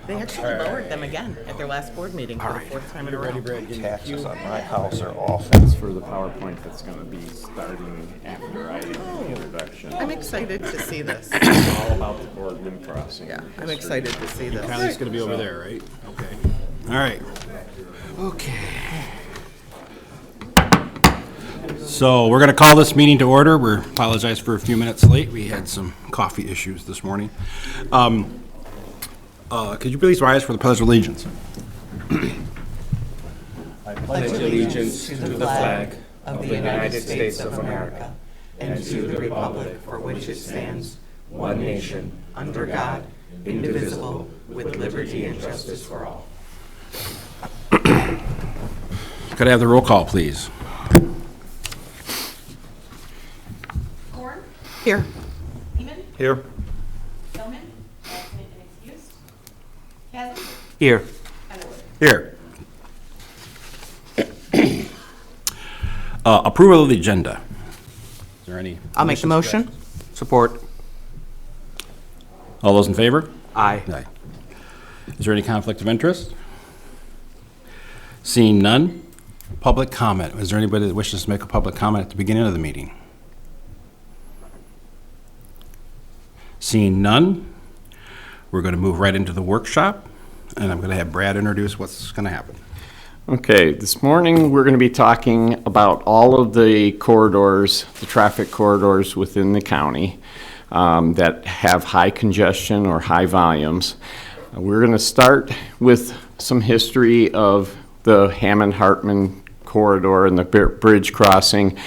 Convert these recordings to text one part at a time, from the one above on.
They actually lowered them again at their last board meeting for the fourth time in a row. Taxes on my house are awful. That's for the PowerPoint that's going to be starting after I do the introduction. I'm excited to see this. It's all about the Boardman Crossing. Yeah, I'm excited to see this. Connie's gonna be over there, right? Okay. All right. Okay. So we're gonna call this meeting to order. We apologize for a few minutes late. We had some coffee issues this morning. Could you please rise for the Pledge of Allegiance? I pledge allegiance to the flag of the United States of America and to the republic for which it stands, one nation, under God, indivisible, with liberty and justice for all. Could I have the roll call, please? Horn, Here. Heeman, Here. Tillman, absent and excused. Kazem, Here. Underwood. Here. Approval of the agenda. Is there any? I'll make the motion. Support. All those in favor? Aye. Aye. Is there any conflict of interest? Seeing none. Public comment. Is there anybody that wishes to make a public comment at the beginning of the meeting? Seeing none, we're going to move right into the workshop, and I'm going to have Brad introduce what's going to happen. Okay, this morning we're going to be talking about all of the corridors, the traffic corridors within the county that have high congestion or high volumes. We're going to start with some history of the Hammond-Hartman corridor and the bridge crossing,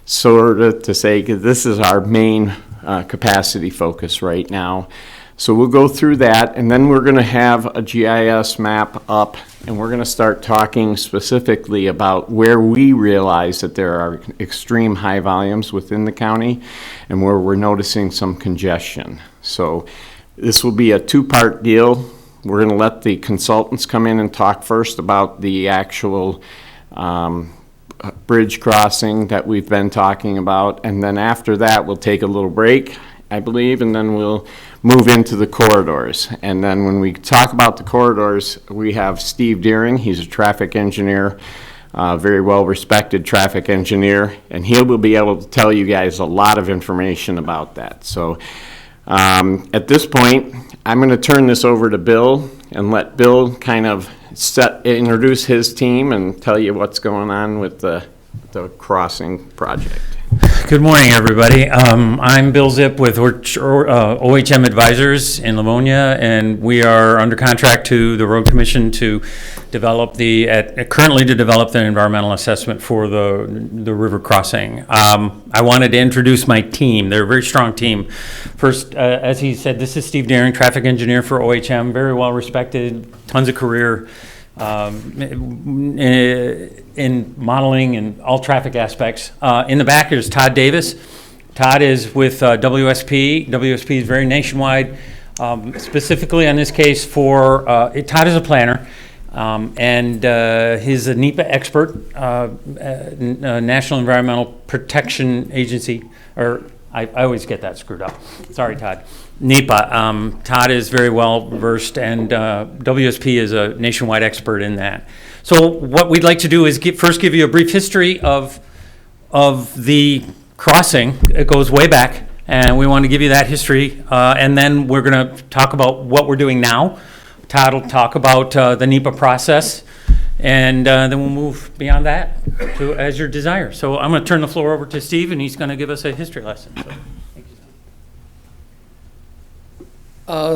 sort of to say this is our main capacity focus right now. So we'll go through that, and then we're going to have a GIS map up, and we're going to start talking specifically about where we realize that there are extreme high volumes within the county and where we're noticing some congestion. So this will be a two-part deal. We're going to let the consultants come in and talk first about the actual bridge crossing that we've been talking about, and then after that we'll take a little break, I believe, and then we'll move into the corridors. And then when we talk about the corridors, we have Steve Deering. He's a traffic engineer, very well-respected traffic engineer, and he will be able to tell you guys a lot of information about that. So at this point, I'm going to turn this over to Bill and let Bill kind of introduce his team and tell you what's going on with the crossing project. Good morning, everybody. I'm Bill Zip with OHM Advisors in Livonia, and we are under contract to the Road Commission to develop currently to develop the environmental assessment for the river crossing. I wanted to introduce my team. They're a very strong team. First, as he said, this is Steve Deering, traffic engineer for OHM, very well respected, tons of career in modeling and all traffic aspects. In the back is Todd Davis. Todd is with WSP. WSP is very nationwide, specifically on this case for, Todd is a planner, and he's a NEPA expert, National Environmental Protection Agency, or I always get that screwed up. Sorry, Todd. NEPA. Todd is very well versed, and WSP is a nationwide expert in that. So what we'd like to do is first give you a brief history of the crossing. It goes way back, and we want to give you that history, and then we're going to talk about what we're doing now. Todd will talk about the NEPA process, and then we'll move beyond that to as your desire. So I'm going to turn the floor over to Steve, and he's going to give us a history lesson. So.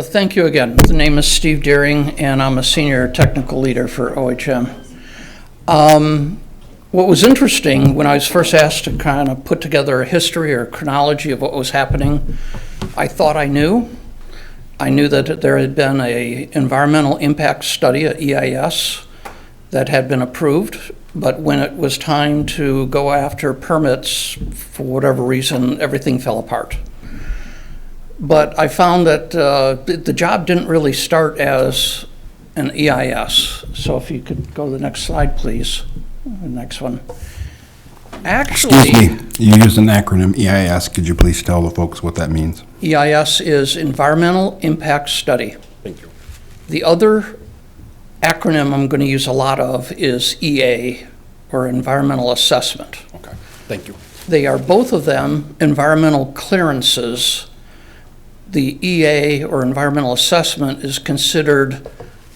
Thank you again. The name is Steve Deering, and I'm a senior technical leader for OHM. What was interesting when I was first asked to kind of put together a history or chronology of what was happening, I thought I knew. I knew that there had been an environmental impact study, a EIS, that had been approved, but when it was time to go after permits, for whatever reason, everything fell apart. But I found that the job didn't really start as an EIS. So if you could go to the next slide, please. The next one. Actually, Excuse me, you used an acronym, EIS. Could you please tell the folks what that means? EIS is Environmental Impact Study. Thank you. The other acronym I'm going to use a lot of is EA, or Environmental Assessment. Okay, thank you. They are both of them environmental clearances. The EA, or Environmental Assessment, is considered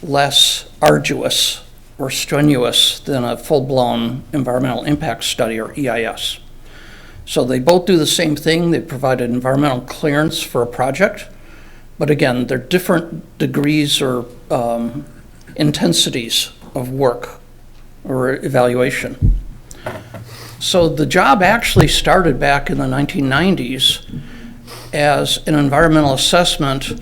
less arduous or strenuous than a full-blown Environmental Impact Study, or EIS. So they both do the same thing. They provide an environmental clearance for a project. But again, they're different degrees or intensities of work or evaluation. So the job actually started back in the 1990s as an environmental assessment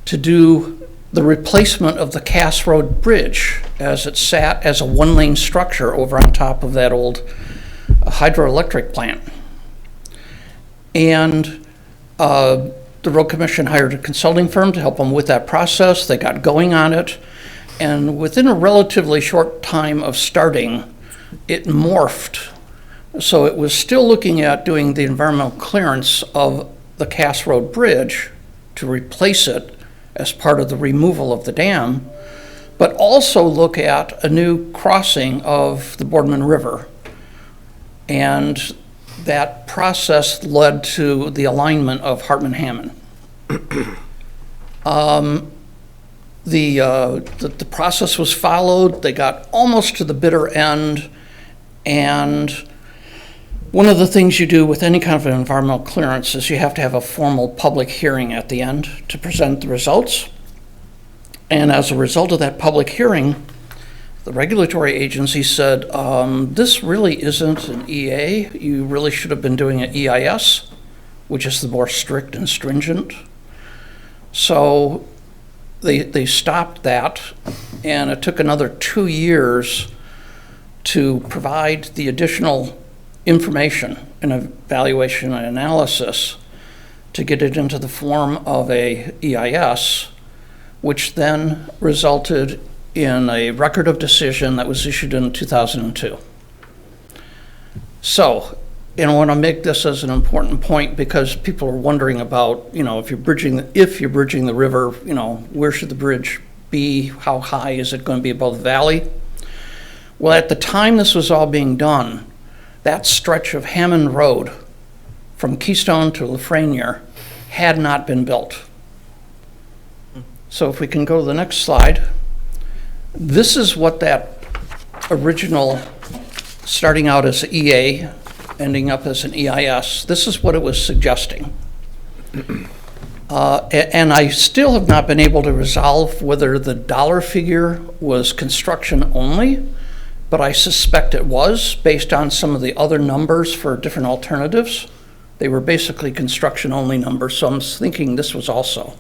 to do the replacement of the Cass Road Bridge as it sat as a one-lane structure over on top of that old hydroelectric plant. And the Road Commission hired a consulting firm to help them with that process. They got going on it. And within a relatively short time of starting, it morphed. So it was still looking at doing the environmental clearance of the Cass Road Bridge to replace it as part of the removal of the dam, but also look at a new crossing of the Boardman River. And that process led to the alignment of Hartman-Hammond. The process was followed. They got almost to the bitter end, and one of the things you do with any kind of an environmental clearance is you have to have a formal public hearing at the end to present the results. And as a result of that public hearing, the regulatory agency said, this really isn't an EA. You really should have been doing an EIS, which is the more strict and stringent. So they stopped that, and it took another 2 years to provide the additional information and evaluation and analysis to get it into the form of a EIS, which then resulted in a record of decision that was issued in 2002. So, I want to make this as an important point because people are wondering about, if you're bridging the river, where should the bridge be? How high is it going to be above the valley? Well, at the time this was all being done, that stretch of Hammond Road from Keystone to Lafreniere had not been built. So if we can go to the next slide, this is what that original, starting out as an EA, ending up as an EIS, this is what it was suggesting. And I still have not been able to resolve whether the dollar figure was construction only, but I suspect it was based on some of the other numbers for different alternatives. They were basically construction only numbers, so I'm thinking this was also.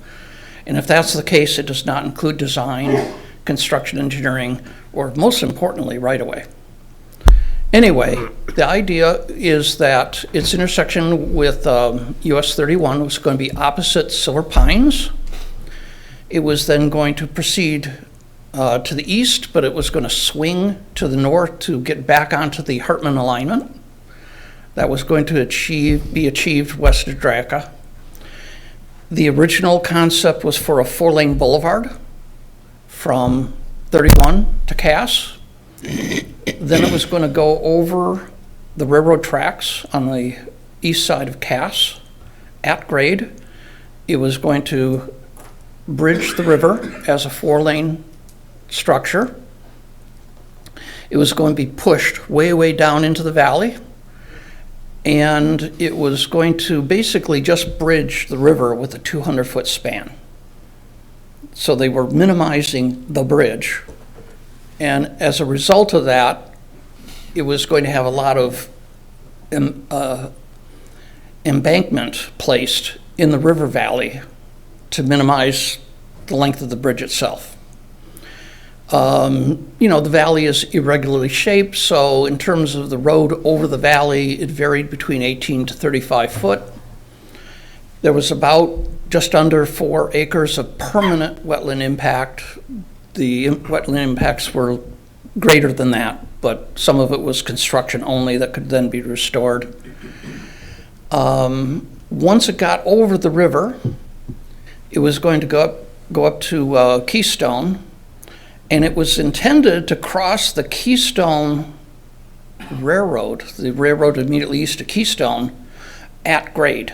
And if that's the case, it does not include design, construction engineering, or most importantly, right-of-way. Anyway, the idea is that its intersection with US 31 was going to be opposite Silver Pines. It was then going to proceed to the east, but it was going to swing to the north to get back onto the Hartman alignment. That was going to be achieved west of Draca. The original concept was for a 4-lane boulevard from 31 to Cass. Then it was going to go over the railroad tracks on the east side of Cass at grade. It was going to bridge the river as a 4-lane structure. It was going to be pushed way, way down into the valley. And it was going to basically just bridge the river with a 200-foot span. So they were minimizing the bridge. And as a result of that, it was going to have a lot of embankment placed in the river valley to minimize the length of the bridge itself. The valley is irregularly shaped, so in terms of the road over the valley, it varied between 18 to 35 foot. There was about just under 4 acres of permanent wetland impact. The wetland impacts were greater than that, but some of it was construction only that could then be restored. Once it got over the river, it was going to go up to Keystone, and it was intended to cross the Keystone Railroad, the railroad immediately east of Keystone, at grade,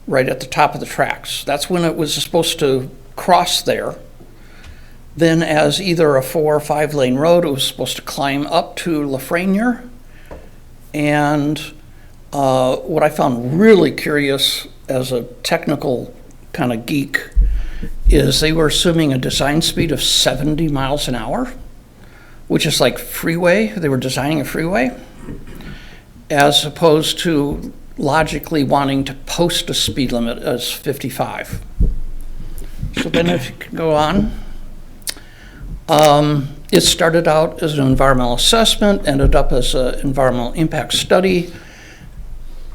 right at the top of the tracks. That's when it was supposed to cross there. Then as either a 4 or 5 lane road, it was supposed to climb up to Lafreniere. And what I found really curious as a technical kind of geek is they were assuming a design speed of 70 miles an hour, which is like freeway. They were designing a freeway, as opposed to logically wanting to post a speed limit as 55. So then if you can go on. It started out as an environmental assessment, ended up as an environmental impact study.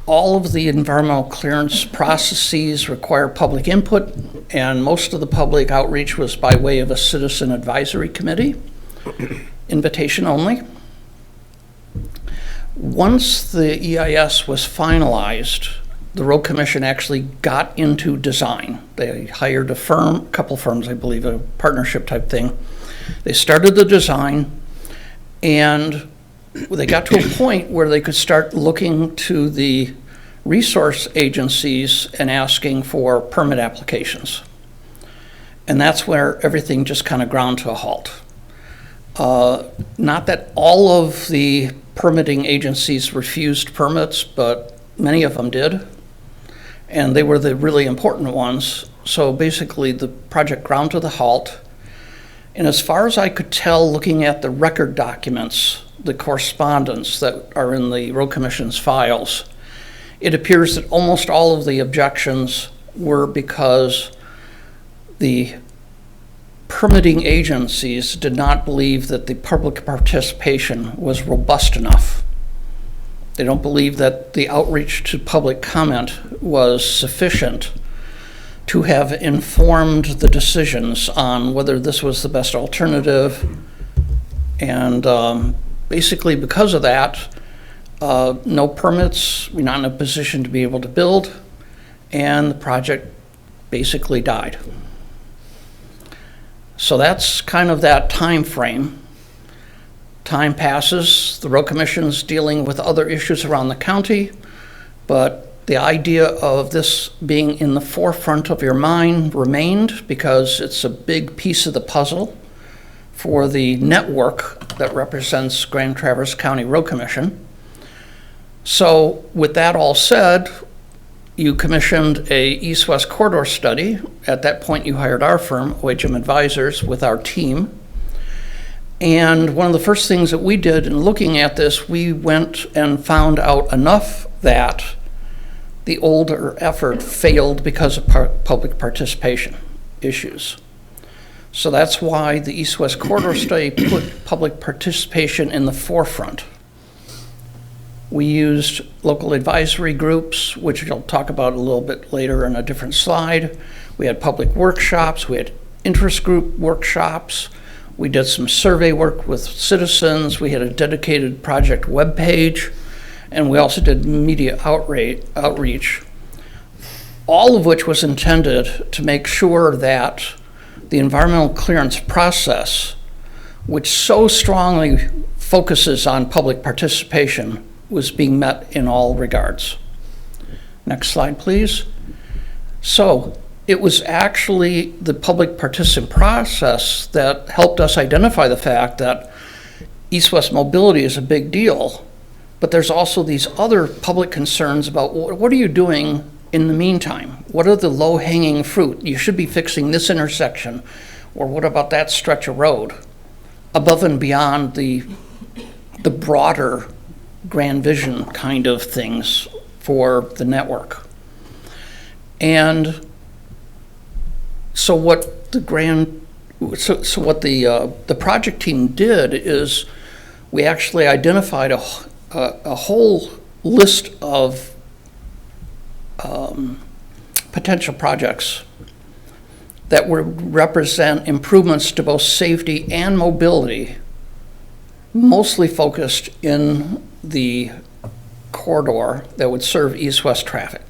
All of the environmental clearance processes require public input, and most of the public outreach was by way of a citizen advisory committee, invitation only. Once the EIS was finalized, the Road Commission actually got into design. They hired a firm, a couple firms, I believe, a partnership type thing. They started the design, and they got to a point where they could start looking to the resource agencies and asking for permit applications. And that's where everything just kind of ground to a halt. Not that all of the permitting agencies refused permits, but many of them did. And they were the really important ones. So basically the project ground to the halt. And as far as I could tell, looking at the record documents, the correspondence that are in the Road Commission's files, it appears that almost all of the objections were because the permitting agencies did not believe that the public participation was robust enough. They don't believe that the outreach to public comment was sufficient to have informed the decisions on whether this was the best alternative. And basically because of that, no permits, we're not in a position to be able to build, and the project basically died. So that's kind of that time frame. Time passes, the Road Commission's dealing with other issues around the county, but the idea of this being in the forefront of your mind remained because it's a big piece of the puzzle for the network that represents Grand Traverse County Road Commission. So with that all said, you commissioned a east-west corridor study. At that point, you hired our firm, OHM Advisors, with our team. And one of the first things that we did in looking at this, we went and found out enough that the older effort failed because of public participation issues. So that's why the east-west corridor study put public participation in the forefront. We used local advisory groups, which I'll talk about a little bit later in a different slide. We had public workshops, we had interest group workshops, we did some survey work with citizens, we had a dedicated project webpage, and we also did media outreach, all of which was intended to make sure that the environmental clearance process, which so strongly focuses on public participation, was being met in all regards. Next slide, please. So it was actually the public participant process that helped us identify the fact that east-west mobility is a big deal, but there's also these other public concerns about what are you doing in the meantime? What are the low-hanging fruit? You should be fixing this intersection, or what about that stretch of road? Above and beyond the broader grand vision kind of things for the network. And so what the project team did is we actually identified a whole list of potential projects that would represent improvements to both safety and mobility, mostly focused in the corridor that would serve east-west traffic.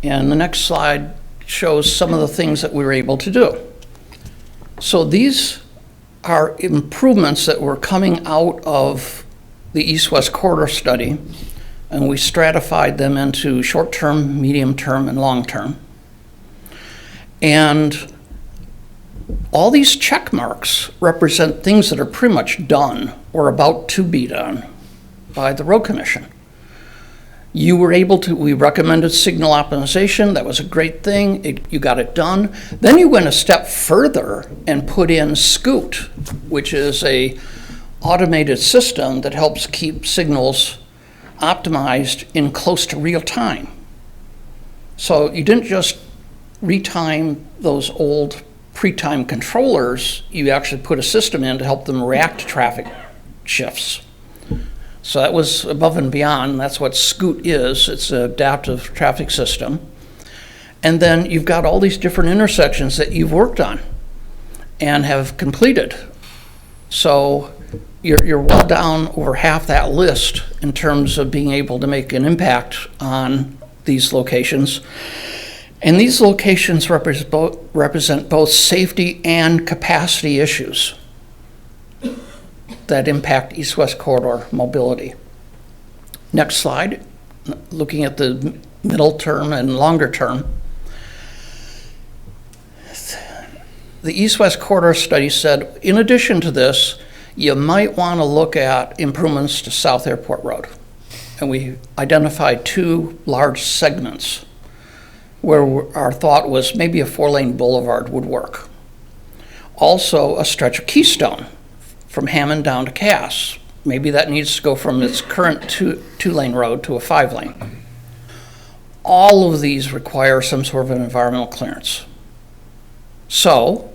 And the next slide shows some of the things that we were able to do. So these are improvements that were coming out of the East-West Corridor study, and we stratified them into short-term, medium-term, and long-term. And all these check marks represent things that are pretty much done or about to be done by the Road Commission. We recommended signal optimization. That was a great thing. You got it done. Then you went a step further and put in Scoot, which is a automated system that helps keep signals optimized in close to real time. So you didn't just retime those old pre-time controllers, you actually put a system in to help them react to traffic shifts. So that was above and beyond. That's what Scoot is. It's an adaptive traffic system. And then you've got all these different intersections that you've worked on and have completed. So you're well down over half that list in terms of being able to make an impact on these locations. And these locations represent both safety and capacity issues that impact East-West Corridor mobility. Next slide, looking at the middle term and longer term. The East-West Corridor study said, in addition to this, you might want to look at improvements to South Airport Road. And we identified two large segments where our thought was maybe a 4-lane boulevard would work. Also, a stretch of Keystone from Hammond down to Cass. Maybe that needs to go from its current two-lane road to a 5-lane. All of these require some sort of an environmental clearance. So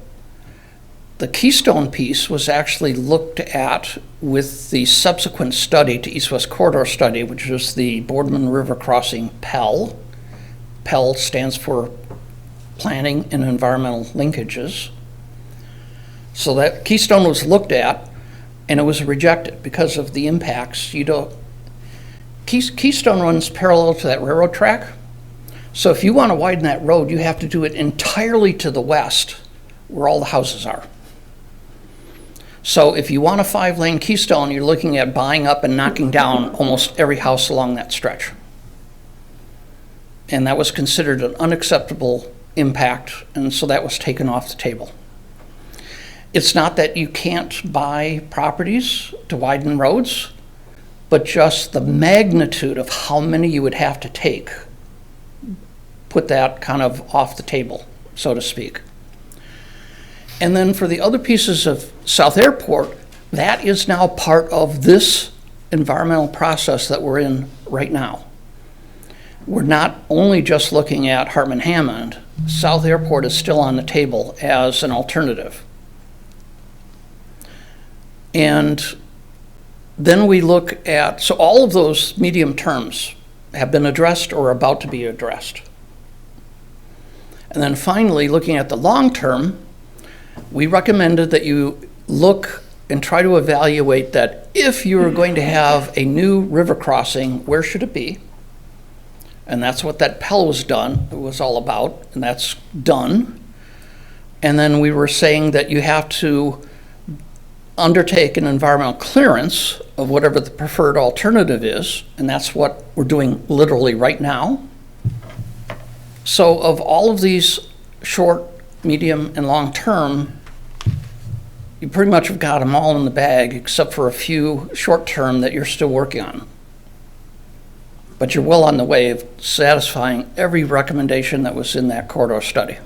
the Keystone piece was actually looked at with the subsequent study to East-West Corridor study, which was the Boardman River Crossing PEL. PEL stands for Planning and Environmental Linkages. So that Keystone was looked at, and it was rejected because of the impacts. Keystone runs parallel to that railroad track. So if you want to widen that road, you have to do it entirely to the west where all the houses are. So if you want a 5-lane Keystone, you're looking at buying up and knocking down almost every house along that stretch. And that was considered an unacceptable impact, and so that was taken off the table. It's not that you can't buy properties to widen roads, but just the magnitude of how many you would have to take put that kind of off the table, so to speak. And then for the other pieces of South Airport, that is now part of this environmental process that we're in right now. We're not only just looking at Hartman-Hammond. South Airport is still on the table as an alternative. And then we look at, so all of those medium terms have been addressed or are about to be addressed. And then finally, looking at the long term, we recommended that you look and try to evaluate that if you are going to have a new river crossing, where should it be? And that's what that PEL was all about, and that's done. And then we were saying that you have to undertake an environmental clearance of whatever the preferred alternative is, and that's what we're doing literally right now. So of all of these short, medium, and long term, you pretty much have got them all in the bag except for a few short term that you're still working on. But you're well on the way of satisfying every recommendation that was in that corridor study.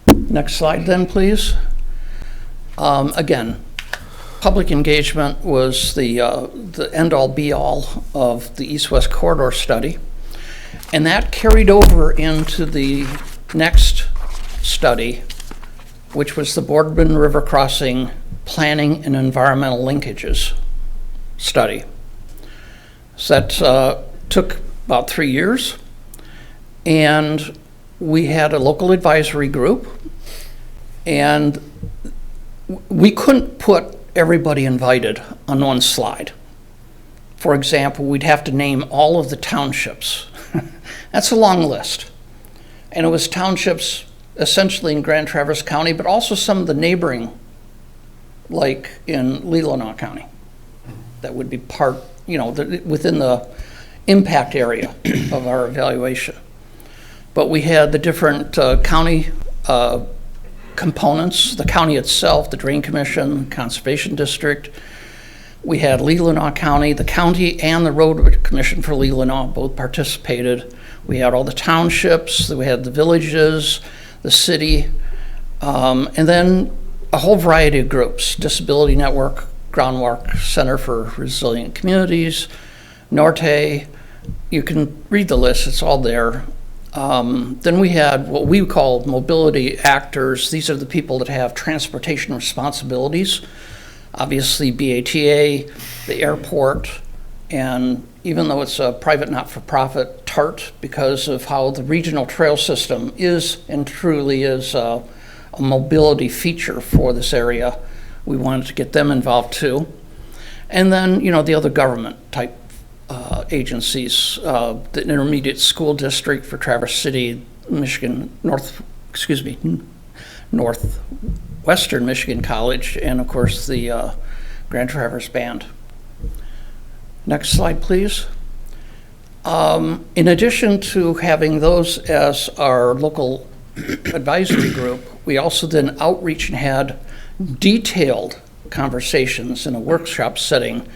Next slide then, please. Again, public engagement was the end-all be-all of the East-West Corridor study. And that carried over into the next study, which was the Boardman River Crossing Planning and Environmental Linkages study. So that took about 3 years. And we had a local advisory group, and we couldn't put everybody invited on one slide. For example, we'd have to name all of the townships That's a long list. And it was townships essentially in Grand Traverse County, but also some of the neighboring, like in Leelanau County, that would be part, within the impact area of our evaluation. But we had the different county components, the county itself, the Drain Commission, Conservation District. We had Leelanau County, the county and the Road Commission for Leelanau both participated. We had all the townships, we had the villages, the city, and then a whole variety of groups, Disability Network, Groundwork Center for Resilient Communities, Norte. You can read the list, it's all there. Then we had what we call mobility actors. These are the people that have transportation responsibilities. Obviously BATA, the airport, and even though it's a private not-for-profit, TART, because of how the regional trail system is and truly is a mobility feature for this area, we wanted to get them involved too. And then, the other government type agencies, the Intermediate School District for Traverse City, Northwestern Michigan College, and of course the Grand Traverse Band. Next slide, please. In addition to having those as our local advisory group, we also then outreach and had detailed conversations in a workshop setting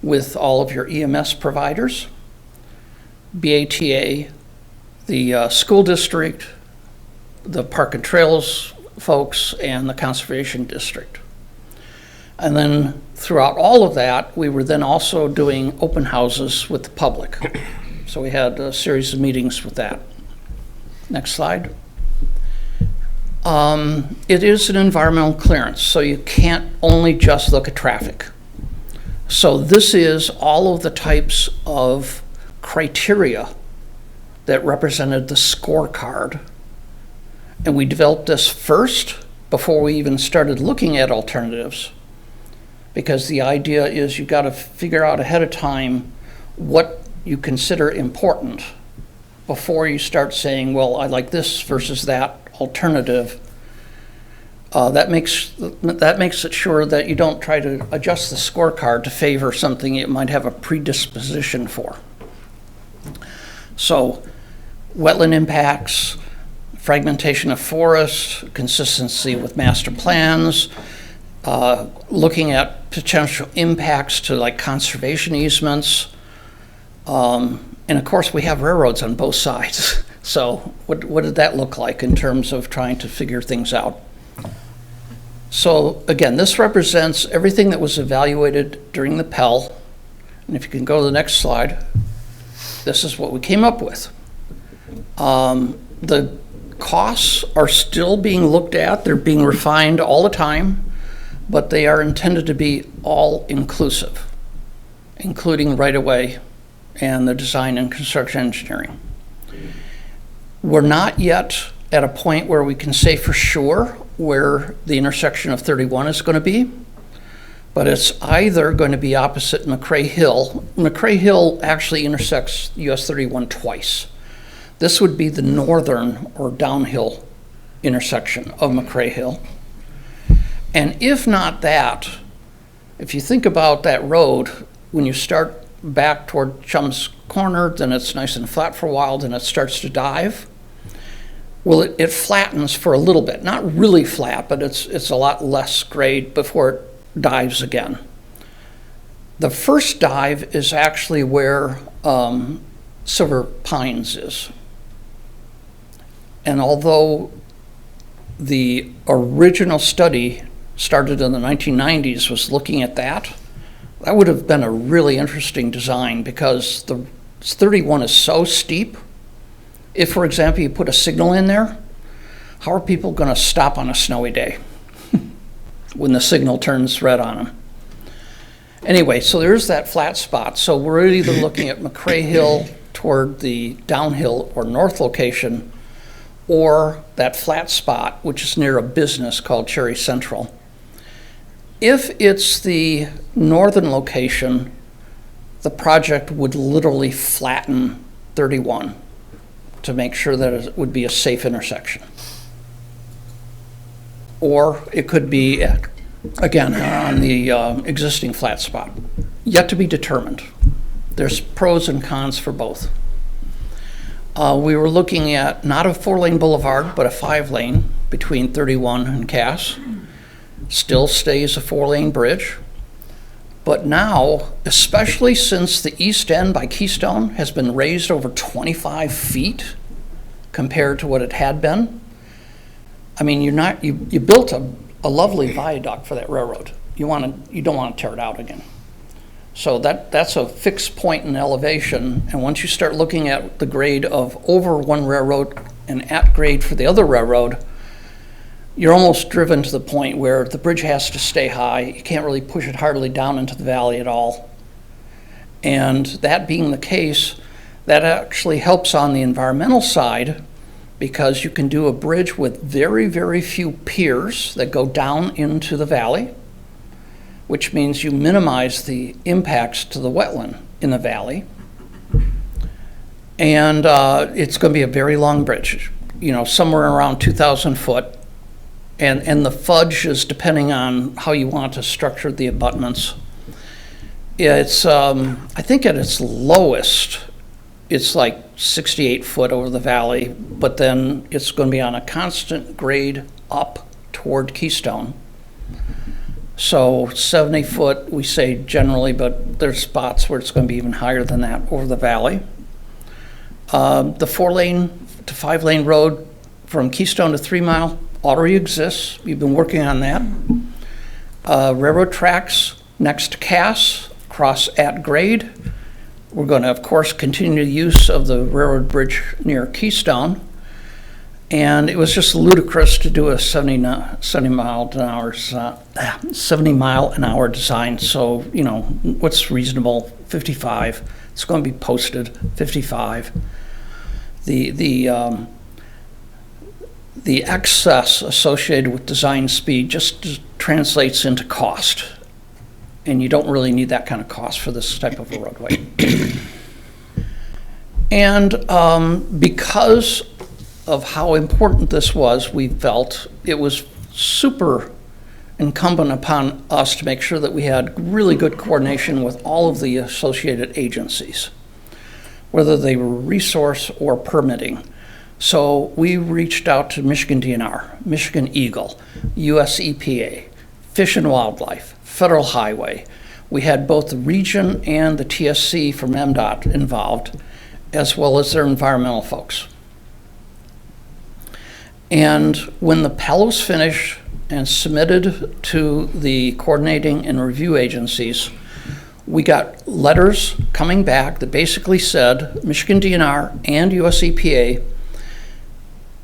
with all of your EMS providers, BATA, the school district, the Park and Trails folks, and the Conservation District. And then throughout all of that, we were then also doing open houses with the public. So we had a series of meetings with that. Next slide. It is an environmental clearance, so you can't only just look at traffic. So this is all of the types of criteria that represented the scorecard. And we developed this first before we even started looking at alternatives, because the idea is you got to figure out ahead of time what you consider important before you start saying, well, I like this versus that alternative. That makes it sure that you don't try to adjust the scorecard to favor something you might have a predisposition for. So, wetland impacts, fragmentation of forests, consistency with master plans, looking at potential impacts to like conservation easements, and of course we have railroads on both sides. So what did that look like in terms of trying to figure things out? So again, this represents everything that was evaluated during the Pell. And if you can go to the next slide, this is what we came up with. The costs are still being looked at. They're being refined all the time, but they are intended to be all inclusive, including right-of-way and the design and construction engineering. We're not yet at a point where we can say for sure where the intersection of 31 is going to be, but it's either going to be opposite McCrae Hill. McCrae Hill actually intersects US 31 twice. This would be the northern or downhill intersection of McCrae Hill. And if not that, if you think about that road, when you start back toward Chum's Corner, then it's nice and flat for a while, then it starts to dive. Well, it flattens for a little bit, not really flat, but it's a lot less grade before it dives again. The first dive is actually where Silver Pines is. And although the original study started in the 1990s was looking at that, that would have been a really interesting design because the 31 is so steep. If, for example, you put a signal in there, how are people going to stop on a snowy day when the signal turns red on them? Anyway, so there's that flat spot. So we're either looking at McCrae Hill toward the downhill or north location, or that flat spot, which is near a business called Cherry Central. If it's the northern location, the project would literally flatten 31 to make sure that it would be a safe intersection. Or it could be, again, on the existing flat spot. Yet to be determined. There's pros and cons for both. We were looking at not a 4-lane boulevard, but a 5-lane between 31 and Cass. Still stays a 4-lane bridge. But now, especially since the east end by Keystone has been raised over 25 feet compared to what it had been, I mean, you built a lovely viaduct for that railroad. You don't want to tear it out again. So that's a fixed point in elevation, and once you start looking at the grade of over one railroad and at grade for the other railroad, you're almost driven to the point where the bridge has to stay high. You can't really push it hardly down into the valley at all. And that being the case, that actually helps on the environmental side, because you can do a bridge with very, very few piers that go down into the valley, which means you minimize the impacts to the wetland in the valley. And it's going to be a very long bridge, somewhere around 2,000 foot. And the fudge is depending on how you want to structure the abutments. It's, I think at its lowest, it's like 68 foot over the valley, but then it's going to be on a constant grade up toward Keystone. So 70 foot, we say generally, but there's spots where it's going to be even higher than that over the valley. The 4-lane to 5-lane road from Keystone to 3 Mile already exists. We've been working on that. Railroad tracks next to Cass, cross at grade. We're going to, of course, continue the use of the railroad bridge near Keystone. And it was just ludicrous to do a 70 mile an hour design. So, what's reasonable? 55. It's going to be posted 55. The excess associated with design speed just translates into cost. And you don't really need that kind of cost for this type of a roadway. And because of how important this was, we felt it was super incumbent upon us to make sure that we had really good coordination with all of the associated agencies, whether they were resource or permitting. So we reached out to Michigan DNR, Michigan Eagle, US EPA, Fish and Wildlife, Federal Highway. We had both the region and the TSC from MDOT involved, as well as their environmental folks. And when the PEL was finished and submitted to the coordinating and review agencies, we got letters coming back that basically said, Michigan DNR and US EPA,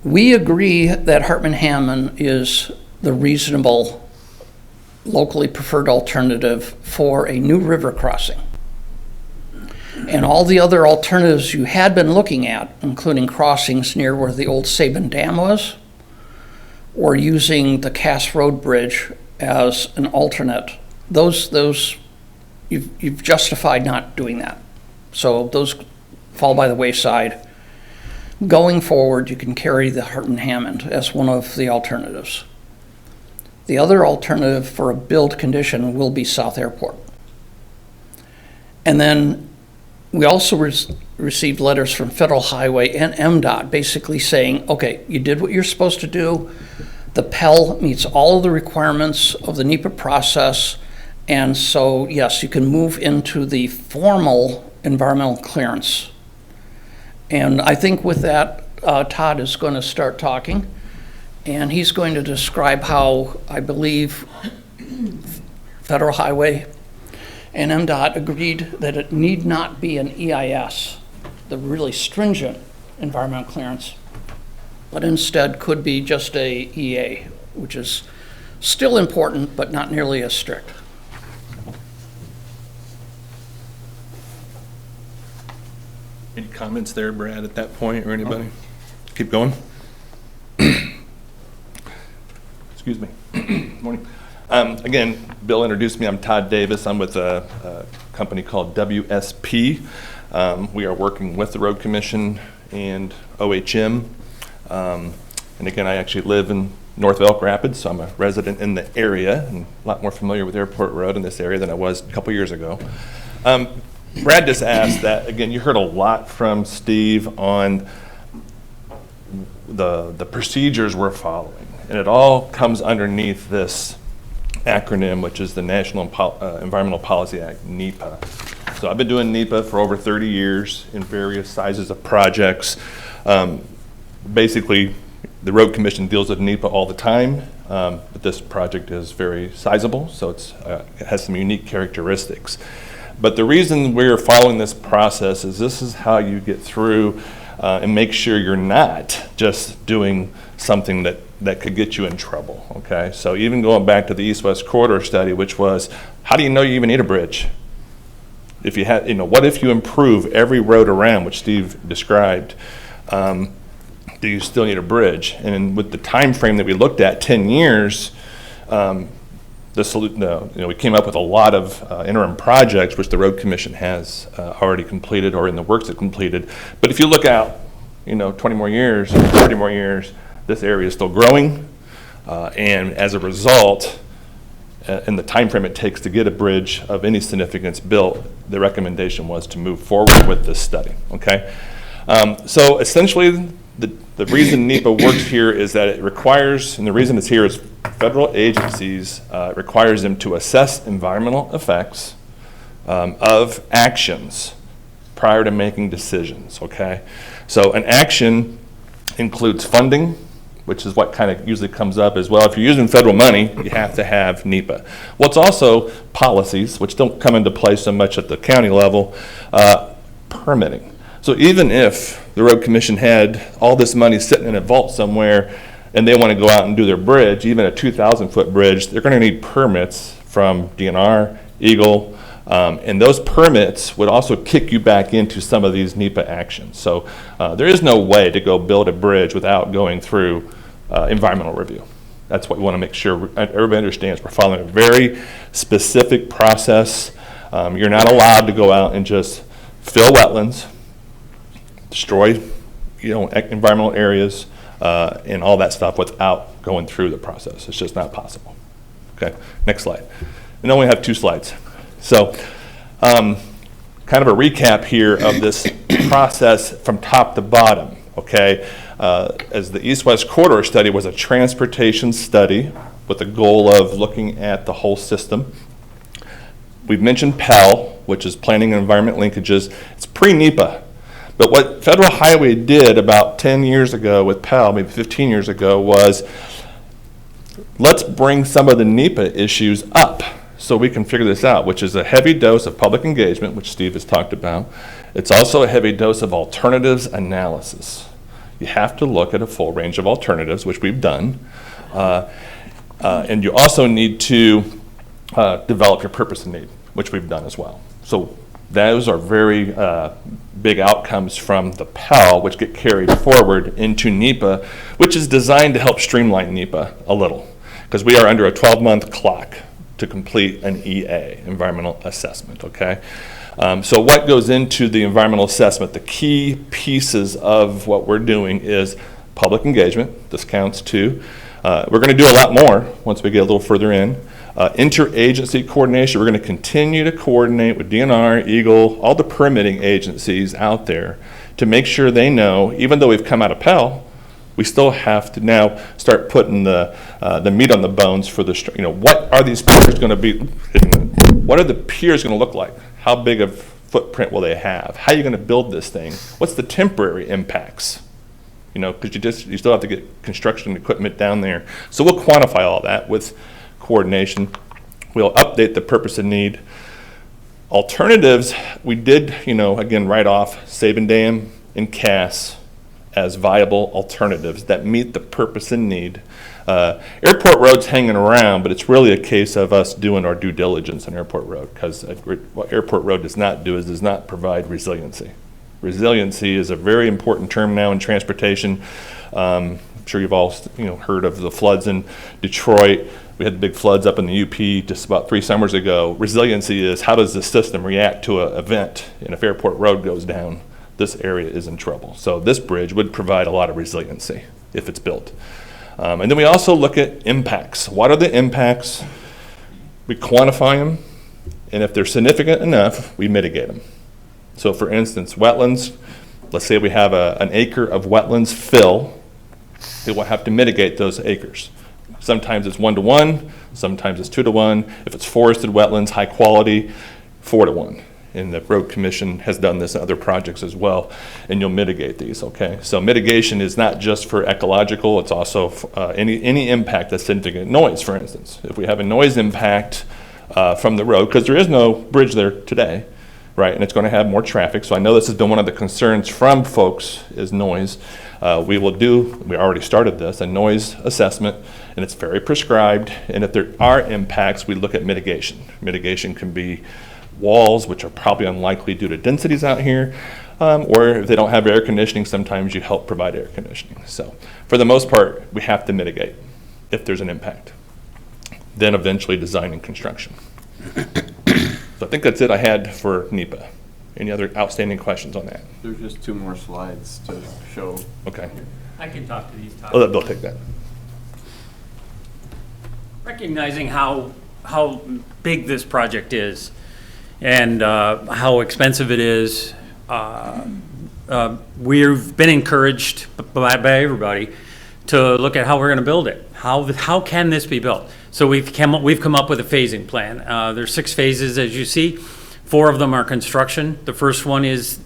we agree that Hartman-Hammond is the reasonable, locally preferred alternative for a new river crossing. And all the other alternatives you had been looking at, including crossings near where the old Sabin Dam was, or using the Cass Road Bridge as an alternate, those you've justified not doing that. So those fall by the wayside. Going forward, you can carry the Hartman-Hammond as one of the alternatives. The other alternative for a build condition will be South Airport. And then we also received letters from Federal Highway and MDOT basically saying, okay, you did what you're supposed to do. The PEL meets all of the requirements of the NEPA process. And so, yes, you can move into the formal environmental clearance. And I think with that, Todd is going to start talking. And he's going to describe how, I believe, Federal Highway and MDOT agreed that it need not be an EIS, the really stringent environmental clearance, but instead could be just a EA, which is still important, but not nearly as strict. Any comments there, Brad, at that point, or anybody? Keep going. Excuse me. Morning. Again, Bill introduced me. I'm Todd Davis. I'm with a company called WSP. We are working with the Road Commission and OHM. And again, I actually live in North Elk Rapids, so I'm a resident in the area and a lot more familiar with Airport Road in this area than I was a couple years ago. Brad just asked that, again, you heard a lot from Steve on the procedures we're following. And it all comes underneath this acronym, which is the National Environmental Policy Act, NEPA. So I've been doing NEPA for over 30 years in various sizes of projects. Basically, the Road Commission deals with NEPA all the time, but this project is very sizable, so it has some unique characteristics. But the reason we're following this process is this is how you get through and make sure you're not just doing something that could get you in trouble, okay? So even going back to the East-West Corridor study, which was, how do you know you even need a bridge? If you had, what if you improve every road around, which Steve described, do you still need a bridge? And with the time frame that we looked at, 10 years, we came up with a lot of interim projects, which the Road Commission has already completed or in the works of completed. But if you look out, 20 more years, 30 more years, this area is still growing. And as a result, in the time frame it takes to get a bridge of any significance built, the recommendation was to move forward with this study, okay? So essentially, the reason NEPA works here is that it requires, and the reason it's here is federal agencies, requires them to assess environmental effects of actions prior to making decisions, okay? So an action includes funding, which is what kind of usually comes up as well. If you're using federal money, you have to have NEPA. Well, it's also policies, which don't come into play so much at the county level, permitting. So even if the Road Commission had all this money sitting in a vault somewhere and they want to go out and do their bridge, even a 2,000-foot bridge, they're going to need permits from DNR, Eagle, and those permits would also kick you back into some of these NEPA actions. So there is no way to go build a bridge without going through environmental review. That's what we want to make sure everybody understands. We're following a very specific process. You're not allowed to go out and just fill wetlands, destroy environmental areas, and all that stuff without going through the process. It's just not possible. Okay, next slide. And then we have 2 slides. So kind of a recap here of this process from top to bottom, okay? As the East-West Corridor study was a transportation study with the goal of looking at the whole system. We've mentioned PEL, which is Planning and Environment Linkages. It's pre-NEPA. But what Federal Highway did about 10 years ago with PEL, maybe 15 years ago, was let's bring some of the NEPA issues up so we can figure this out, which is a heavy dose of public engagement, which Steve has talked about. It's also a heavy dose of alternatives analysis. You have to look at a full range of alternatives, which we've done. And you also need to develop your purpose and need, which we've done as well. So those are very big outcomes from the PEL, which get carried forward into NEPA, which is designed to help streamline NEPA a little, because we are under a 12-month clock to complete an EA, environmental assessment, okay? So what goes into the environmental assessment, the key pieces of what we're doing is public engagement. This counts too. We're going to do a lot more once we get a little further in. Interagency coordination, we're going to continue to coordinate with DNR, Eagle, all the permitting agencies out there to make sure they know, even though we've come out of PEL, we still have to now start putting the meat on the bones for the, what are these piers going to be? What are the piers going to look like? How big of footprint will they have? How are you going to build this thing? What's the temporary impacts? Because you still have to get construction equipment down there. So we'll quantify all that with coordination. We'll update the purpose and need. Alternatives, we did, again, write off Sabin Dam and Cass as viable alternatives that meet the purpose and need. Airport Road's hanging around, but it's really a case of us doing our due diligence on Airport Road, because what Airport Road does not do is does not provide resiliency. Resiliency is a very important term now in transportation. I'm sure you've all heard of the floods in Detroit. We had the big floods up in the UP just about 3 summers ago. Resiliency is how does the system react to an event, and if Airport Road goes down, this area is in trouble. So this bridge would provide a lot of resiliency if it's built. And then we also look at impacts. What are the impacts? We quantify them, and if they're significant enough, we mitigate them. So for instance, wetlands, let's say we have an acre of wetlands fill, we will have to mitigate those acres. Sometimes it's 1-to-1, sometimes it's 2-to-1. If it's forested wetlands, high quality, 4-to-1. And the Road Commission has done this in other projects as well, and you'll mitigate these, okay? So mitigation is not just for ecological, it's also any impact that's significant. Noise, for instance. If we have a noise impact from the road, because there is no bridge there today, right, and it's going to have more traffic, so I know this has been one of the concerns from folks is noise. We already started this, a noise assessment, and it's very prescribed, and if there are impacts, we look at mitigation. Mitigation can be walls, which are probably unlikely due to densities out here, or if they don't have air conditioning, sometimes you help provide air conditioning. So for the most part, we have to mitigate if there's an impact. Then eventually design and construction. So I think that's it I had for NEPA. Any other outstanding questions on that? There's just 2 more slides to show. Okay. I can talk to these topics. I'll let Bill take that. Recognizing how big this project is and how expensive it is, we've been encouraged by everybody to look at how we're going to build it. How can this be built? So we've come up with a phasing plan. There's 6 phases, as you see. 4 of them are construction. The first one is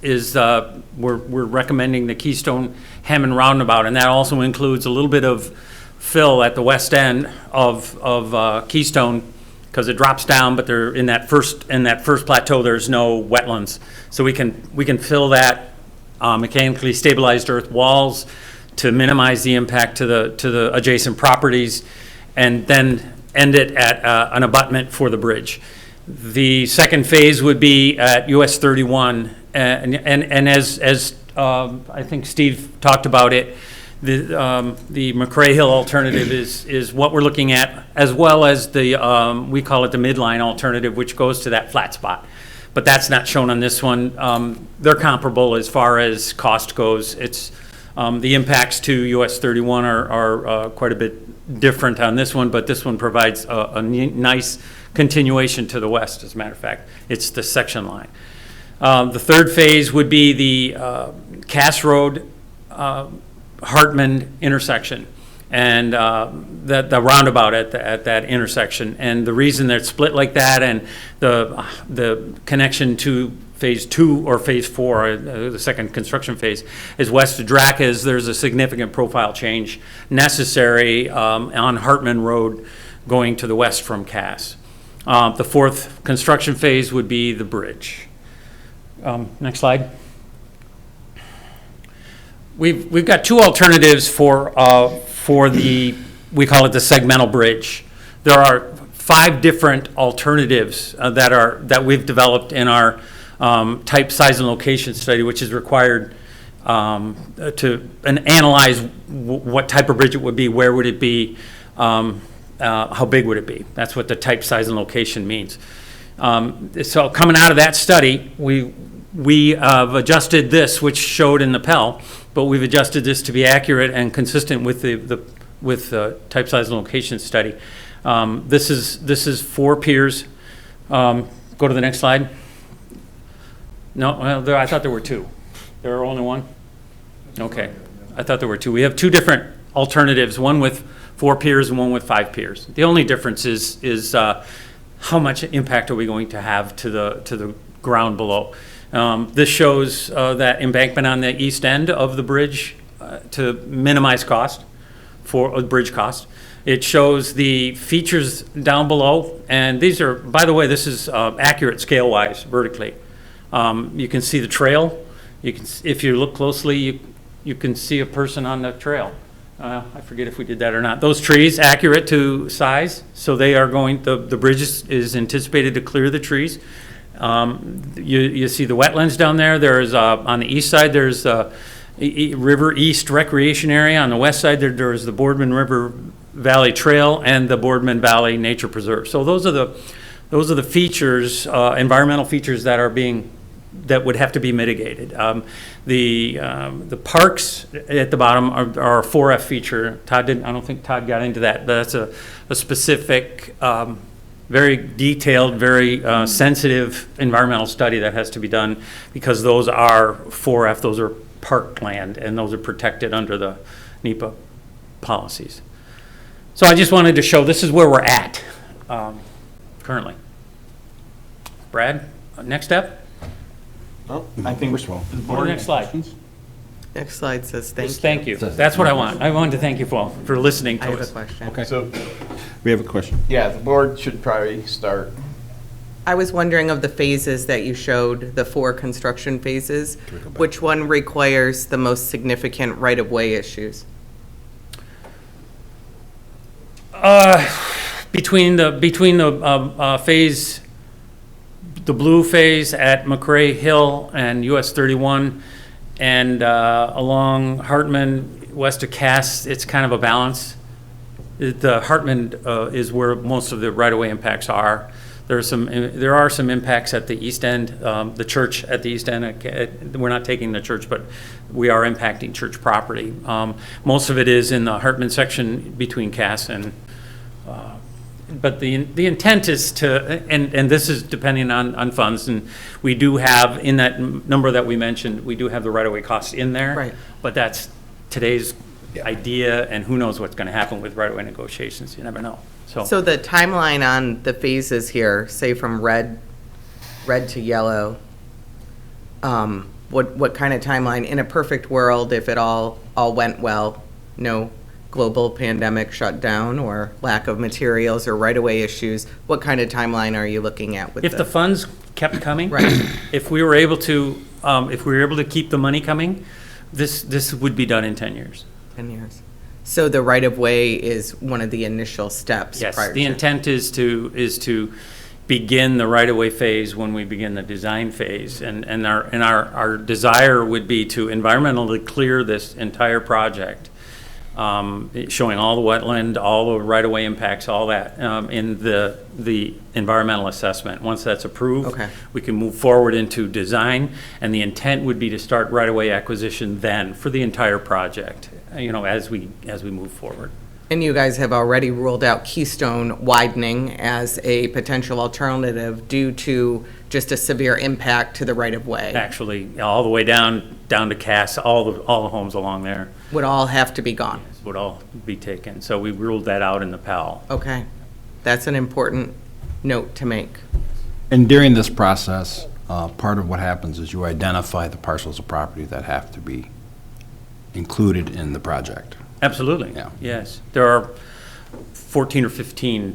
we're recommending the Keystone Hammond Roundabout, and that also includes a little bit of fill at the west end of Keystone, because it drops down, but they're in that first plateau, there's no wetlands. So we can fill that mechanically stabilized earth walls to minimize the impact to the adjacent properties, and then end it at an abutment for the bridge. The second phase would be at US 31, and as I think Steve talked about it, the McRae Hill alternative is what we're looking at, as well as the we call it the midline alternative, which goes to that flat spot. But that's not shown on this one. They're comparable as far as cost goes. It's the impacts to US 31 are quite a bit different on this one, but this one provides a nice continuation to the west. As a matter of fact, it's the section line. The third phase would be the Cass Road Hartman intersection, and the roundabout at that intersection. And the reason they're split like that, and the connection to phase 2 or phase 4, the second construction phase, is west of Dracas. There's a significant profile change necessary on Hartman Road going to the west from Cass. The fourth construction phase would be the bridge. Next slide. We've got 2 alternatives for we call it the segmental bridge. There are 5 different alternatives that we've developed in our type, size, and location study, which is required to analyze what type of bridge it would be, where would it be, how big would it be. That's what the type, size, and location means. So coming out of that study, we have adjusted this, which showed in the Pell, but we've adjusted this to be accurate and consistent with the type, size, and location study. This is 4 piers. Go to the next slide. No, well, I thought there were 2. There are only 1? Okay, I thought there were 2. We have 2 different alternatives, one with 4 piers and one with 5 piers. The only difference is how much impact are we going to have to the ground below. This shows that embankment on the east end of the bridge to minimize cost for bridge cost. It shows the features down below, and these are, by the way, this is accurate scale-wise vertically. You can see the trail. You can, if you look closely, you can see a person on the trail. I forget if we did that or not. Those trees, accurate to size, so they are going, the bridge is anticipated to clear the trees. You see the wetlands down there. There's, on the east side, there's River East Recreation Area. On the west side, there's the Boardman River Valley Trail and the Boardman Valley Nature Preserve. So those are the features, environmental features that would have to be mitigated. The parks at the bottom are a 4F feature. I don't think Todd got into that, but that's a specific, very detailed, very sensitive environmental study that has to be done, because those are 4F, those are parkland, and those are protected under the NEPA policies. So I just wanted to show this is where we're at currently. Brad, next step? I think First of all, the Go to board- the next slide. Next slide says thank you. Just thank you. That's what I want. I wanted to thank you for listening I to have a us. question. Okay. So, We have a question. yeah, the board should probably start. I was wondering of the phases that you showed, the 4 construction phases, which one requires the most significant right-of-way issues? Between the phase, the blue phase at McRae Hill and US 31, and along Hartman, west of Cass, it's kind of a balance. The Hartman is where most of the right-of-way impacts are. There are some impacts at the east end, the church at the east end. We're not taking the church, but we are impacting church property. Most of it is in the Hartman section between Cass and, but the intent is to, and this is depending on funds, and we do have, in that number that we mentioned, we do have the right-of-way costs in there. Right. But that's today's idea, and who knows what's gonna happen with right-of-way negotiations, you never know, So the timeline on the phases here, say from red to yellow, what kind of timeline, in a perfect world, if it all went well, no global pandemic shutdown or lack of materials or right-of-way issues, what kind of timeline are you looking at with If the funds kept coming, Right. if we were able to keep the money coming, this would be done in 10 years. 10 years? So the right-of-way is one of the initial steps Yes, prior the to- intent is to begin the right-of-way phase when we begin the design phase. And our desire would be to environmentally clear this entire project, showing all the wetland, all the right-of-way impacts, all that, in the environmental assessment. Once that's approved, Okay. we can move forward into design, and the intent would be to start right-of-way acquisition then for the entire project, as we move forward. And you guys have already ruled out Keystone widening as a potential alternative due to just a severe impact to the right-of-way. Actually, all the way down to Cass, all the homes along there Would all have to be gone. would all be taken. So we ruled that out in the PAL. Okay. That's an important note to make. And during this process, part of what happens is you identify the parcels of property that have to be included in the project. Absolutely. Yeah. Yes. There are 14 or 15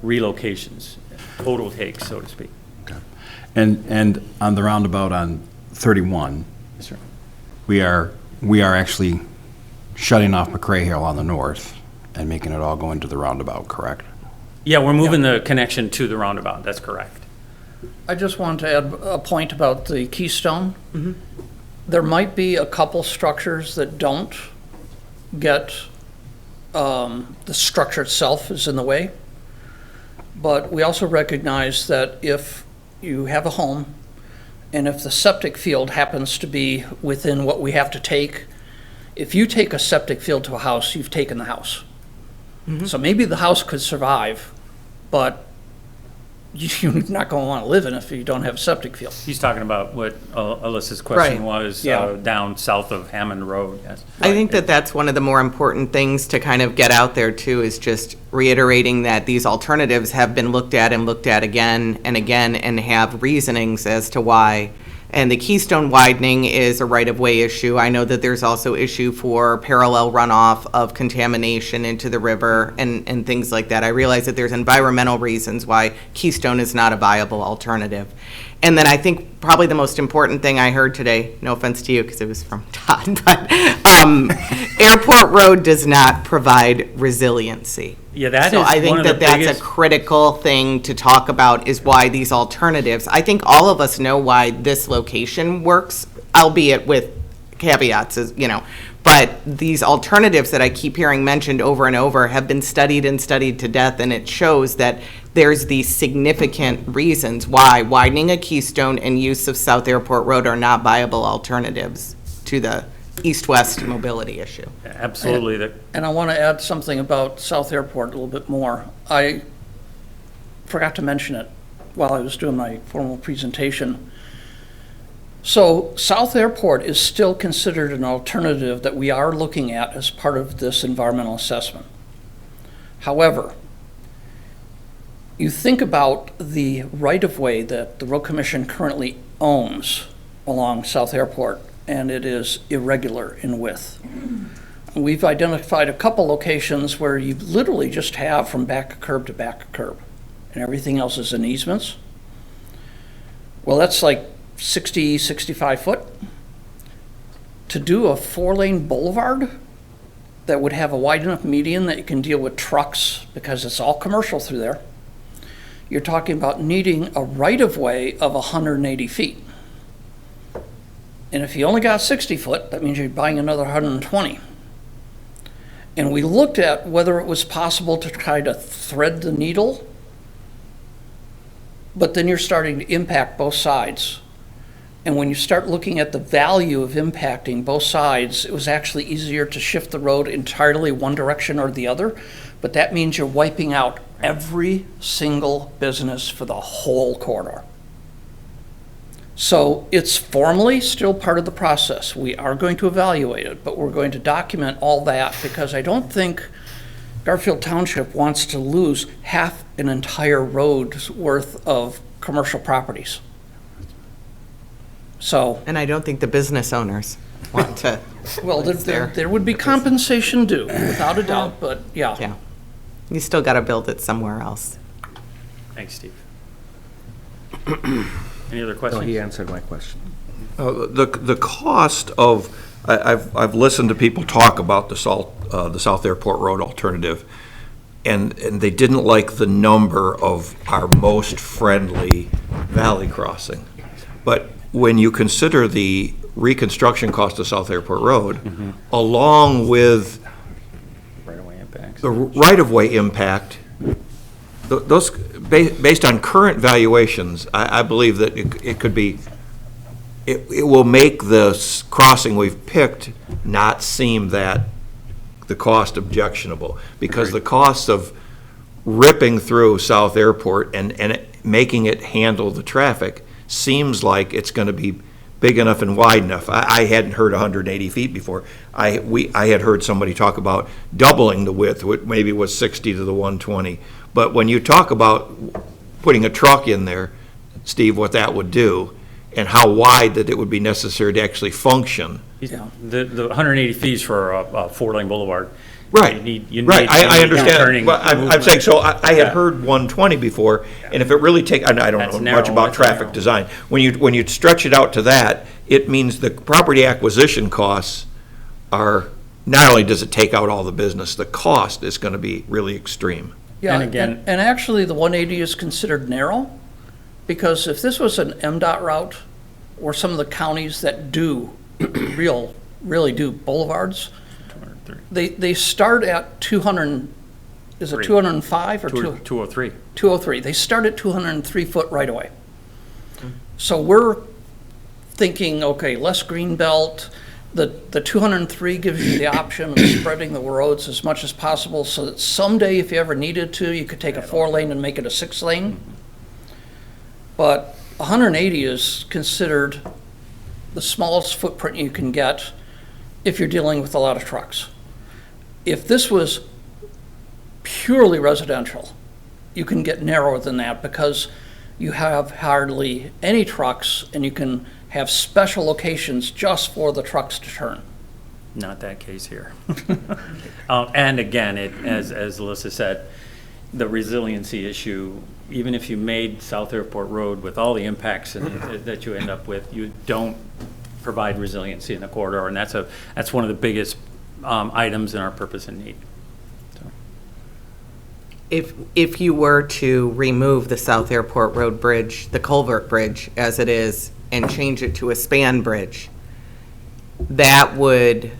relocations, total takes, so to speak. And on the roundabout on 31, Yes, sir. we are actually shutting off McRae Hill on the north and making it all go into the roundabout, correct? Yeah, we're moving the connection to the roundabout. That's correct. I just want to add a point about the Keystone. There might be a couple structures that don't get, the structure itself is in the way. But we also recognize that if you have a home, and if the septic field happens to be within what we have to take, if you take a septic field to a house, you've taken the house. So maybe the house could survive, but you're not going to want to live in it if you don't have a septic field. He's talking about what Alyssa's question Right. was, Yeah. down south of Hammond Road, yes. I think that that's one of the more important things to kind of get out there too, is just reiterating that these alternatives have been looked at and looked at again and again and have reasonings as to why. And the Keystone widening is a right-of-way issue. I know that there's also issue for parallel runoff of contamination into the river and things like that. I realize that there's environmental reasons why Keystone is not a viable alternative. And then I think probably the most important thing I heard today, no offense to you because it was from Todd, but Airport Road does not provide resiliency. Yeah, that So is I think one of the that that's biggest- a critical thing to talk about is why these alternatives, I think all of us know why this location works, albeit with caveats, as you know. But these alternatives that I keep hearing mentioned over and over have been studied and studied to death, and it shows that there's these significant reasons why widening a keystone and use of South Airport Road are not viable alternatives to the east-west mobility issue. Absolutely. And I want to add something about South Airport a little bit more. I forgot to mention it while I was doing my formal presentation. So South Airport is still considered an alternative that we are looking at as part of this environmental assessment. However, you think about the right-of-way that the Road Commission currently owns along South Airport, and it is irregular in width. We've identified a couple locations where you literally just have from back of curb to back of curb, and everything else is in easements. Well, that's like 60, 65 foot. To do a 4-lane boulevard that would have a wide enough median that you can deal with trucks, because it's all commercial through there, you're talking about needing a right-of-way of 180 feet. And if you only got 60 foot, that means you're buying another 120. And we looked at whether it was possible to try to thread the needle, but then you're starting to impact both sides. And when you start looking at the value of impacting both sides, it was actually easier to shift the road entirely one direction or the other, but that means you're wiping out every single business for the whole corridor. So it's formally still part of the process. We are going to evaluate it, but we're going to document all that because I don't think Garfield Township wants to lose half an entire road's worth of commercial properties. So, And I don't think the business owners want to. well, there would be compensation due, without a doubt, but yeah. Yeah. You still got to build it somewhere else. Thanks, Steve. Any other questions? No, he answered my question. The cost of, I've listened to people talk about the South Airport Road alternative, and they didn't like the number of our most friendly valley crossing. But when you consider the reconstruction cost of South Airport Road, along with Right-of-way impacts. the right-of-way impact, those, based on current valuations, I believe that it could be, it will make the crossing we've picked not seem that the cost objectionable, because the cost of ripping through South Airport and making it handle the traffic seems like it's going to be big enough and wide enough. I hadn't heard 180 feet before. I had heard somebody talk about doubling the width, which maybe was 60 to the 120. But when you talk about putting a truck in there, Steve, what that would do, and how wide that it would be necessary to actually function. Yeah. The 180 feet for a 4-lane boulevard. Right, You need right, I turning understand. But I'm saying, so I had Yeah. heard 120 before, and if it really I don't That's know narrow, much about that's traffic narrow. design. When you stretch it out to that, it means the property acquisition costs are, not only does it take out all the business, the cost is gonna be really extreme. Yeah, And again- and actually, the 180 is considered narrow, because if this was an MDOT route, or some of the counties that do, really do boulevards, they start at 200, is it 205 or 203. 203? They start at 203 foot right away. So we're thinking, okay, less green belt. The 203 gives you the option of spreading the roads as much as possible, so that someday, if you ever needed to, you could take a 4-lane and make it a 6-lane. But 180 is considered the smallest footprint you can get if you're dealing with a lot of trucks. If this was purely residential, you can get narrower than that because you have hardly any trucks, and you can have special locations just for the trucks to turn. Not that case here. And again, as Alyssa said, the resiliency issue, even if you made South Airport Road with all the impacts that you end up with, you don't provide resiliency in the corridor, and that's one of the biggest items in our purpose and need. So, If you were to remove the South Airport Road Bridge, the culvert bridge as it is, and change it to a span bridge, that would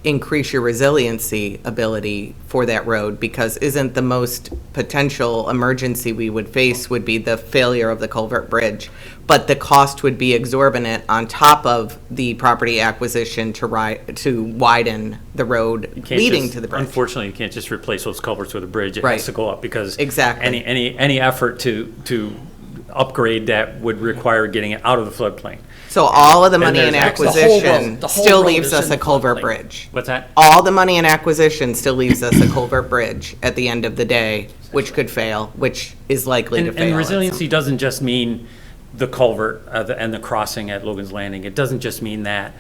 increase your resiliency ability for that road, because isn't the most potential emergency we would face would be the failure of the culvert bridge, but the cost would be exorbitant on top of the property acquisition to widen the road you can't leading just- to the bridge. Unfortunately, you can't just replace those culverts with a bridge. It Right. has to go up, because Exactly. any effort to upgrade that would require getting it out of the floodplain. So all of the money in there's- The whole road- acquisition the whole still road leaves is us in a the culvert floodplain. bridge. What's that? All the money in acquisition still leaves us a culvert bridge at the end of the day, which could fail, which is likely to fail. And at resiliency some- doesn't just mean the culvert and the crossing at Logan's Landing. It doesn't just mean that.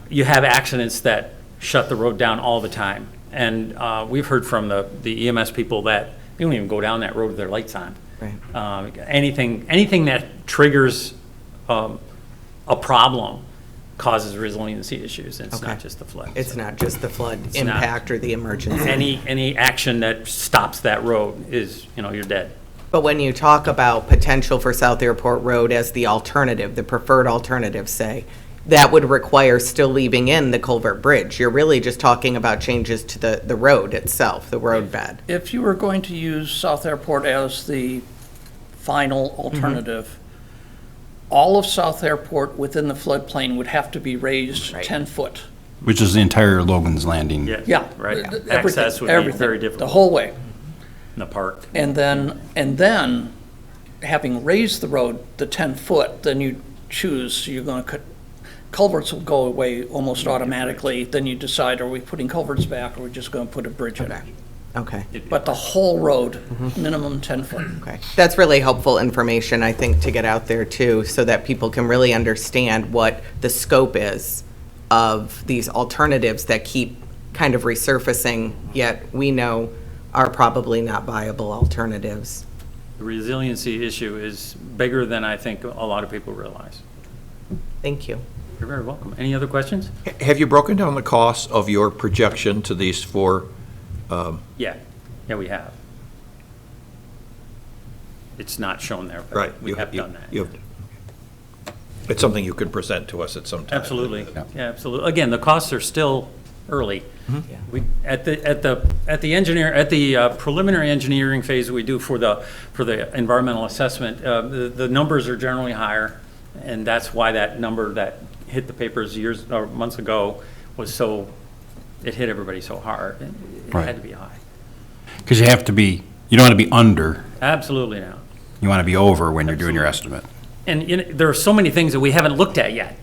You have accidents that shut the road down all the time. And we've heard from the EMS people that they don't even go down that road with their lights on. Right. Anything that triggers a problem causes resiliency issues. It's Okay. not just the flood. It's not just the flood not. impact or the emergency. Any action that stops that road is, you're dead. But when you talk about potential for South Airport Road as the alternative, the preferred alternative, say, that would require still leaving in the culvert bridge. You're really just talking about changes to the road itself, the road bed. If you were going to use South Airport as the final alternative, all of South Airport within the floodplain would have to be raised Right. 10 foot. Which is the entire Logan's Landing. Yeah. Right. Everything- Access would be everything, very The difficult whole way. in the park. And then, having raised the road the 10 foot, then you choose, you're gonna cut, culverts will go away almost automatically. Then you decide, are we putting culverts back, or are we just gonna put a bridge in? Okay. Okay. But the whole road, minimum 10 foot. Okay, that's really helpful information, I think, to get out there too, so that people can really understand what the scope is of these alternatives that keep kind of resurfacing, yet we know are probably not viable alternatives. The resiliency issue is bigger than I think a lot of people realize. Thank you. You're very welcome. Any other questions? Have you broken down the costs of your projection to these four? Yeah, we have. It's not shown there, Right. but we have done that. It's something you could present to us at some time. Absolutely. Yeah, absolutely. Again, the costs are still early. We, at the preliminary engineering phase we do for the environmental assessment, the numbers are generally higher, and that's why that number that hit the papers years or months ago was so, it hit everybody so hard. It Right. had to be high. Because you don't want to be under, Absolutely not. you want to be over when you're doing your estimate. And there are so many things that we haven't looked at yet,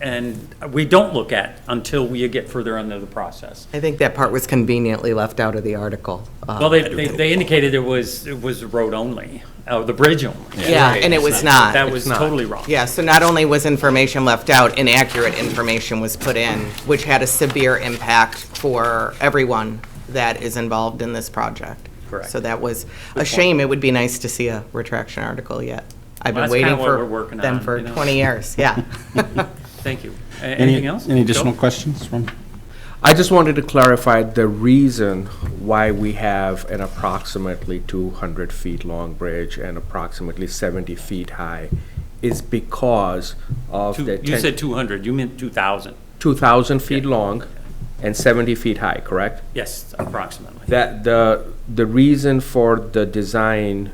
and we don't look at until we get further into the process. I think that part was conveniently left out of the article. Well, they indicated it was road only, the bridge only. Yeah, and it was not. That was totally wrong. Yeah, so not only was information left out, inaccurate information was put in, which had a severe impact for everyone that is involved in this project. Correct. So that was a shame. It would be nice to see a retraction article yet. I've Well, been that's waiting kinda what for we're working them on, for you know. 20 years, yeah. Thank you. Anything else? Any additional questions from? I just wanted to clarify the reason why we have an approximately 200 feet long bridge and approximately 70 feet high is because of the You said 200, you meant 2,000. 2,000 feet long and 70 feet high, correct? Yes, approximately. That the reason for the design,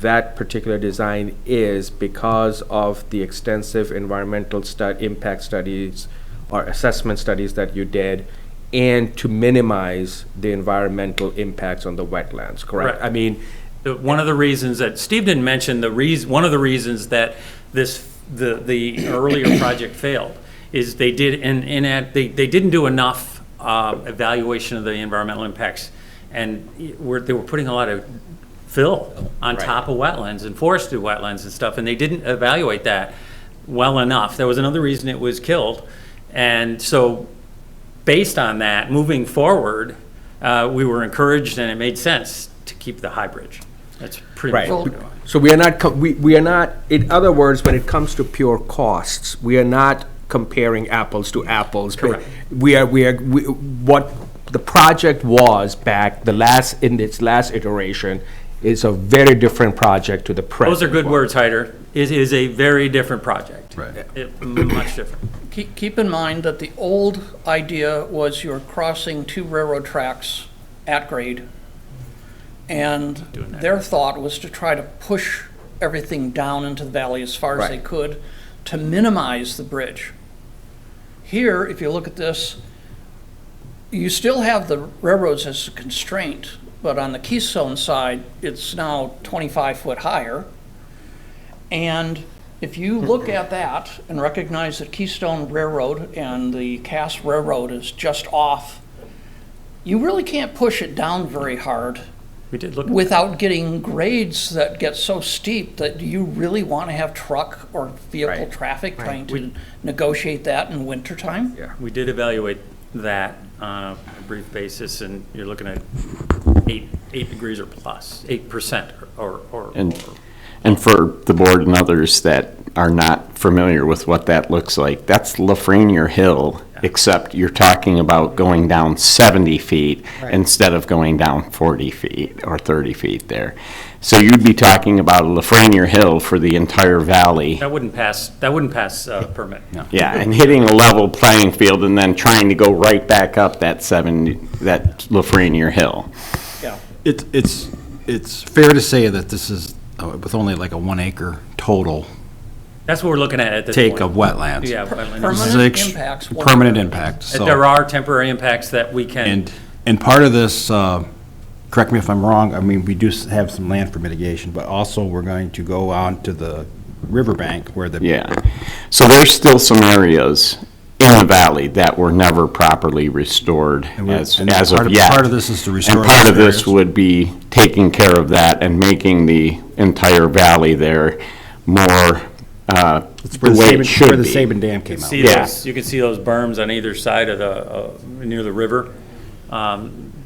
that particular design, is because of the extensive environmental impact studies or assessment studies that you did, and to minimize the environmental impacts on the wetlands, correct? Correct. I mean, One of the reasons that, Steve didn't mention, one of the reasons that the earlier project failed is they didn't do enough evaluation of the environmental impacts, and they were putting a lot of fill on top of wetlands and forested wetlands and stuff, and they didn't evaluate that well enough. That was another reason it was killed. And so, based on that, moving forward, we were encouraged and it made sense to keep the high bridge. That's pretty much Right. what we're doing. So we are not, we are not, in other words, when it comes to pure costs, we are not comparing apples to apples. Correct. What the project was back, in its last iteration, is a very different project to the present. Those are good one. words, Hyder. It is a very different project. Right. Much different. Keep in mind that the old idea was you're crossing two railroad tracks at grade, and their thought was to try to push everything down into the valley as far as they Right. could to minimize the bridge. Here, if you look at this, you still have the railroads as a constraint, but on the Keystone side, it's now 25 foot higher. And if you look at that and recognize that Keystone Railroad and the Cass Railroad is just off, you really can't push it down very hard We did look at without getting grades that get so steep that you really want to have truck or vehicle Right. traffic trying to negotiate that in wintertime. We did evaluate that on a brief basis, and you're looking at 8 degrees or plus, 8% or. And for the board and others that are not familiar with what that looks like, that's Lafreniere Hill, except you're talking about going down 70 feet instead of going down 40 feet or 30 feet there. So you'd be talking about a Lafreniere Hill for the entire valley. That wouldn't pass permit. Yeah, and hitting a level playing field and then trying to go right back up that Lafreniere Hill. Yeah. It's fair to say that this is with only like a 1 acre total That's what we're looking at this point. take of wetlands. Yeah, wetland. Permanent This is impacts. Permanent impact, so. There are temporary impacts that we can, And part of this, correct me if I'm wrong, I mean, we do have some land for mitigation, but also we're going to go on to the riverbank where the. Yeah. So there's still some areas in the valley that were never properly restored And we're- as and of part of- yet. part of this is to restore And part of those this areas. would be taking care of that and making the entire valley there more, It's the where the way Saban- it should Where the be. Saban Dam came out. see Yeah. those, you can see those berms on either side of near the river.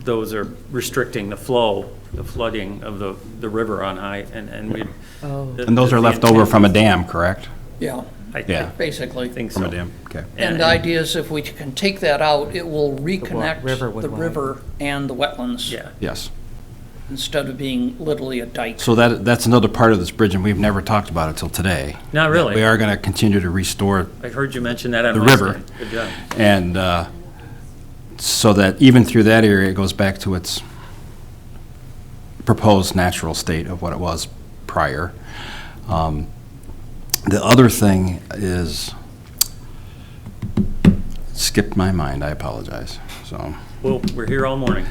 Those are restricting the flow, the flooding of the river on high, and we. And those are left over from a dam, correct? Yeah, Yeah. basically. I think From so. a dam, okay. And the idea is if we can take that out, it will reconnect river would the widen. river and the wetlands. Yeah. Yes. Instead of being literally a dike. So that's another part of this bridge, and we've never talked about it till today. Not really. We are going to continue to restore, I heard you mention that on The Wednesday. river. Good job. and so that even through that area, it goes back to its proposed natural state of what it was prior. The other thing is, skipped my mind, I apologize, so. Well, we're here all morning.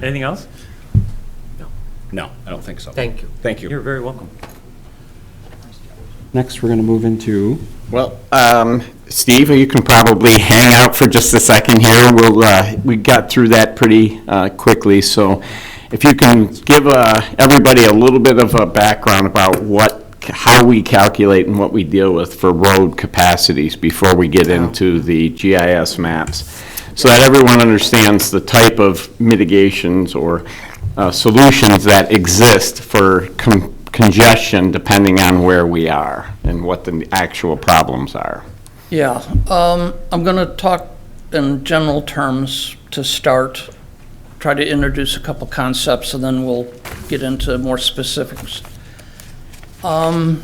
Anything else? No, I don't think so. Thank you. Thank you. You're very welcome. Next, we're going to move into. Well, Steve, you can probably hang out for just a second here. We got through that pretty quickly, so if you can give everybody a little bit of a background about how we calculate and what we deal with for road capacities before we get into the GIS maps, so that everyone understands the type of mitigations or solutions that exist for congestion depending on where we are and what the actual problems are. Yeah, I'm going to talk in general terms to start, try to introduce a couple concepts, and then we'll get into more specifics. The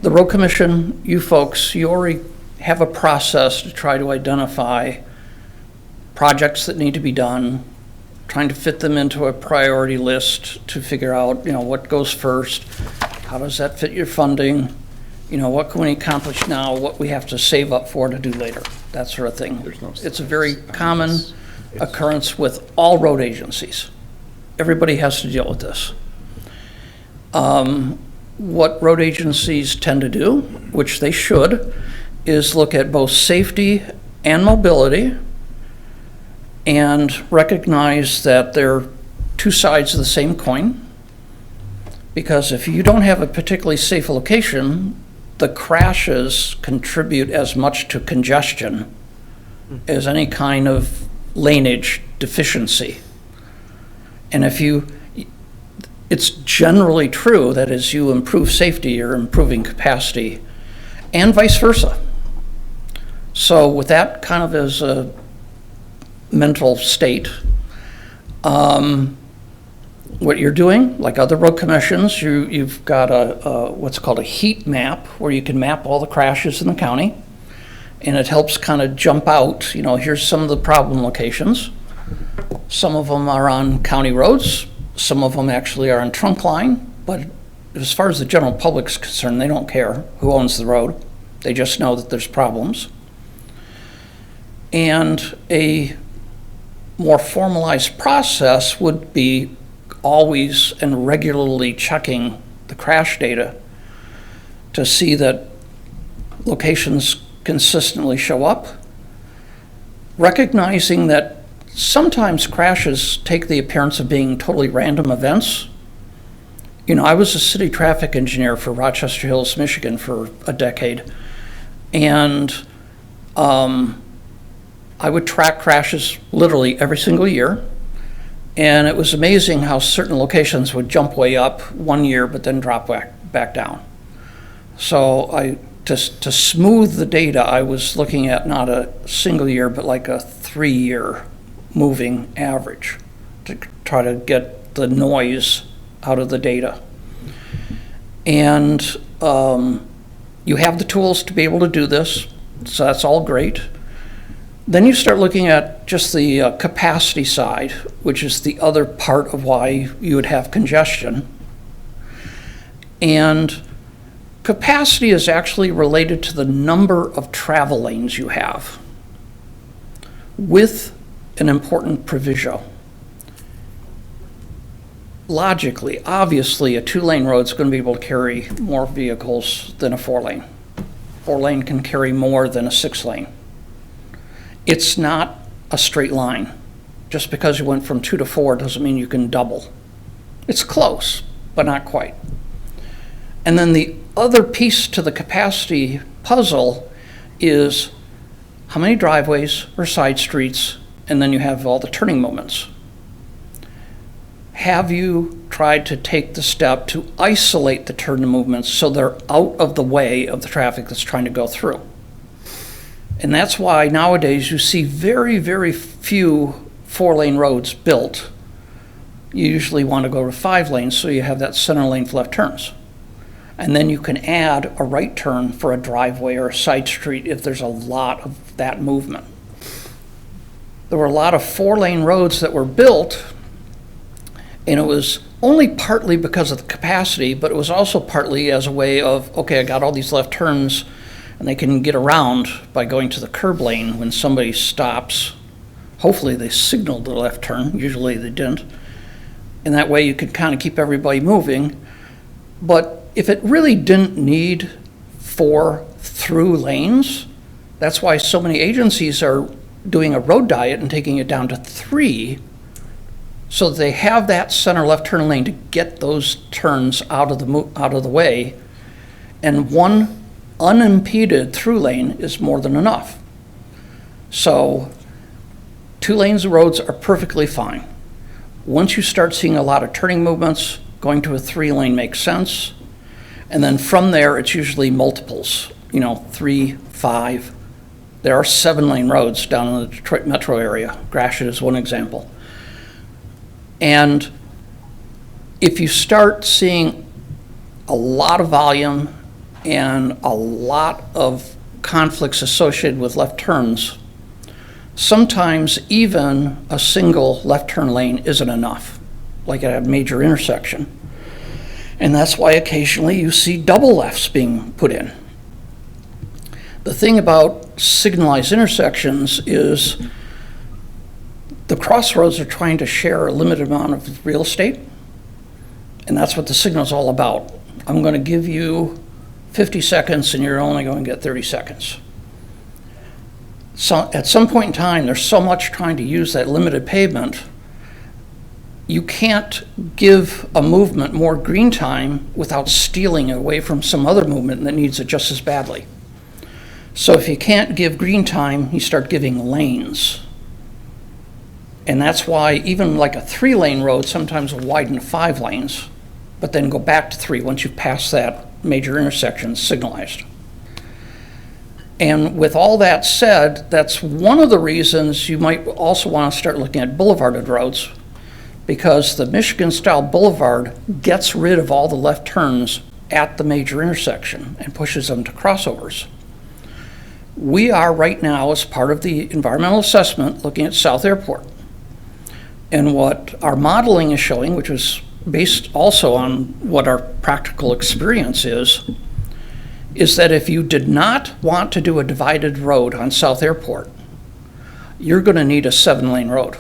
Road Commission, you folks, you already have a process to try to identify projects that need to be done, trying to fit them into a priority list to figure out, what goes first, how does that fit your funding, what can we accomplish now, what we have to save up for to do later, that sort of thing. It's a very common occurrence with all road agencies. Everybody has to deal with this. What road agencies tend to do, which they should, is look at both safety and mobility and recognize that they're two sides of the same coin. Because if you don't have a particularly safe location, the crashes contribute as much to congestion as any kind of laneage deficiency. And it's generally true that as you improve safety, you're improving capacity, and vice versa. So with that kind of as a mental state, what you're doing, like other road commissions, you've got what's called a heat map, where you can map all the crashes in the county, and it helps kind of jump out, here's some of the problem locations. Some of them are on county roads, some of them actually are on trunk line, but as far as the general public's concerned, they don't care who owns the road. They just know that there's problems. And a more formalized process would be always and regularly checking the crash data to see that locations consistently show up, recognizing that sometimes crashes take the appearance of being totally random events. I was a city traffic engineer for Rochester Hills, Michigan for a decade, and I would track crashes literally every single year. And it was amazing how certain locations would jump way up one year, but then drop back down. So to smooth the data, I was looking at not a single year, but like a 3-year moving average to try to get the noise out of the data. And you have the tools to be able to do this, so that's all great. Then you start looking at just the capacity side, which is the other part of why you would have congestion. And capacity is actually related to the number of travel lanes you have, with an important proviso. Logically, obviously, a 2-lane road is going to be able to carry more vehicles than a 4-lane. 4-lane can carry more than a 6-lane. It's not a straight line. Just because you went from 2 to 4 doesn't mean you can double. It's close, but not quite. And then the other piece to the capacity puzzle is how many driveways or side streets, and then you have all the turning moments. Have you tried to take the step to isolate the turn movements so they're out of the way of the traffic that's trying to go through? And that's why nowadays you see very, very few 4-lane roads built. You usually want to go to 5 lanes so you have that center lane for left turns. And then you can add a right turn for a driveway or a side street if there's a lot of that movement. There were a lot of 4-lane roads that were built, and it was only partly because of the capacity, but it was also partly as a way of, okay, I got all these left turns, and they can get around by going to the curb lane when somebody stops. Hopefully they signaled the left turn, usually they didn't. And that way you could kind of keep everybody moving. But if it really didn't need 4 through lanes, that's why so many agencies are doing a road diet and taking it down to 3, so that they have that center left turn lane to get those turns out of the way, and 1 unimpeded through lane is more than enough. So 2 lanes of roads are perfectly fine. Once you start seeing a lot of turning movements, going to a 3-lane makes sense. And then from there, it's usually multiples, 3, 5. There are 7-lane roads down in the Detroit metro area. Gratiot is one example. And if you start seeing a lot of volume and a lot of conflicts associated with left turns, sometimes even a single left turn lane isn't enough, like at a major intersection. And that's why occasionally you see double lefts being put in. The thing about signalized intersections is the crossroads are trying to share a limited amount of real estate, and that's what the signal's all about. I'm going to give you 50 seconds and you're only going to get 30 seconds. So at some point in time, there's so much trying to use that limited pavement, you can't give a movement more green time without stealing away from some other movement that needs it just as badly. So if you can't give green time, you start giving lanes. And that's why even like a 3-lane road sometimes will widen to 5 lanes, but then go back to 3 once you've passed that major intersection signalized. And with all that said, that's one of the reasons you might also want to start looking at boulevarded roads, because the Michigan-style boulevard gets rid of all the left turns at the major intersection and pushes them to crossovers. We are right now, as part of the environmental assessment, looking at South Airport. And what our modeling is showing, which is based also on what our practical experience is that if you did not want to do a divided road on South Airport, you're going to need a 7-lane road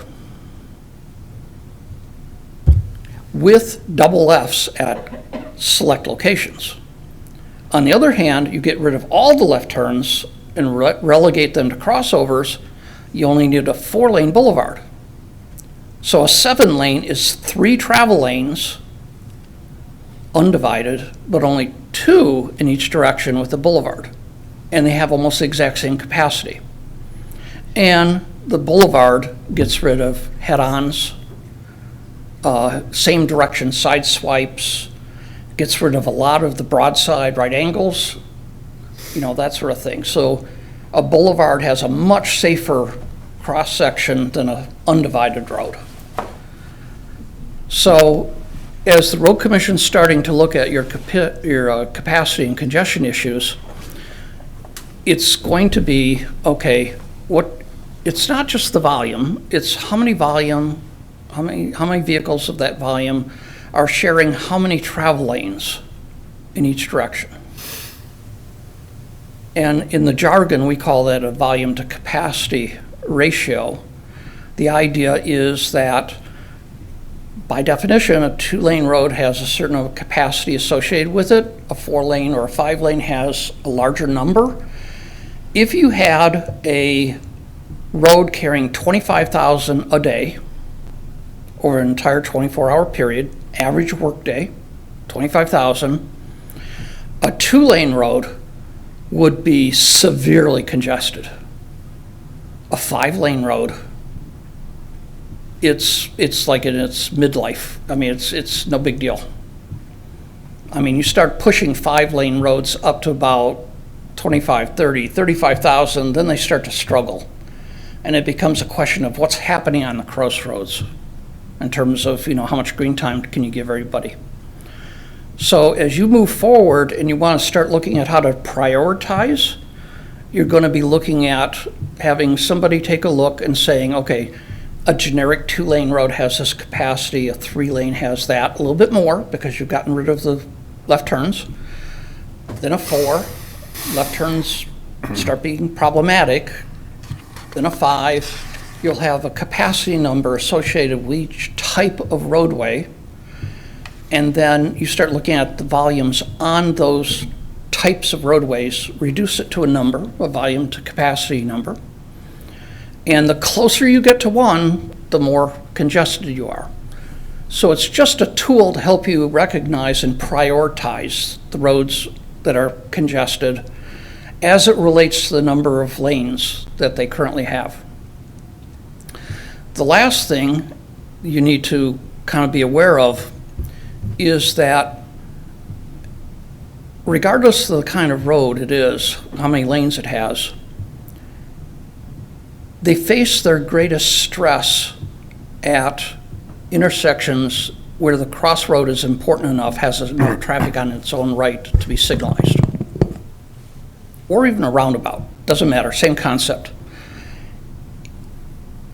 with double Fs at select locations. On the other hand, you get rid of all the left turns and relegate them to crossovers, you only need a 4-lane boulevard. So a 7-lane is 3 travel lanes, undivided, but only 2 in each direction with the boulevard. And they have almost the exact same capacity. And the boulevard gets rid of head-ons, same direction side swipes, gets rid of a lot of the broadside right angles, that sort of thing. So a boulevard has a much safer cross-section than an undivided road. So as the Road Commission's starting to look at your capacity and congestion issues, it's going to be, okay, it's not just the volume, it's how many vehicles of that volume are sharing how many travel lanes in each direction. And in the jargon, we call that a volume to capacity ratio. The idea is that by definition, a 2-lane road has a certain capacity associated with it. A 4-lane or a 5-lane has a larger number. If you had a road carrying 25,000 a day over an entire 24-hour period, average workday, 25,000, a 2-lane road would be severely congested. A 5-lane road, it's like in its midlife. I mean, it's no big deal. I mean, you start pushing 5-lane roads up to about 25, 30, 35,000, then they start to struggle. And it becomes a question of what's happening on the crossroads in terms of, how much green time can you give everybody. So as you move forward and you want to start looking at how to prioritize, you're going to be looking at having somebody take a look and saying, okay, a generic 2-lane road has this capacity, a 3-lane has that, a little bit more because you've gotten rid of the left turns. Then a 4, left turns start being problematic. Then a 5, you'll have a capacity number associated with each type of roadway. And then you start looking at the volumes on those types of roadways, reduce it to a number, a volume to capacity number. And the closer you get to 1, the more congested you are. So it's just a tool to help you recognize and prioritize the roads that are congested as it relates to the number of lanes that they currently have. The last thing you need to kind of be aware of is that regardless of the kind of road it is, how many lanes it has, they face their greatest stress at intersections where the crossroad is important enough, has enough traffic on its own right to be signalized. Or even a roundabout, doesn't matter, same concept.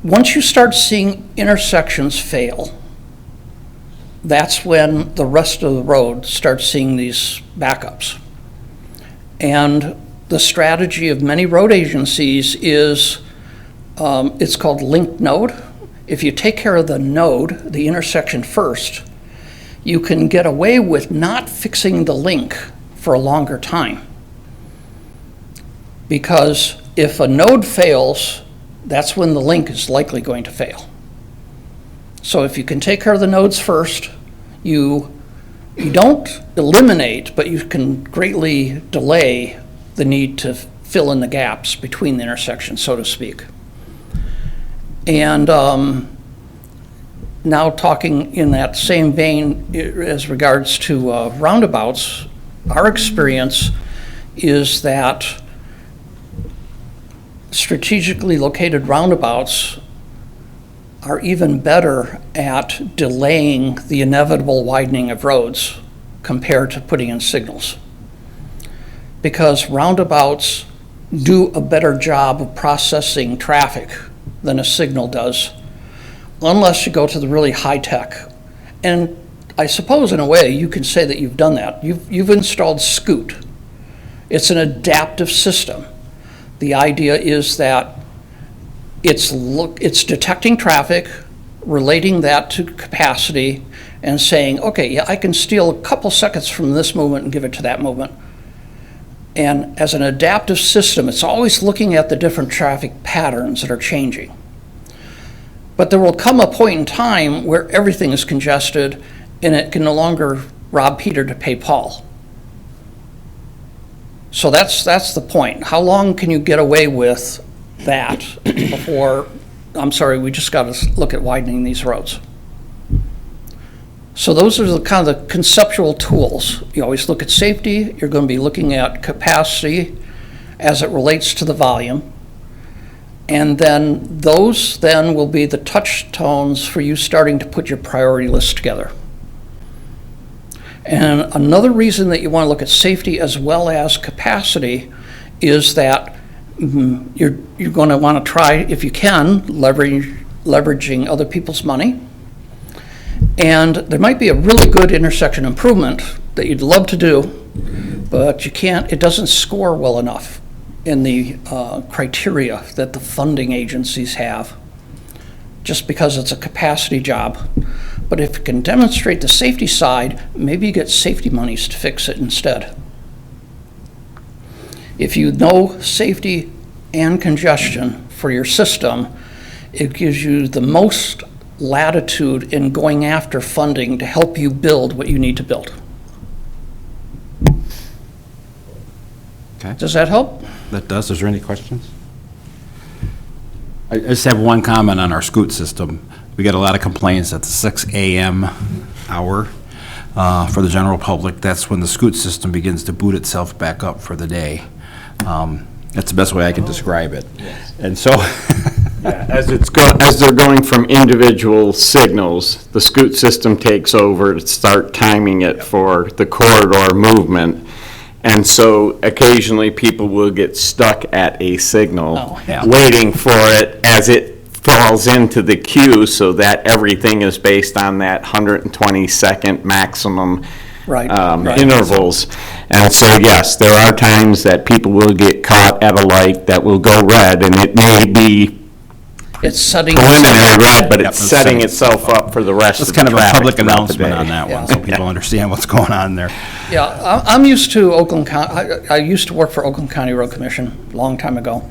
Once you start seeing intersections fail, that's when the rest of the road starts seeing these backups. And the strategy of many road agencies is, it's called linked node. If you take care of the node, the intersection first, you can get away with not fixing the link for a longer time. Because if a node fails, that's when the link is likely going to fail. So if you can take care of the nodes first, you don't eliminate, but you can greatly delay the need to fill in the gaps between the intersections, so to speak. And now talking in that same vein as regards to roundabouts, our experience is that strategically located roundabouts are even better at delaying the inevitable widening of roads compared to putting in signals. Because roundabouts do a better job of processing traffic than a signal does, unless you go to the really high tech. And I suppose in a way you can say that you've done that. You've installed Scoot. It's an adaptive system. The idea is that it's detecting traffic, relating that to capacity, and saying, okay, yeah, I can steal a couple seconds from this movement and give it to that movement. And as an adaptive system, it's always looking at the different traffic patterns that are changing. But there will come a point in time where everything is congested and it can no longer rob Peter to pay Paul. So that's the point. How long can you get away with that before, I'm sorry, we just got to look at widening these roads? So those are the kind of the conceptual tools. You always look at safety, you're going to be looking at capacity as it relates to the volume. And then those then will be the touchstones for you starting to put your priority list together. And another reason that you want to look at safety as well as capacity is that you're going to want to try, if you can, leveraging other people's money. And there might be a really good intersection improvement that you'd love to do, but you can't, it doesn't score well enough in the criteria that the funding agencies have, just because it's a capacity job. But if you can demonstrate the safety side, maybe you get safety monies to fix it instead. If you know safety and congestion for your system, it gives you the most latitude in going after funding to help you build what you need to build. Okay. Does that help? That does. Is there any questions? I just have one comment on our Scoot system. We get a lot of complaints at the 6 a.m. hour for the general public. That's when the Scoot system begins to boot itself back up for the day. That's the best way I can describe it. And so, As they're going from individual signals, the Scoot system takes over to start timing it for the corridor movement. And so occasionally people will get stuck at a signal, waiting for it as it falls into the queue, so that everything is based on that 120-second maximum intervals. And so, yes, there are times that people will get caught at a light that will go red, and it may be It's setting. preliminary red, but it's setting itself up for the rest of that's the kind of a traffic public throughout the announcement day. on that one, so people understand what's going on there. Yeah, I'm used to Oakland County, I used to work for Oakland County Road Commission a long time ago.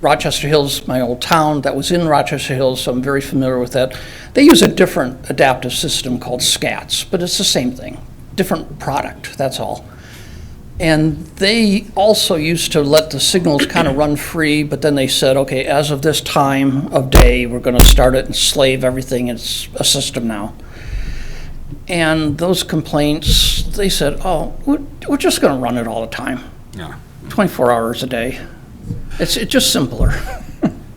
Rochester Hills, my old town, that was in Rochester Hills, so I'm very familiar with that. They use a different adaptive system called SCATS, but it's the same thing, different product, that's all. And they also used to let the signals kind of run free, but then they said, okay, as of this time of day, we're going to start it and slave everything. It's a system now. And those complaints, they said, oh, we're just going to run it all the time, Yeah. 24 hours a day. It's just simpler.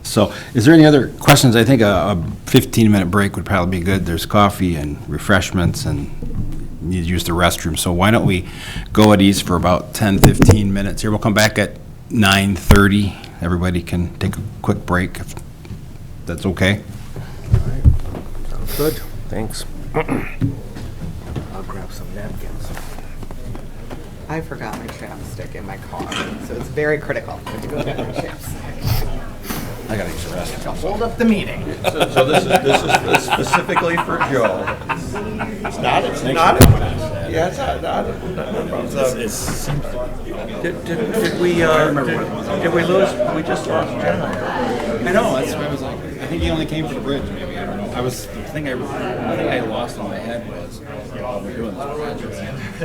So, is there any other questions? I think a 15-minute break would probably be good. There's coffee and refreshments, and you need to use the restroom. So why don't we go at ease for about 10, 15 minutes here. We'll come back at 9:30. Everybody can take a quick break if that's okay. Sounds good, thanks. I'll grab some napkins. I forgot my chapstick in my car, so it's very critical to go get my chapstick. I gotta use the restroom. Hold up the meeting. So this is specifically for Joe. It's not. Yeah, it's not. Did we lose, we just lost John? I know, that's what I was like. I think he only came for the bridge, maybe, I don't know. The thing I lost in my head was, we're doing this project.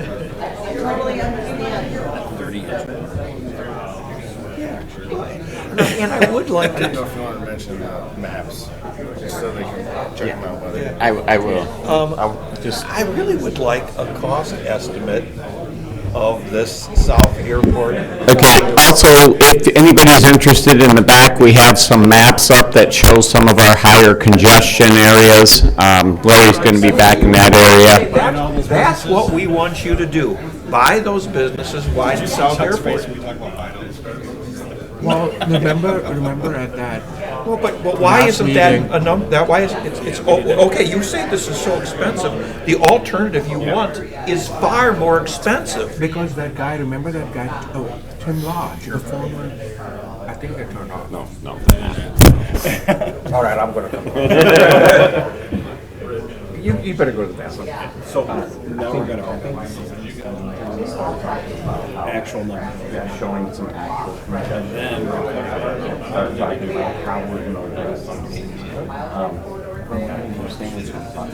Totally understand. 30 inch. And I would like I don't know to, if you want to mention maps, just so they can check them out. Whether I will. I really would like a cost estimate of this South Airport. Okay, also, if anybody's interested, in the back, we have some maps up that show some of our higher congestion areas. Larry's going to be back in that area. That's what we want you to do. Buy those businesses, widen South Airport. Well, remember at that. Well, but why Last isn't that meeting. a that, why is, okay, you say this is so expensive. The alternative you want is far more expensive. Because that guy, remember that guy, Tim Lodge, the former, I think they turned off. No. All right, I'm gonna come. You better go to the bathroom. So now we're gonna actual numbers. Showing some actual, and then start talking about how we're going to address some of these. From what I understand, it's going to talk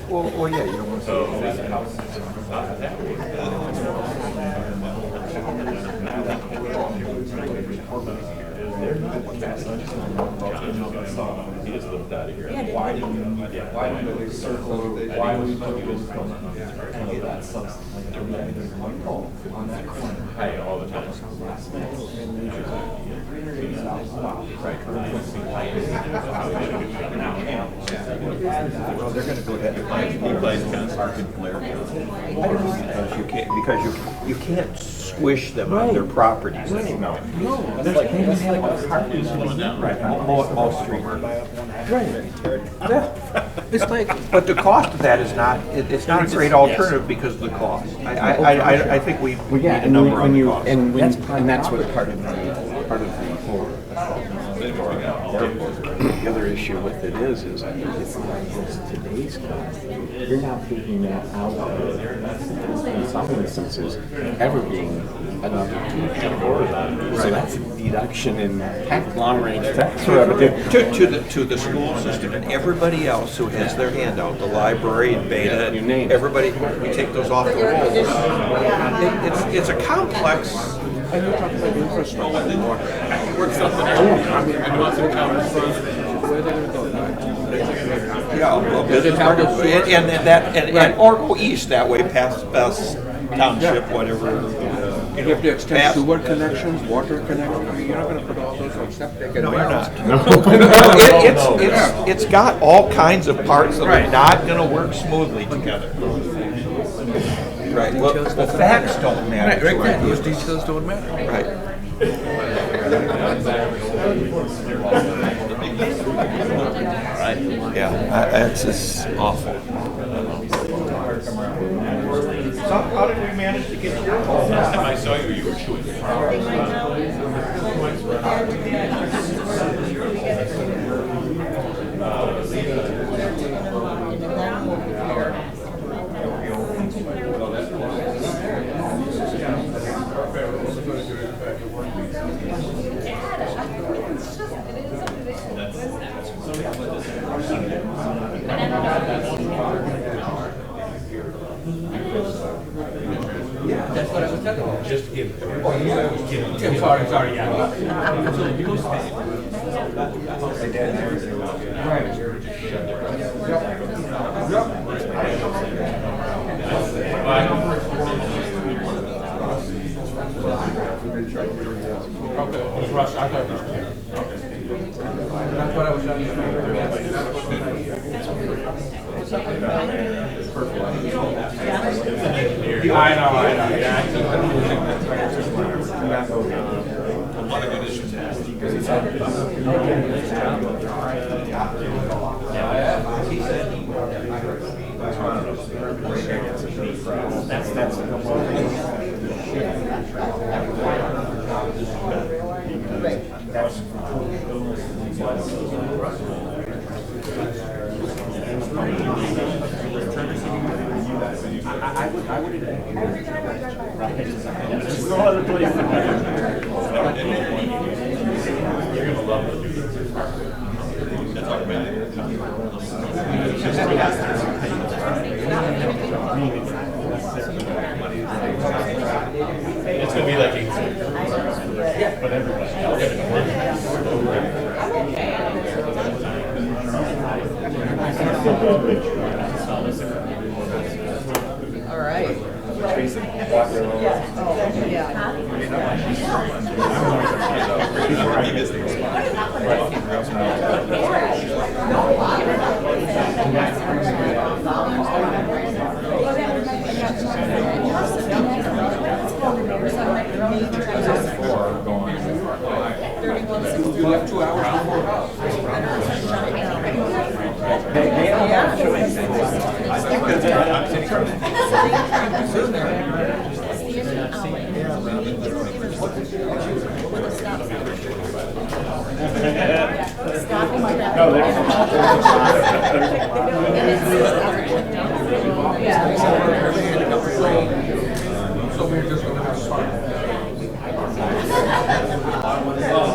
Well, yeah, you don't want Well, they're going to go ahead and because you can't squish them on their properties anymore. That's like Most street. It's like, But the cost of that is not, it's not a great alternative because of the cost. I think we need a number on the cost. and that's what part of the whole. The other issue with it is it's not just today's cost. You're now taking that out of, in some instances, ever being another teacher. So that's a deduction in long-range tax revenue. To the school system and everybody else who has their hand out, the library and Beta, You name it. everybody, we take those off the rolls. It's a complex. and you're talking about infrastructure. Where they're gonna go? Yeah, well, business park, and or go east that way past Township, whatever. You have to extend sewer connections, water connections, I mean, you're not gonna put all those on septic. No, you're not. It's got all kinds of parts that are not gonna work smoothly together. Right, well, the facts don't matter. Right, right, those details don't matter. Right. Yeah, that's just awful. So how did we manage to get your home? I saw you were chewing. Sorry, It's gonna be like 8. But All right.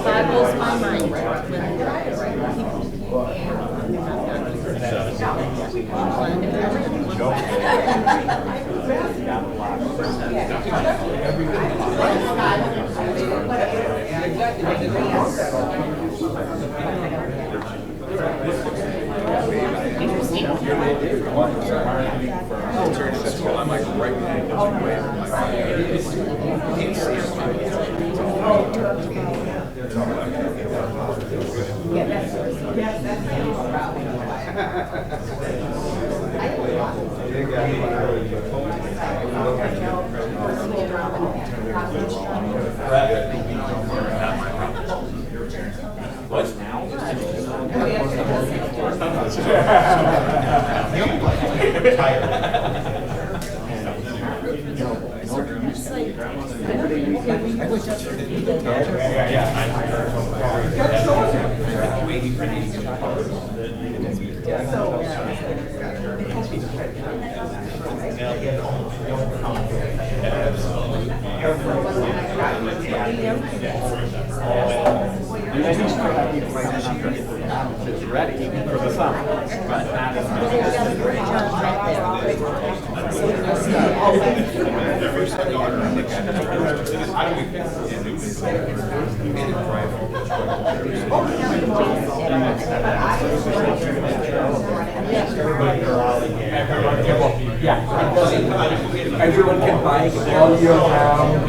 Boggles my mind Everyone can buy all year round,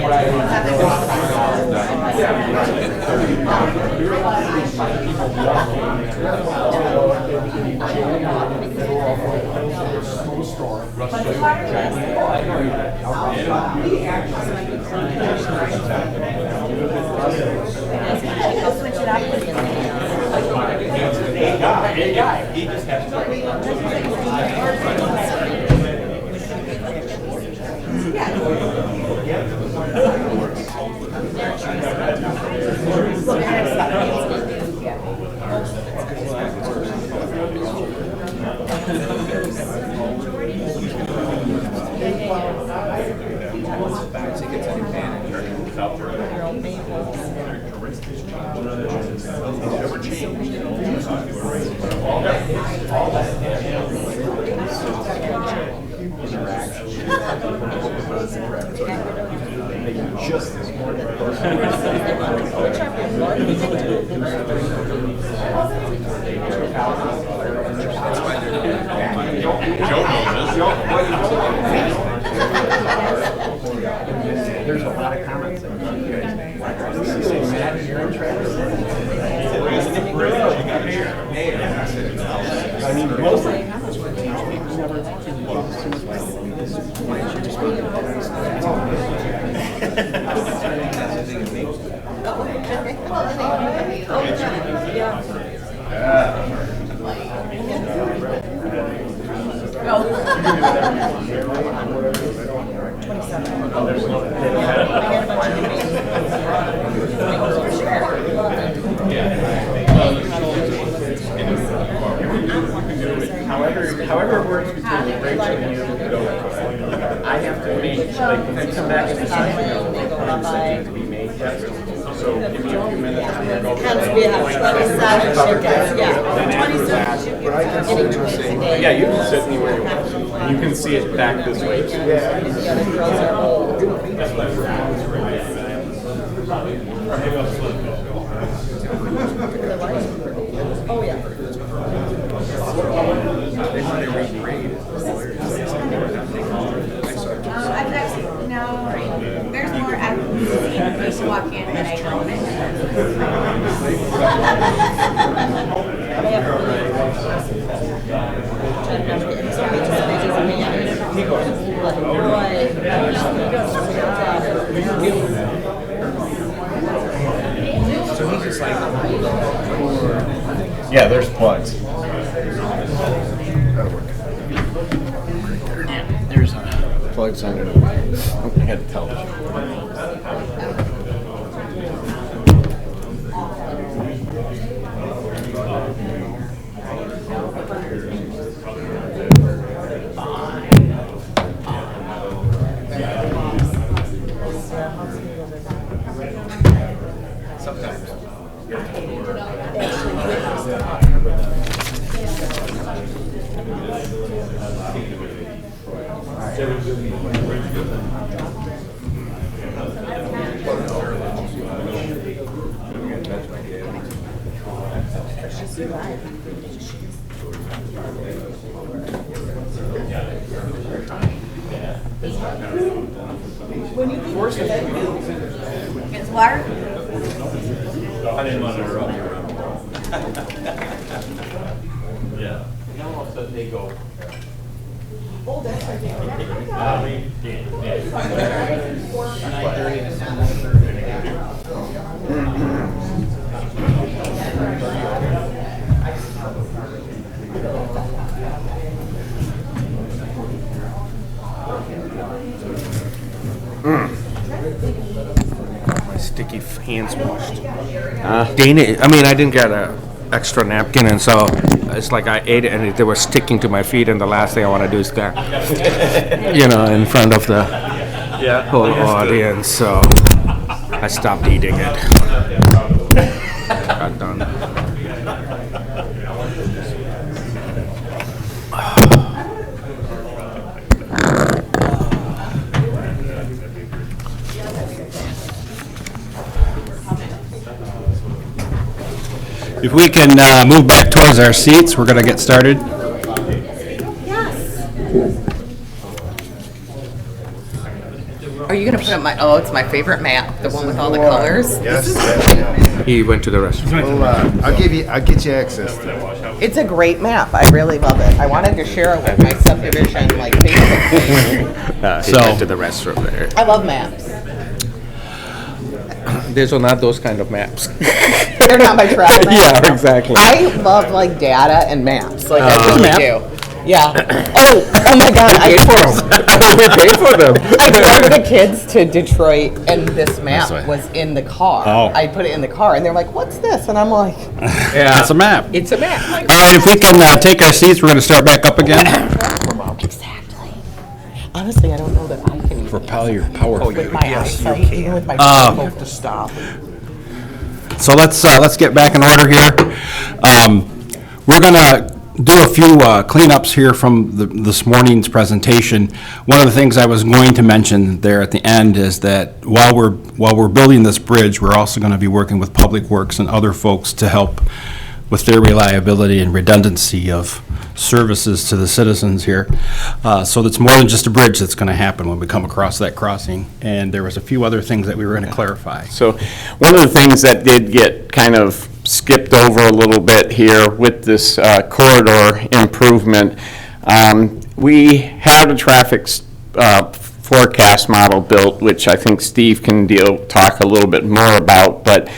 There's a lot of comments. I mean, mostly. However it works between Rachel and you, go. I have to make, like, when we come back in the session, decision to be made yet. So give me a few minutes. Hence, we have 27 chickens, yeah. 27 chickens, getting twins a day. Yeah, you can sit anywhere you want. You can see it back this way too. And the other girls are old. Oh, yeah. I've actually, no, there's more, I've seen people walk in and I don't Yeah, there's plugs. There's plugs on it. I had the television. It's water? I didn't want to interrupt you. Yeah. They go. Oh, that's right there. My sticky hands washed. Dana, I mean, I didn't get a extra napkin, and so it's like I ate it, and they were sticking to my feet, and the last thing I want to do is go, you know, in front of the whole audience, so I stopped eating it. Got done. If we can move back towards our seats, we're going to get started. Are you gonna put up it's my favorite map, the one with all the colors. Yes. He went to the restroom. Well, I'll get you access to it. It's a great map, I really love it. I wanted to share it with my subdivision, like, Facebook page. He went to the restroom there. I love maps. These are not those kind of maps. They're not my travel maps. Yeah, exactly. I love, like, data and maps, like, I really do. Yeah. Oh my God. I paid for them. We paid for them. I drove the kids to Detroit, and this map was in the car. Oh. I put it in the car, and they're like, "What's this?" And I'm like, Yeah. It's a map. "It's a map." I'm like, All right, if we can take our seats, we're going to start back up again. exactly. Honestly, I don't know that I can Propel your power. with my eyesight, even with my you have to stop. So let's get back in order here. We're going to do a few cleanups here from this morning's presentation. One of the things I was going to mention there at the end is that while we're building this bridge, we're also going to be working with Public Works and other folks to help with their reliability and redundancy of services to the citizens here. So it's more than just a bridge that's going to happen when we come across that crossing. And there was a few other things that we were going to clarify. So one of the things that did get kind of skipped over a little bit here with this corridor improvement, we had a traffic forecast model built, which I think Steve can talk a little bit more about, but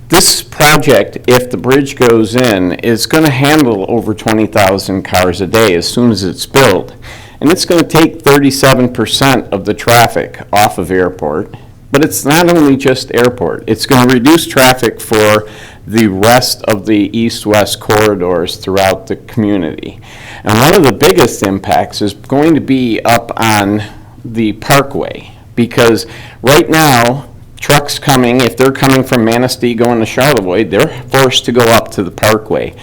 this project, if the bridge goes in, is going to handle over 20,000 cars a day as soon as it's built. And it's going to take 37% of the traffic off of Airport. But it's not only just Airport. It's going to reduce traffic for the rest of the east-west corridors throughout the community. And one of the biggest impacts is going to be up on the parkway. Because right now, trucks coming, if they're coming from Manistee going to Charlevoix, they're forced to go up to the parkway.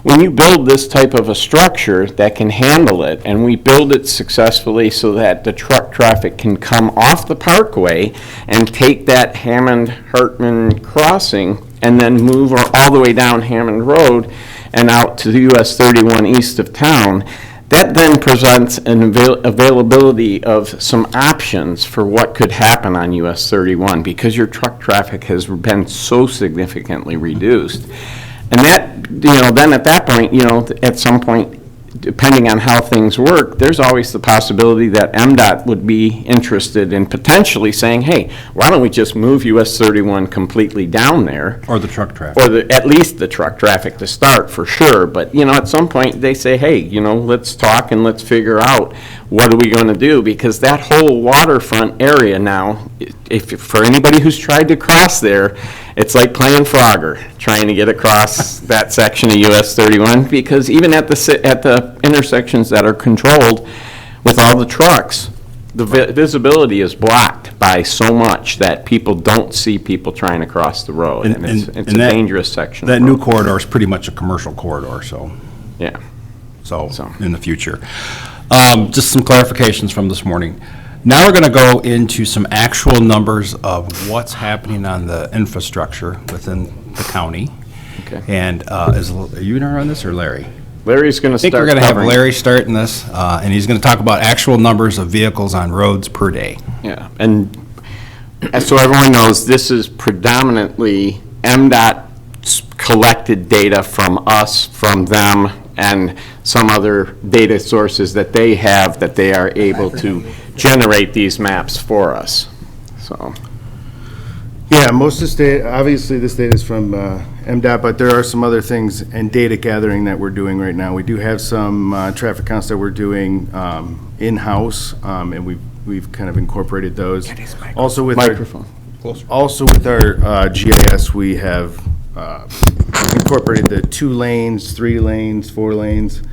When you build this type of a structure that can handle it, and we build it successfully so that the truck traffic can come off the parkway and take that Hammond-Hartman crossing and then move all the way down Hammond Road and out to the US 31 east of town, that then presents an availability of some options for what could happen on US 31 because your truck traffic has been so significantly reduced. And that, then at that point, at some point, depending on how things work, there's always the possibility that MDOT would be interested in potentially saying, hey, why don't we just move US 31 completely down there? Or the truck traffic. Or at least the truck traffic to start, for sure. But, at some point, they say, hey, let's talk and let's figure out what are we going to do? Because that whole waterfront area now, for anybody who's tried to cross there, it's like playing Frogger, trying to get across that section of US 31, because even at the intersections that are controlled with all the trucks, the visibility is blocked by so much that people don't see people trying to cross the road, and it's a dangerous section. That new corridor is pretty much a commercial corridor, so. Yeah. So, in the future. Just some clarifications from this morning. Now we're going to go into some actual numbers of what's happening on the infrastructure within the county. Okay. And are you going to run this, or Larry? Larry's going to start. I think we're going to have covering. Larry starting this, and he's going to talk about actual numbers of vehicles on roads per day. Yeah, and so everyone knows, this is predominantly MDOT collected data from us, from them, and some other data sources that they have that they are able to generate these maps for us. So. Yeah, most of this data, obviously this data is from MDOT, but there are some other things and data gathering that we're doing right now. We do have some traffic counts that we're doing in-house, and we've kind of incorporated those. Also with Microphone. our GIS, we have incorporated the 2 lanes, 3 lanes, 4 lanes.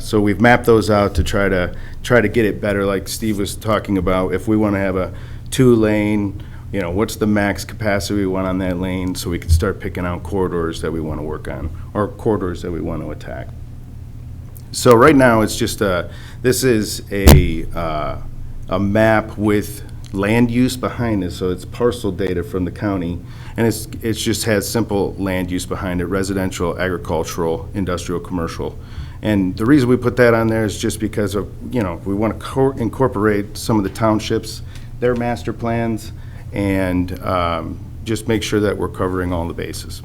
So we've mapped those out to try to get it better, like Steve was talking about. If we want to have a 2-lane, what's the max capacity we want on that lane, so we can start picking out corridors that we want to work on, or corridors that we want to attack. So right now, it's just this is a map with land use behind it, so it's parcel data from the county, and it just has simple land use behind it: residential, agricultural, industrial, commercial. And the reason we put that on there is just because of, we want to incorporate some of the townships, their master plans, and just make sure that we're covering all the bases.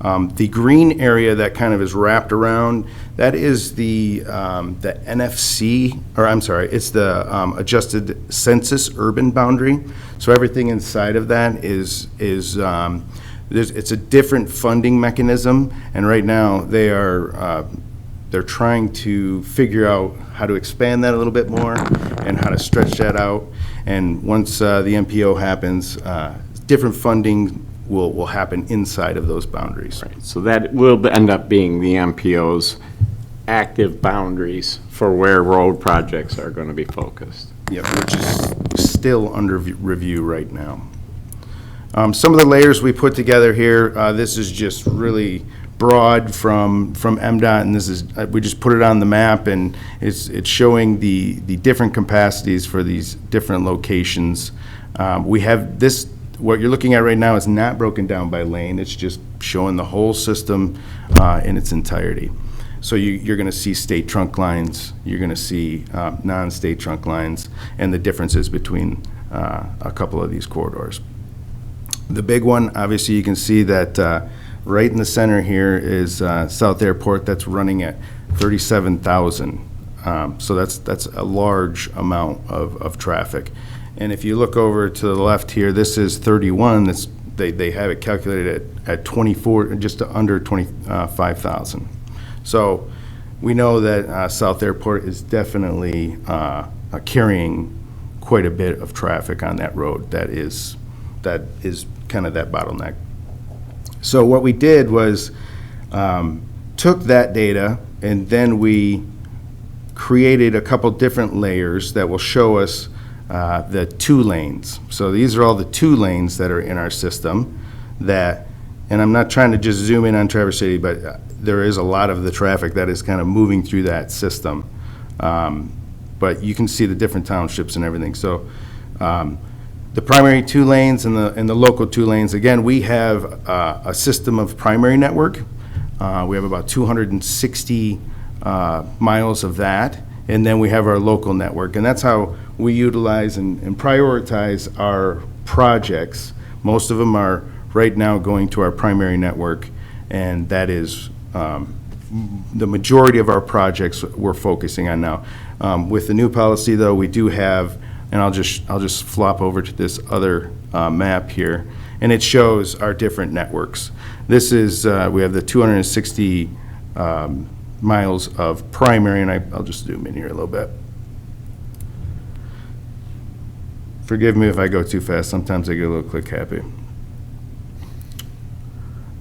The green area that kind of is wrapped around, that is the NFC, or I'm sorry, it's the adjusted census urban boundary. So everything inside of that is it's a different funding mechanism, and right now they're trying to figure out how to expand that a little bit more and how to stretch that out. And once the MPO happens, different funding will happen inside of those boundaries. Right. So that will end up being the MPO's active boundaries for where road projects are going to be focused. Yep, which is still under review right now. Some of the layers we put together here, this is just really broad from MDOT, and this is we just put it on the map, and it's showing the different capacities for these different locations. We have this, what you're looking at right now is not broken down by lane. It's just showing the whole system in its entirety. So you're going to see state trunk lines, you're going to see non-state trunk lines, and the differences between a couple of these corridors. The big one, obviously, you can see that right in the center here is South Airport. That's running at 37,000. So that's a large amount of traffic. And if you look over to the left here, this is 31. They have it calculated at 24, just under 25,000. So we know that South Airport is definitely carrying quite a bit of traffic on that road. That is kind of that bottleneck. So what we did was took that data, and then we created a couple different layers that will show us the 2 lanes. So these are all the 2 lanes that are in our system that, and I'm not trying to just zoom in on Traverse City, but there is a lot of the traffic that is kind of moving through that system. But you can see the different townships and everything. So the primary 2 lanes and the local 2 lanes, again, we have a system of primary network. We have about 260 miles of that. And then we have our local network. And that's how we utilize and prioritize our projects. Most of them are right now going to our primary network. And that is the majority of our projects we're focusing on now. With the new policy, though, we do have, and I'll just flop over to this other map here, and it shows our different networks. This is, we have the 260 miles of primary, and I'll just zoom in here a little bit. Forgive me if I go too fast. Sometimes I get a little click happy.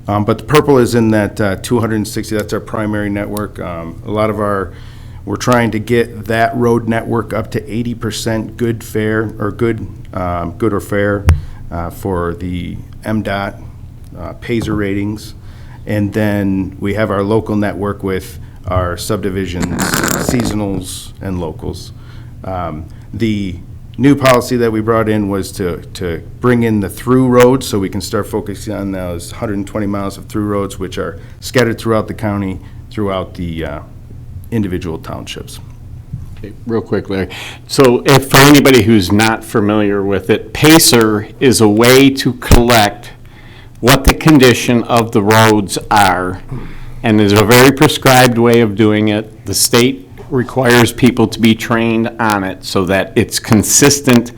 But the purple is in that 260, that's our primary network. A lot of we're trying to get that road network up to 80% good fair, or good or fair for the MDOT Paiser ratings. And then we have our local network with our subdivisions, seasonals, and locals. The new policy that we brought in was to bring in the through roads, so we can start focusing on those 120 miles of through roads, which are scattered throughout the county, throughout the individual townships. Okay, real quick, Larry. So if for anybody who's not familiar with it, Pacer is a way to collect what the condition of the roads are, and there's a very prescribed way of doing it. The state requires people to be trained on it so that it's consistent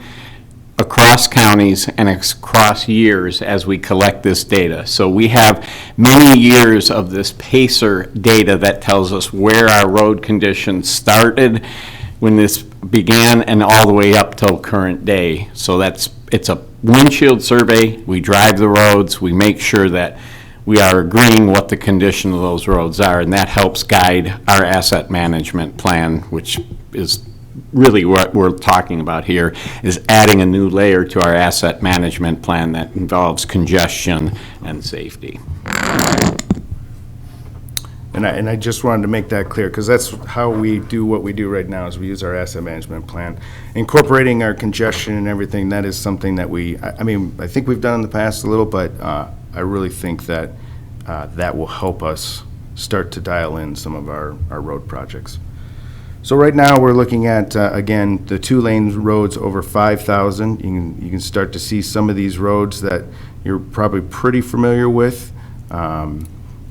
across counties and across years as we collect this data. So we have many years of this Pacer data that tells us where our road conditions started when this began and all the way up till current day. So it's a windshield survey. We drive the roads, we make sure that we are agreeing what the condition of those roads are, and that helps guide our asset management plan, which is really what we're talking about here, is adding a new layer to our asset management plan that involves congestion and safety. And I just wanted to make that clear, because that's how we do what we do right now, is we use our asset management plan. Incorporating our congestion and everything, that is something that I think we've done in the past a little, but I really think that that will help us start to dial in some of our road projects. So right now, we're looking at, again, the 2-lane roads over 5,000. You can start to see some of these roads that you're probably pretty familiar with.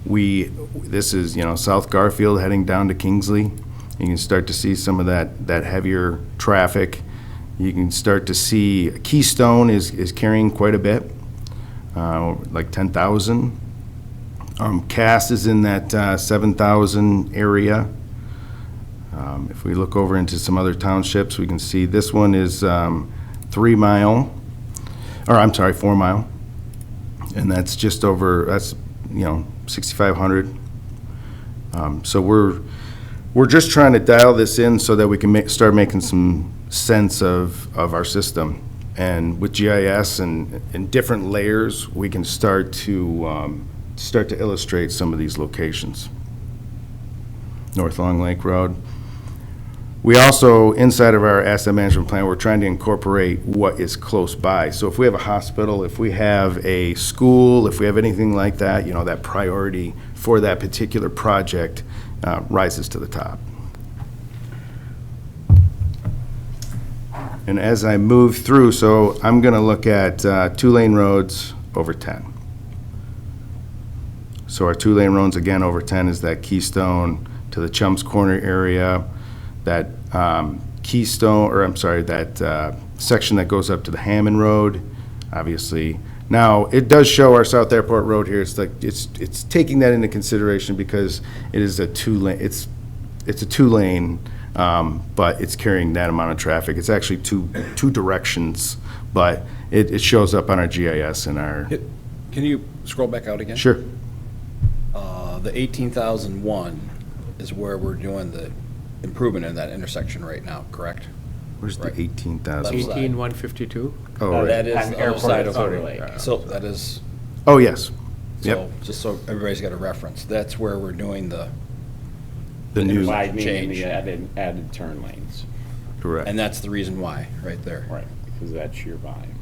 This is, South Garfield heading down to Kingsley. You can start to see some of that heavier traffic. You can start to see Keystone is carrying quite a bit, like 10,000. Cass is in that 7,000 area. If we look over into some other townships, we can see this one is 4 mile. And that's just over, that's 6,500. So we're just trying to dial this in so that we can start making some sense of our system. And with GIS and different layers, we can start to illustrate some of these locations. North Long Lake Road. We also, inside of our asset management plan, we're trying to incorporate what is close by. So if we have a hospital, if we have a school, if we have anything like that, that priority for that particular project rises to the top. And as I move through, so I'm going to look at 2-lane roads over 10. So our 2-lane roads, again, over 10 is that Keystone to the Chums Corner area, that that section that goes up to the Hammond Road, obviously. Now, it does show our South Airport Road here. It's taking that into consideration because it is a 2-lane. It's a 2-lane, but it's carrying that amount of traffic. It's actually two directions, but it shows up on our GIS and our. Can you scroll back out again? Sure. The 18,001 is where we're doing the improvement in that intersection right now, correct? Where's the 18,000? 18,152? Oh, right. That is On the airport side of authority. Hood Lake. So that is, Oh, yes. so, Yep. just so everybody's got a reference, that's where we're doing the, The new, Widening and the Change. added turn lanes. correct. and that's the reason why, right there. Right, because that's your volume.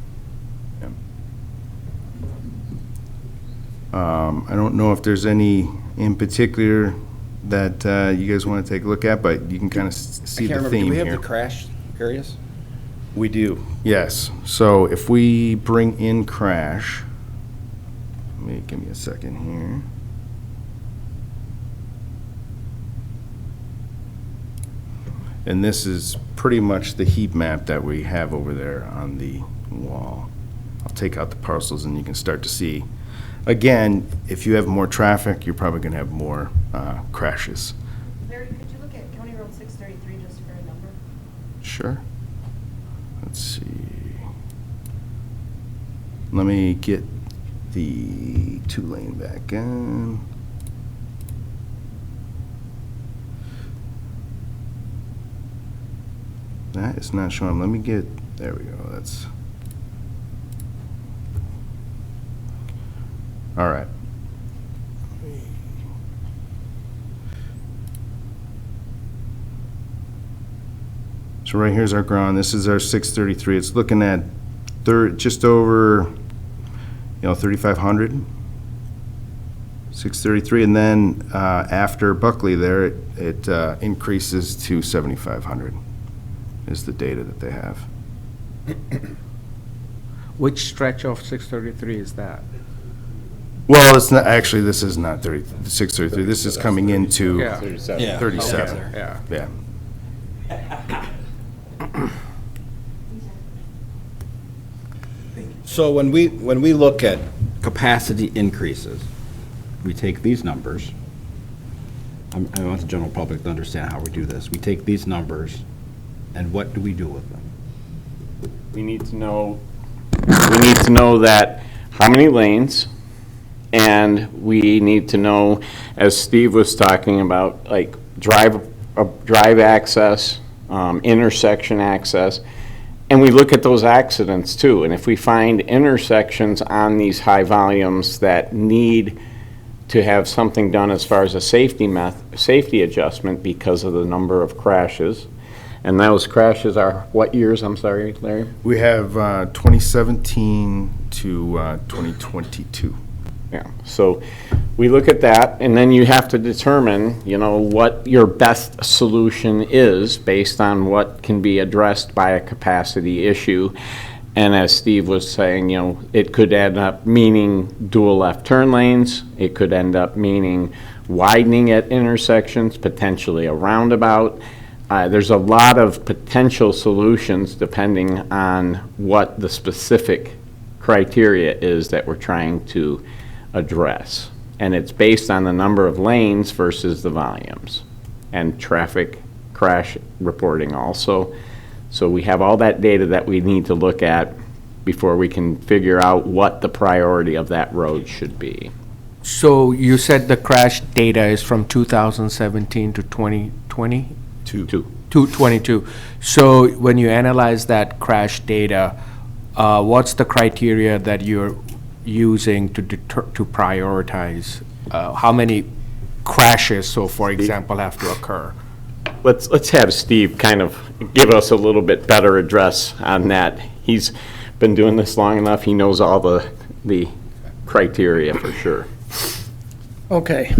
I don't know if there's any in particular that you guys want to take a look at, but you can kind of I see can't the remember, do theme we have here. the crash areas? We do, yes. So if we bring in crash, give me a second here. And this is pretty much the heat map that we have over there on the wall. I'll take out the parcels and you can start to see. Again, if you have more traffic, you're probably going to have more crashes. Larry, could you look at County Road 633 just for a number? Sure. Let's see. Let me get the 2-lane back in. That is not showing. Let me get, there we go. That's, all right. So right here's our ground. This is our 633. It's looking at just over, 3,500. 633, and then after Buckley there, it increases to 7,500 is the data that they have. Which stretch of 633 is that? Well, it's not, actually, this is not 633. This is coming into Yeah. 37. 37. Yeah. Yeah. So when we look at capacity increases, we take these numbers. I want the general public to understand how we do this. We take these numbers, and what do we do with them? We need to know that how many lanes, and we need to know, as Steve was talking about, like drive access, intersection access, and we look at those accidents too. And if we find intersections on these high volumes that need to have something done as far as a safety adjustment because of the number of crashes, and those crashes are what years, I'm sorry, Larry? We have 2017 to 2022. Yeah, so we look at that, and then you have to determine, what your best solution is based on what can be addressed by a capacity issue. And as Steve was saying, it could end up meaning dual left turn lanes. It could end up meaning widening at intersections, potentially a roundabout. There's a lot of potential solutions depending on what the specific criteria is that we're trying to address. And it's based on the number of lanes versus the volumes and traffic crash reporting also. So we have all that data that we need to look at before we can figure out what the priority of that road should be. So you said the crash data is from 2017 to 2020? Two. 222. So when you analyze that crash data, what's the criteria that you're using to prioritize? How many crashes, so for example, have to occur? Let's have Steve kind of give us a little bit better address on that. He's been doing this long enough. He knows all the criteria for sure. Okay.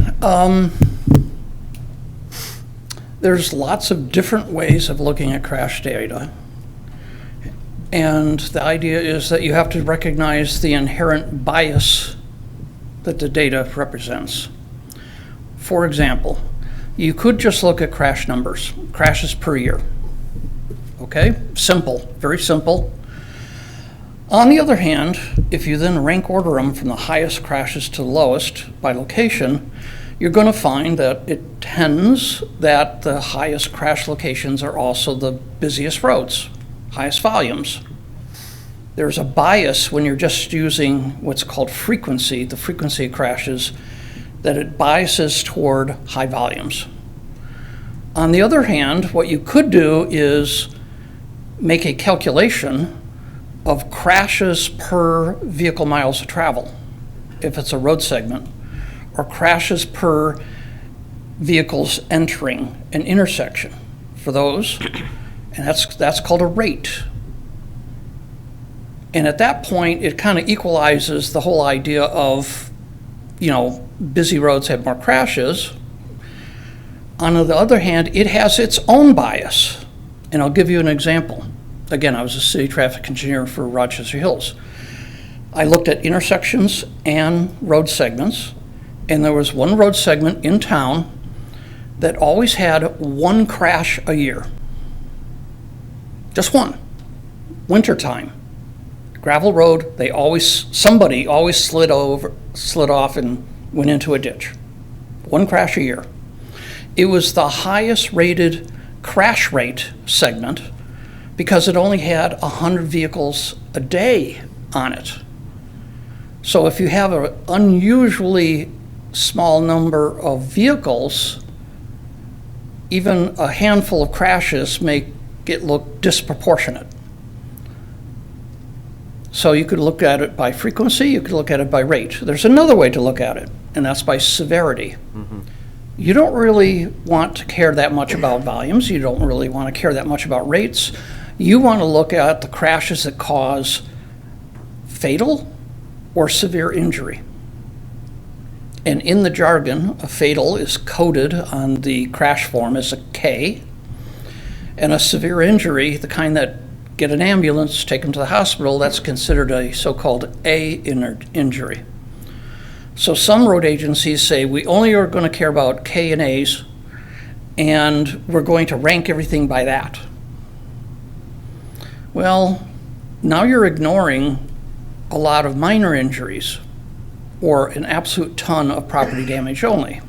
There's lots of different ways of looking at crash data. And the idea is that you have to recognize the inherent bias that the data represents. For example, you could just look at crash numbers, crashes per year. Okay? Simple, very simple. On the other hand, if you then rank order them from the highest crashes to the lowest by location, you're going to find that it tends that the highest crash locations are also the busiest roads, highest volumes. There's a bias when you're just using what's called frequency, the frequency of crashes, that it biases toward high volumes. On the other hand, what you could do is make a calculation of crashes per vehicle miles of travel, if it's a road segment, or crashes per vehicles entering an intersection for those, and that's called a rate. And at that point, it kind of equalizes the whole idea of, busy roads have more crashes. On the other hand, it has its own bias. And I'll give you an example. Again, I was a city traffic engineer for Rochester Hills. I looked at intersections and road segments, and there was one road segment in town that always had one crash a year. Just one. Wintertime. Gravel road, somebody always slid off and went into a ditch. One crash a year. It was the highest rated crash rate segment because it only had 100 vehicles a day on it. So if you have an unusually small number of vehicles, even a handful of crashes make it look disproportionate. So you could look at it by frequency, you could look at it by rate. There's another way to look at it, and that's by severity. You don't really want to care that much about volumes. You don't really want to care that much about rates. You want to look at the crashes that cause fatal or severe injury. And in the jargon, a fatal is coded on the crash form as a K, and a severe injury, the kind that get an ambulance, take them to the hospital, that's considered a so-called A injury. So some road agencies say we only are going to care about K and A's, and we're going to rank everything by that. Well, now you're ignoring a lot of minor injuries or an absolute ton of property damage only.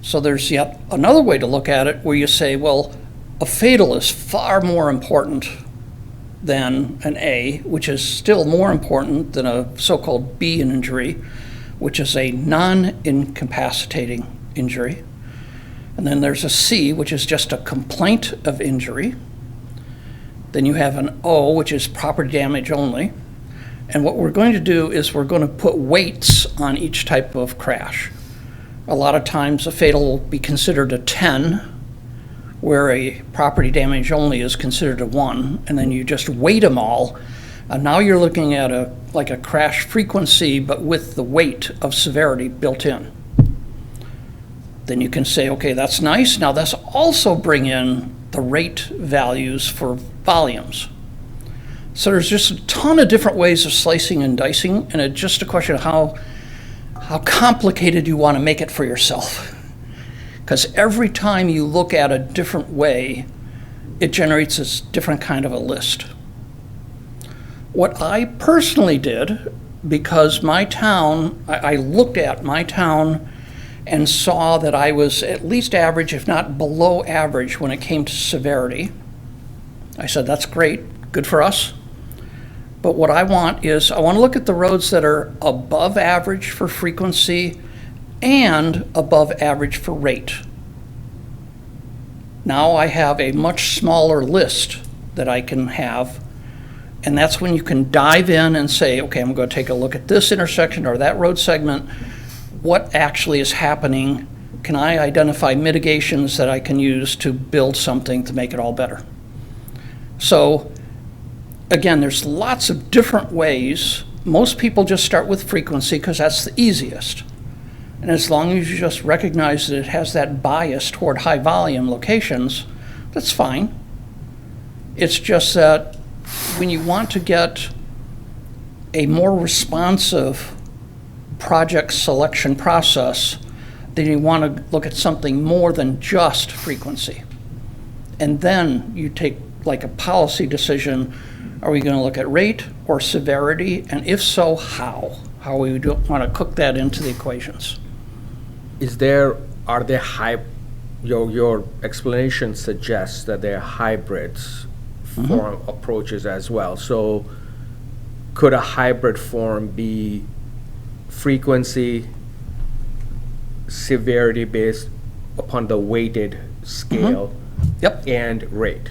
So there's yet another way to look at it where you say, well, a fatal is far more important than an A, which is still more important than a so-called B injury, which is a non-incapacitating injury. And then there's a C, which is just a complaint of injury. Then you have an O, which is property damage only. And what we're going to do is we're going to put weights on each type of crash. A lot of times a fatal will be considered a 10, where a property damage only is considered a 1, and then you just weight them all. And now you're looking at a crash frequency, but with the weight of severity built in. Then you can say, okay, that's nice. Now let's also bring in the rate values for volumes. So there's just a ton of different ways of slicing and dicing, and it's just a question of how complicated you want to make it for yourself. Because every time you look at a different way, it generates this different kind of a list. What I personally did, because my town, I looked at my town and saw that I was at least average, if not below average, when it came to severity. I said, that's great, good for us. But what I want is, I want to look at the roads that are above average for frequency and above average for rate. Now I have a much smaller list that I can have, and that's when you can dive in and say, okay, I'm going to take a look at this intersection or that road segment. What actually is happening? Can I identify mitigations that I can use to build something to make it all better? So again, there's lots of different ways. Most people just start with frequency because that's the easiest. And as long as you just recognize that it has that bias toward high volume locations, that's fine. It's just that when you want to get a more responsive project selection process, then you want to look at something more than just frequency. And then you take like a policy decision, are we going to look at rate or severity? And if so, how? How we want to cook that into the equations. Are there your explanation suggests that there are hybrids form approaches as well. So could a hybrid form be frequency, severity based upon the weighted scale Yep. and rate?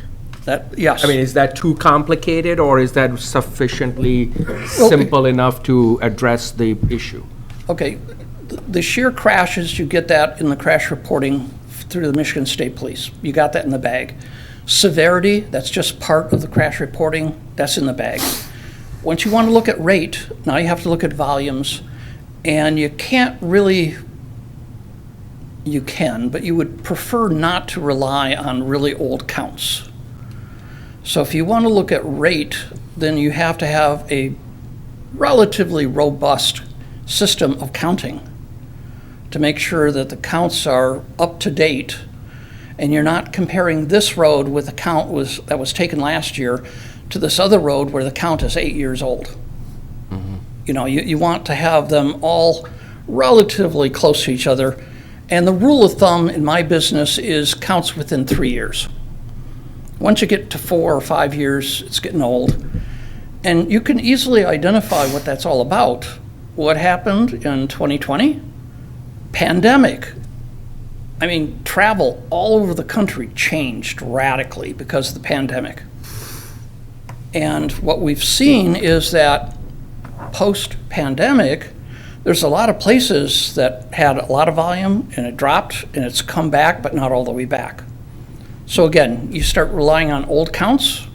Yes. I mean, is that too complicated, or is that sufficiently simple enough to address the issue? Okay, the sheer crashes, you get that in the crash reporting through the Michigan State Police. You got that in the bag. Severity, that's just part of the crash reporting, that's in the bag. Once you want to look at rate, now you have to look at volumes, and you can't really, you can, but you would prefer not to rely on really old counts. So if you want to look at rate, then you have to have a relatively robust system of counting to make sure that the counts are up to date, and you're not comparing this road with the count that was taken last year to this other road where the count is 8 years old. You know, you want to have them all relatively close to each other, and the rule of thumb in my business is counts within 3 years. Once you get to 4 or 5 years, it's getting old. And you can easily identify what that's all about. What happened in 2020? Pandemic. I mean, travel all over the country changed radically because of the pandemic. And what we've seen is that post-pandemic, there's a lot of places that had a lot of volume and it dropped and it's come back, but not all the way back. So again, you start relying on old counts,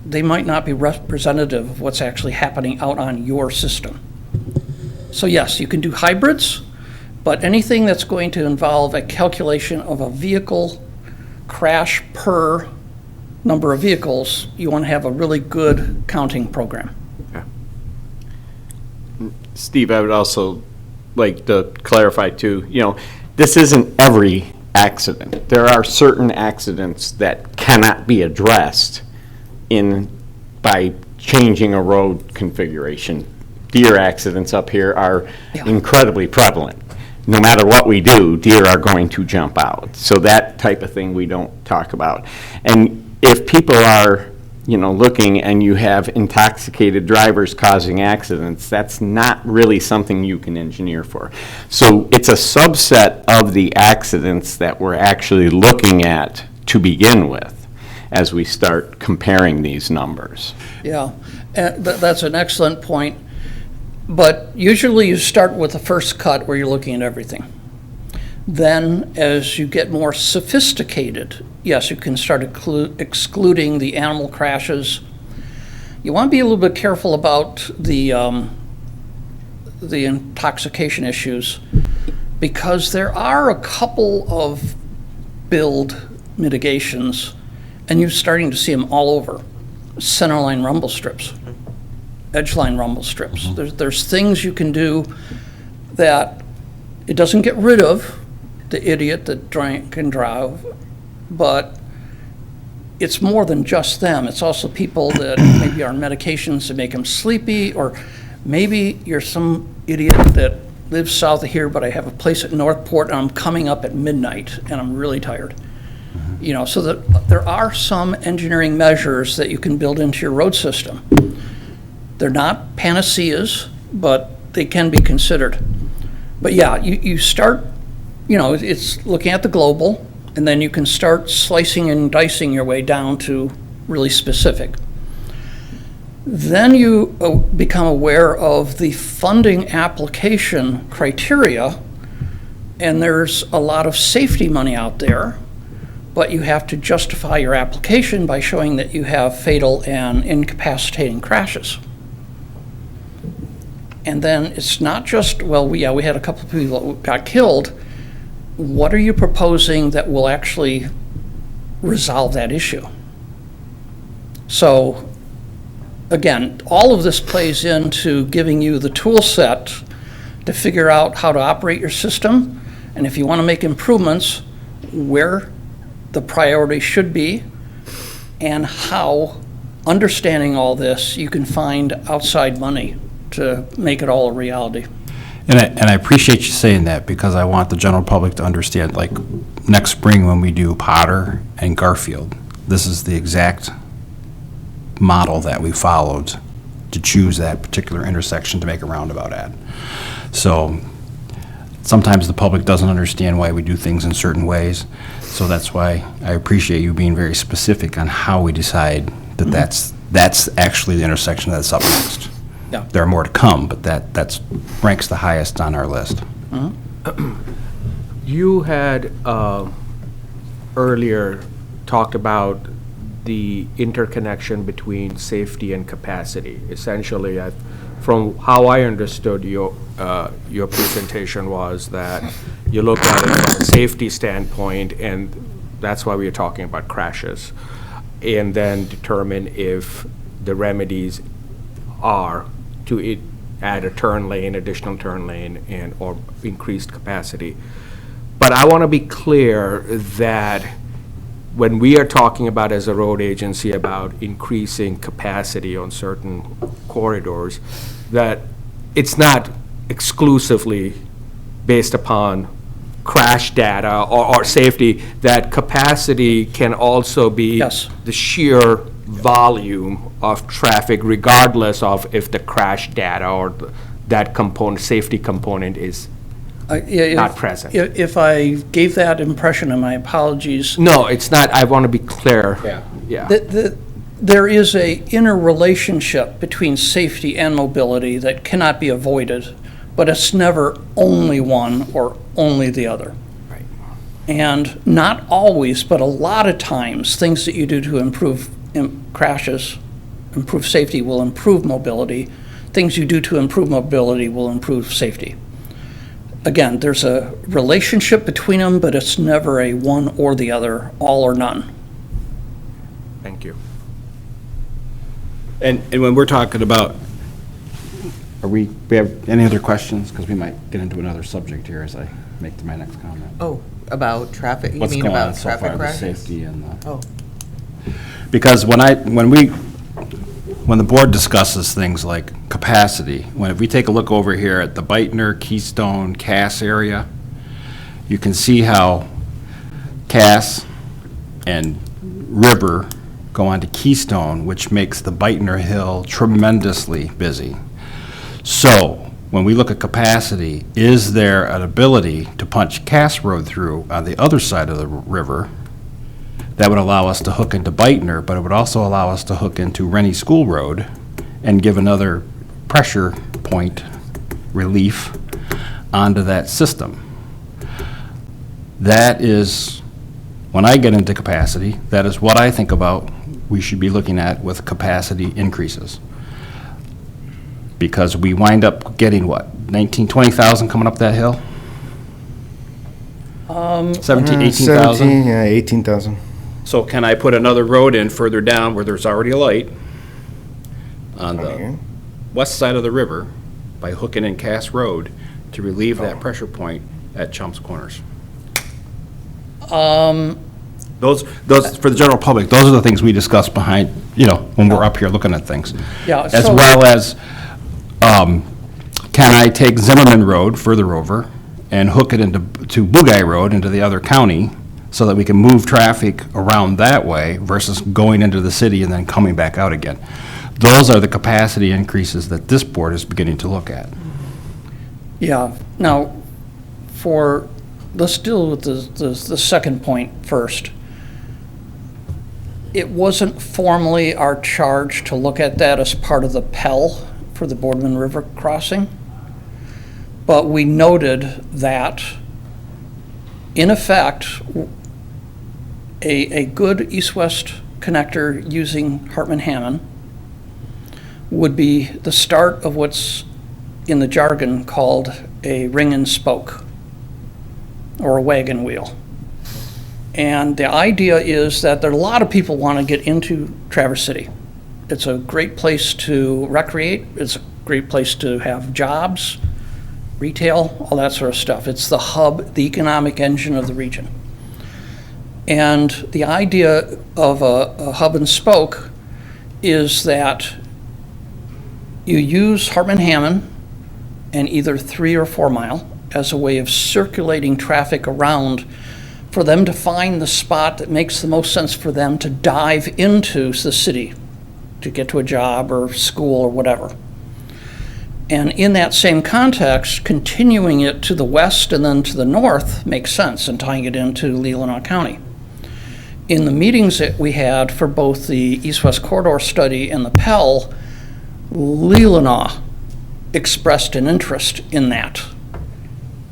they might not be representative of what's actually happening out on your system. So yes, you can do hybrids, but anything that's going to involve a calculation of a vehicle crash per number of vehicles, you want to have a really good counting program. Steve, I would also like to clarify too, you know, this isn't every accident. There are certain accidents that cannot be addressed by changing a road configuration. Deer accidents up here are incredibly prevalent. No matter what we do, deer are going to jump out. So that type of thing we don't talk about. And if people are, you know, looking and you have intoxicated drivers causing accidents, that's not really something you can engineer for. So it's a subset of the accidents that we're actually looking at to begin with as we start comparing these numbers. Yeah, that's an excellent point. But usually you start with the first cut where you're looking at everything. Then as you get more sophisticated, yes, you can start excluding the animal crashes. You want to be a little bit careful about the intoxication issues, because there are a couple of build mitigations, and you're starting to see them all over. Centerline rumble strips, edgeline rumble strips. There's things you can do that it doesn't get rid of the idiot that drank and drove, but it's more than just them. It's also people that maybe are on medications to make them sleepy, or maybe you're some idiot that lives south of here, but I have a place at Northport and I'm coming up at midnight and I'm really tired. You know, so that there are some engineering measures that you can build into your road system. They're not panaceas, but they can be considered. But yeah, you start, you know, it's looking at the global, and then you can start slicing and dicing your way down to really specific. Then you become aware of the funding application criteria, and there's a lot of safety money out there, but you have to justify your application by showing that you have fatal and incapacitating crashes. And then it's not just, well, we had a couple of people that got killed. What are you proposing that will actually resolve that issue? So, again, all of this plays into giving you the tool set to figure out how to operate your system, and if you want to make improvements, where the priority should be, and how, understanding all this, you can find outside money to make it all a reality. And I appreciate you saying that, because I want the general public to understand, like, next spring when we do Potter and Garfield, this is the exact model that we followed to choose that particular intersection to make a roundabout at. So sometimes the public doesn't understand why we do things in certain ways. So that's why I appreciate you being very specific on how we decide that that's actually the intersection that's up next. Yeah. There are more to come, but that's ranks the highest on our list. You had earlier talked about the interconnection between safety and capacity. Essentially, from how I understood your presentation was that you look at it from a safety standpoint, and that's why we are talking about crashes, and then determine if the remedies are to add a turn lane, additional turn lane, and or increased capacity. But I want to be clear that when we are talking about, as a road agency, about increasing capacity on certain corridors, that it's not exclusively based upon crash data or safety, that capacity can also be the sheer volume of traffic, regardless of if the crash data or that component, safety component, is not present. If I gave that impression, and my apologies. No, it's not. I want to be clear. Yeah. There is a interrelationship between safety and mobility that cannot be avoided, but it's never only one or only the other. Right. And not always, but a lot of times, things that you do to improve crashes, improve safety, will improve mobility. Things you do to improve mobility will improve safety. Again, there's a relationship between them, but it's never a one or the other, all or none. Thank you. And when we're talking about, we have any other questions? Because we might get into another subject here as I make my next comment. Oh, about traffic, you What's mean going on about so traffic far, the crashes? safety and the. Oh. Because when the board discusses things like capacity, if we take a look over here at the Beitner, Keystone, Cass area, you can see how Cass and River go on to Keystone, which makes the Beitner Hill tremendously busy. So when we look at capacity, is there an ability to punch Cass Road through on the other side of the river that would allow us to hook into Beitner, but it would also allow us to hook into Rennie School Road and give another pressure point relief onto that system? That is, when I get into capacity, that is what I think about we should be looking at with capacity increases. Because we wind up getting what, 20,000 coming up that hill? 17, 18,000? Yeah, 18,000. So can I put another road in further down where there's already a light on the west side of the river by hooking in Cass Road to relieve that pressure point at Chumps Corners? Those, for the general public, those are the things we discuss behind, when we're up here looking at things. Yeah, As well as, can I take Zimmerman Road further over and hook it into Bugай Road into the other county so that we can move traffic around that way versus going into the city and then coming back out again? Those are the capacity increases that this board is beginning to look at. Yeah, now, let's deal with the second point first. It wasn't formally our charge to look at that as part of the Pell for the Boardman River crossing, but we noted that, in effect, a good east-west connector using Hartman-Hammond would be the start of what's in the jargon called a ring and spoke, or a wagon wheel. And the idea is that there are a lot of people want to get into Traverse City. It's a great place to recreate. It's a great place to have jobs, retail, all that sort of stuff. It's the hub, the economic engine of the region. And the idea of a hub and spoke is that you use Hartman-Hammond and either 3 or 4 mile as a way of circulating traffic around for them to find the spot that makes the most sense for them to dive into the city to get to a job or school or whatever. And in that same context, continuing it to the west and then to the north makes sense, and tying it into Leelanau County. In the meetings that we had for both the East-West Corridor Study and the Pell, Leelanau expressed an interest in that.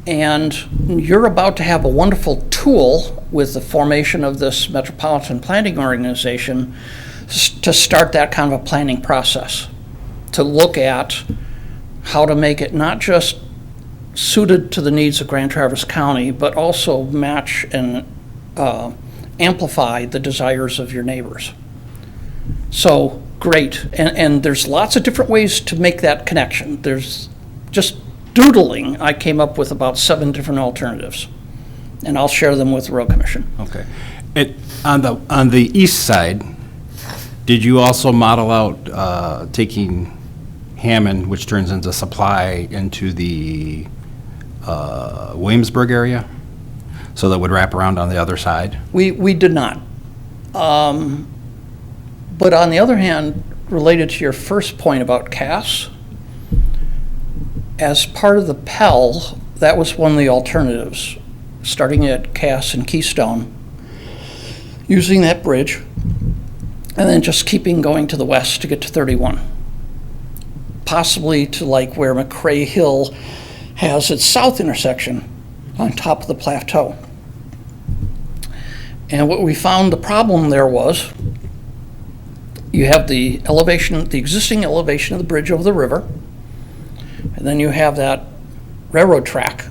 And you're about to have a wonderful tool with the formation of this Metropolitan Planning Organization to start that kind of a planning process, to look at how to make it not just suited to the needs of Grand Traverse County, but also match and amplify the desires of your neighbors. So, great. And there's lots of different ways to make that connection. There's just doodling, I came up with about 7 different alternatives. And I'll share them with the Road Commission. Okay. On the east side, did you also model out taking Hammond, which turns into Supply, into the Williamsburg area? So that would wrap around on the other side? We did not. But on the other hand, related to your first point about Cass, as part of the Pell, that was one of the alternatives, starting at Cass and Keystone, using that bridge, and then just keeping going to the west to get to 31. Possibly to like where McCray Hill has its south intersection on top of the plateau. And what we found the problem there was, you have the elevation, the existing elevation of the bridge over the river, and then you have that railroad track.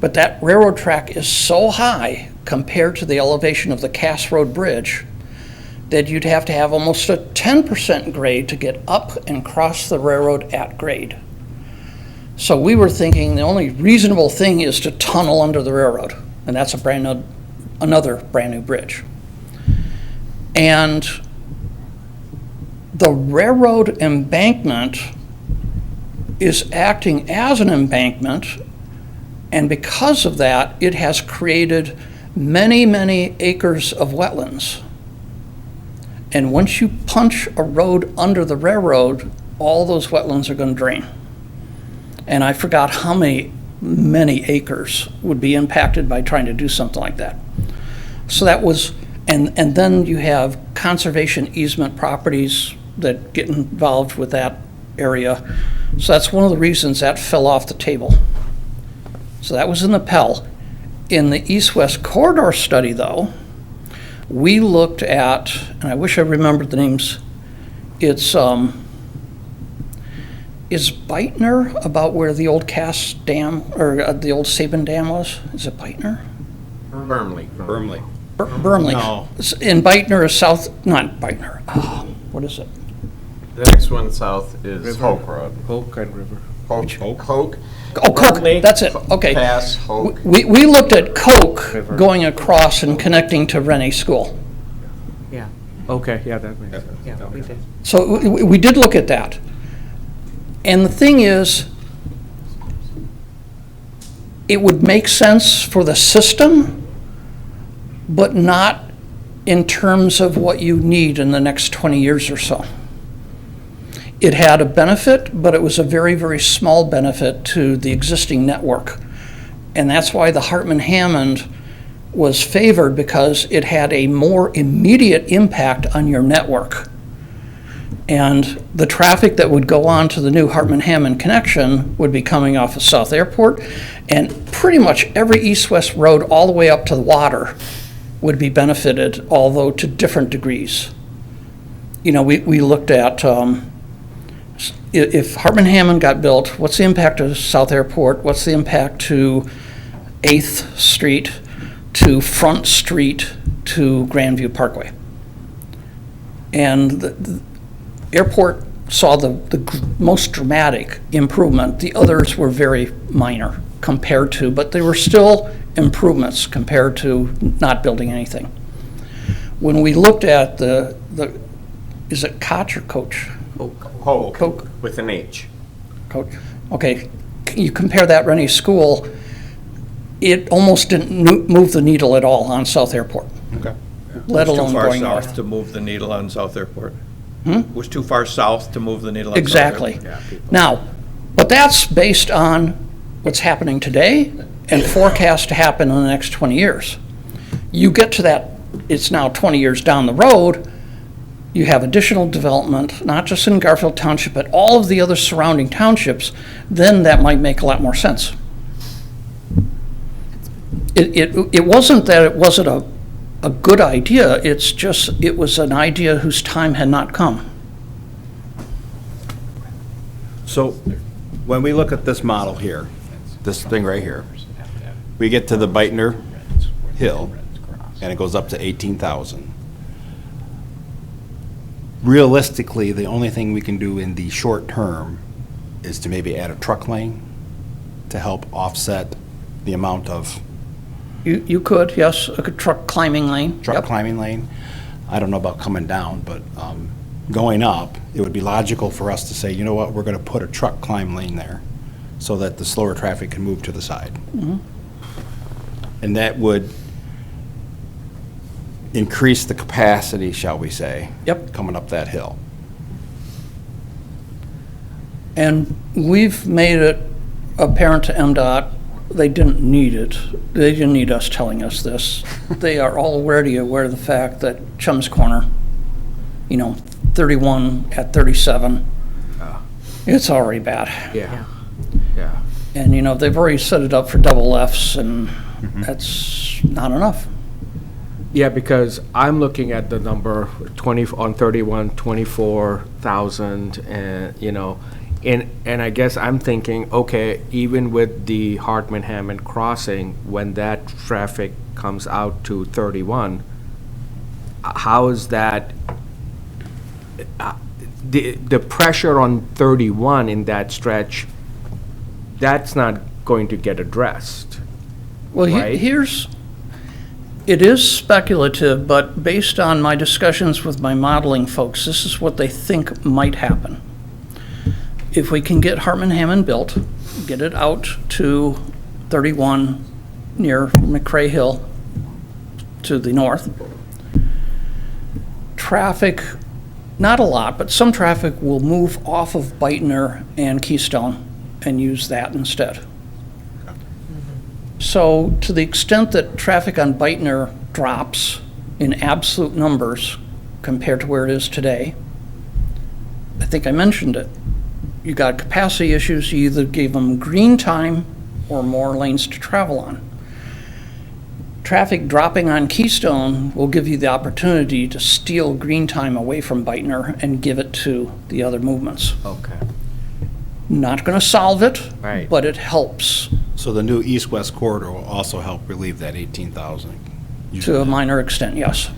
But that railroad track is so high compared to the elevation of the Cass Road Bridge that you'd have to have almost a 10% grade to get up and cross the railroad at grade. So we were thinking the only reasonable thing is to tunnel under the railroad, and that's another brand new bridge. And the railroad embankment is acting as an embankment, and because of that, it has created many, many acres of wetlands. And once you punch a road under the railroad, all those wetlands are going to drain. And I forgot how many acres would be impacted by trying to do something like that. So that was, and then you have conservation easement properties that get involved with that area. So that's one of the reasons that fell off the table. So that was in the Pell. In the East-West Corridor Study, though, we looked at, and I wish I remembered the names, it's, is Beitner about where the old Cass Dam, or the old Sabin Dam was? Is it Beitner? Bermley. Bermley. No. In Beitner is south, not Beitner, what is it? The next one south is Hoke Road. Hoke and River. Hoke. Oh, Coke, that's it, okay. Cass, Hoke. We looked at Coke going across and connecting to Rennie School. Yeah, Okay, yeah, that makes sense. yeah, we did. So we did look at that. And the thing is, it would make sense for the system, but not in terms of what you need in the next 20 years or so. It had a benefit, but it was a very, very small benefit to the existing network. And that's why the Hartman-Hammond was favored, because it had a more immediate impact on your network. And the traffic that would go on to the new Hartman-Hammond connection would be coming off of South Airport, and pretty much every east-west road all the way up to the water would be benefited, although to different degrees. You know, we looked at, if Hartman-Hammond got built, what's the impact of South Airport? What's the impact to 8th Street, to Front Street, to Grandview Parkway? And the airport saw the most dramatic improvement. The others were very minor compared to, but they were still improvements compared to not building anything. When we looked at the is it Koch or Coach? Hoke. Coke. With an H. Coach. Okay, you compare that Rennie School, it almost didn't move the needle at all on South Airport. Okay. Let alone It was too far going south north. to move the needle on South Airport. Was too far south to move the needle on South Exactly. Airport. Now, But that's based on what's happening today and forecast to happen in the next 20 years. You get to that, it's now 20 years down the road, you have additional development, not just in Garfield Township, but all of the other surrounding townships, then that might make a lot more sense. It wasn't that it wasn't a good idea, it's just, it was an idea whose time had not come. So when we look at this model here, this thing right here, we get to the Beitner Hill, and it goes up to 18,000. Realistically, the only thing we can do in the short term is to maybe add a truck lane to help offset the amount of You could, yes, a truck climbing lane. truck Yep. climbing lane. I don't know about coming down, but going up, it would be logical for us to say, you know what, we're going to put a truck climb lane there so that the slower traffic can move to the side. Mhm. And that would increase the capacity, shall we say. Yep. Coming up that hill. And we've made it apparent to MDOT, they didn't need it. They didn't need us telling us this. They are already aware of the fact that Chum's Corner, 31 at 37, it's already bad. Yeah. Yeah. And, they've already set it up for double Fs, and that's not enough. Yeah, because I'm looking at the number 20 on 31, 24,000, and and I guess I'm thinking, okay, even with the Hartman-Hammond crossing, when that traffic comes out to 31, how is that? The pressure on 31 in that stretch, that's not going to get addressed. Well, right? It is speculative, but based on my discussions with my modeling folks, this is what they think might happen. If we can get Hartman-Hammond built, get it out to 31 near McCrae Hill to the north, traffic, not a lot, but some traffic will move off of Beitner and Keystone and use that instead. So to the extent that traffic on Beitner drops in absolute numbers compared to where it is today, I think I mentioned it. You got capacity issues, you either gave them green time or more lanes to travel on. Traffic dropping on Keystone will give you the opportunity to steal green time away from Beitner and give it to the other movements. Okay. Not going to solve it, Right. but it helps So the new east-west corridor will also help relieve that 18,000. to a minor extent, yes.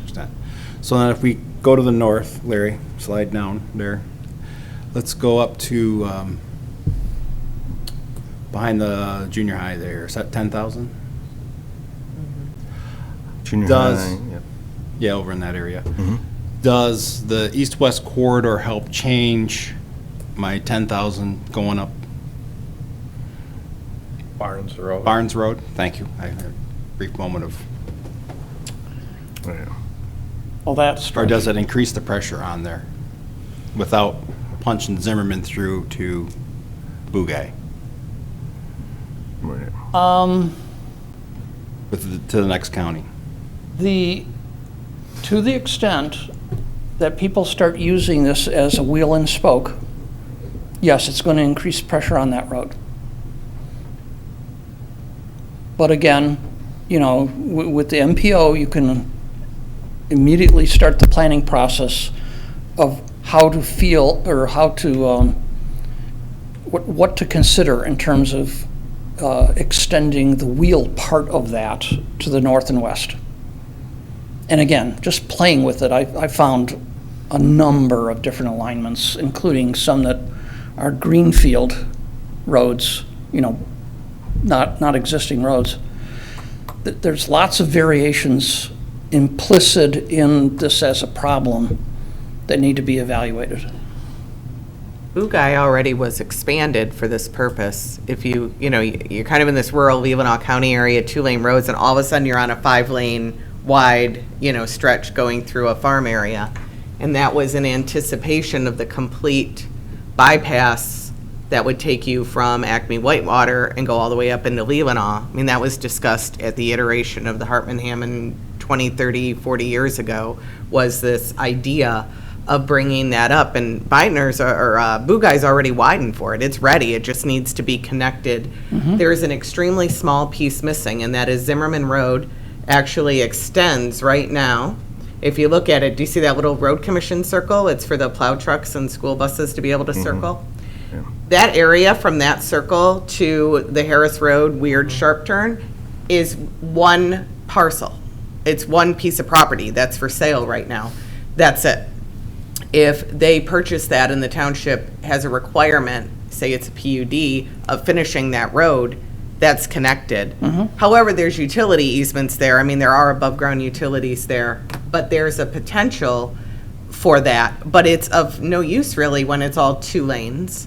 So then if we go to the north, Larry, slide down there. Let's go up to behind the junior high there. Is that 10,000? Junior Does, high, yeah. yeah, over in that area. Does the east-west corridor help change my 10,000 going up Barnes Road. Barnes Road? Thank you. I had a brief moment of, Well, that's or does it increase the pressure on there without punching Zimmerman through to Bugay to the next county? To the extent that people start using this as a wheel and spoke, yes, it's going to increase pressure on that road. But again, with the MPO, you can immediately start the planning process of how to feel, or how to, what to consider in terms of extending the wheel part of that to the north and west. And again, just playing with it, I found a number of different alignments, including some that are greenfield roads, not existing roads. There's lots of variations implicit in this as a problem that need to be evaluated. Bugay already was expanded for this purpose. If you're kind of in this rural Leelanau County area, 2-lane roads, and all of a sudden you're on a 5-lane wide, stretch going through a farm area. And that was in anticipation of the complete bypass that would take you from Acme Whitewater and go all the way up into Leelanau. I mean, that was discussed at the iteration of the Hartman-Hammond 20, 30, 40 years ago, was this idea of bringing that up. And Beitner's or Bugai's already widened for it. It's ready. It just needs to be connected. There's an extremely small piece missing, and that is Zimmerman Road actually extends right now. If you look at it, do you see that little road commission circle? It's for the plow trucks and school buses to be able to circle. That area from that circle to the Harris Road weird sharp turn is one parcel. It's one piece of property that's for sale right now. That's it. If they purchase that and the township has a requirement, say it's a PUD, of finishing that road, that's connected. However, there's utility easements there. I mean, there are above-ground utilities there, but there's a potential for that. But it's of no use, really, when it's all 2 lanes.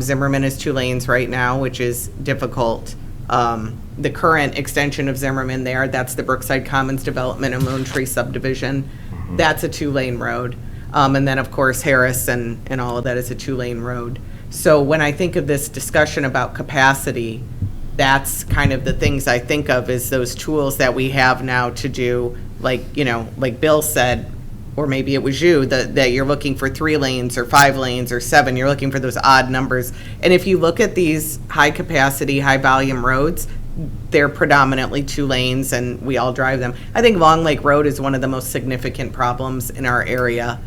Zimmerman is 2 lanes right now, which is difficult. The current extension of Zimmerman there, that's the Brookside Commons development and Lone Tree subdivision. That's a 2-lane road. And then, of course, Harris and all of that is a 2-lane road. So when I think of this discussion about capacity, that's kind of the things I think of is those tools that we have now to do, like, you know, like Bill said, or maybe it was you, that you're looking for 3 lanes or 5 lanes or 7, you're looking for those odd numbers. And if you look at these high capacity, high volume roads, they're predominantly 2 lanes and we all drive them. I think Long Lake Road is one of the most significant problems in our area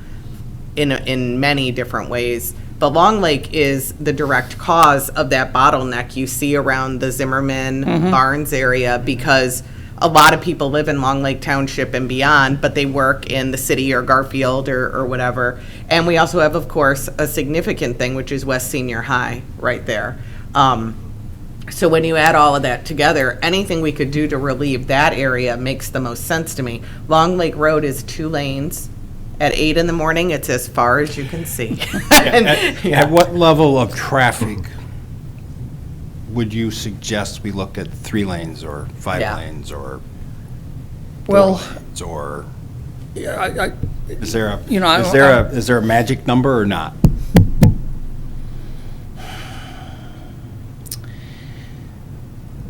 in many different ways. But Long Lake is the direct cause of that bottleneck you see around the Zimmerman Barnes area, because a lot of people live in Long Lake Township and beyond, but they work in the city or Garfield or whatever. And we also have, of course, a significant thing, which is West Senior High right there. So when you add all of that together, anything we could do to relieve that area makes the most sense to me. Long Lake Road is 2 lanes. At 8 in the morning, it's as far as you can see. At what level of traffic would you suggest we look at 3 lanes or 5 lanes or 4 lanes, or is there a is there a magic number or not?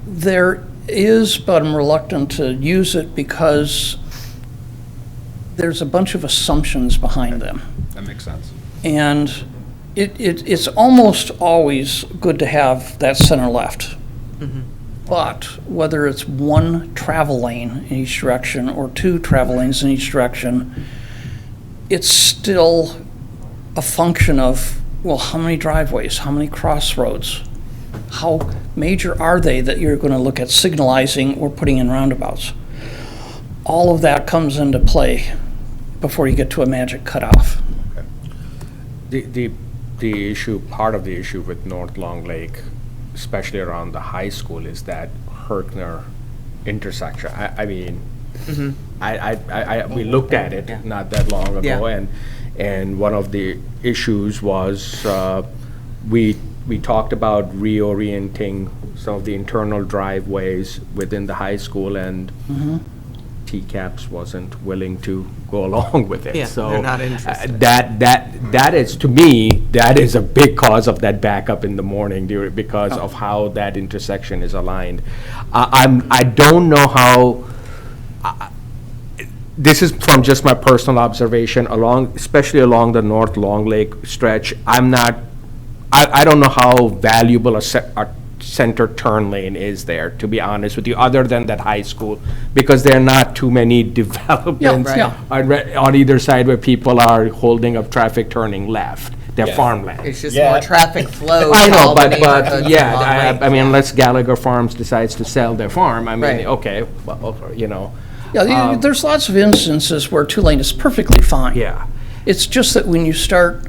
There is, but I'm reluctant to use it because there's a bunch of assumptions behind them. That makes sense. And it's almost always good to have that center left. But whether it's 1 travel lane in each direction or 2 travel lanes in each direction, it's still a function of, well, how many driveways, how many crossroads, how major are they that you're going to look at signalizing or putting in roundabouts? All of that comes into play before you get to a magic cutoff. The issue, part of the issue with North Long Lake, especially around the high school, is that Herkner intersection. I mean, we looked at it not that long ago, and one of the issues was we talked about reorienting some of the internal driveways within the high school, and TCAPS wasn't willing to go along with it. Yeah, so they're not interested. That is, to me, that is a big cause of that backup in the morning because of how that intersection is aligned. I don't know how. This is from just my personal observation, especially along the North Long Lake stretch. I don't know how valuable a center turn lane is there, to be honest with you, other than that high school, because there are not too many developments on either side where people are holding up traffic turning left. They're farmland. It's just more traffic flow. I know, but yeah, I mean, unless Gallagher Farms decides to sell their farm, I mean, okay, well, you know. Yeah, there's lots of instances where 2-lane is perfectly fine. Yeah. It's just that when you start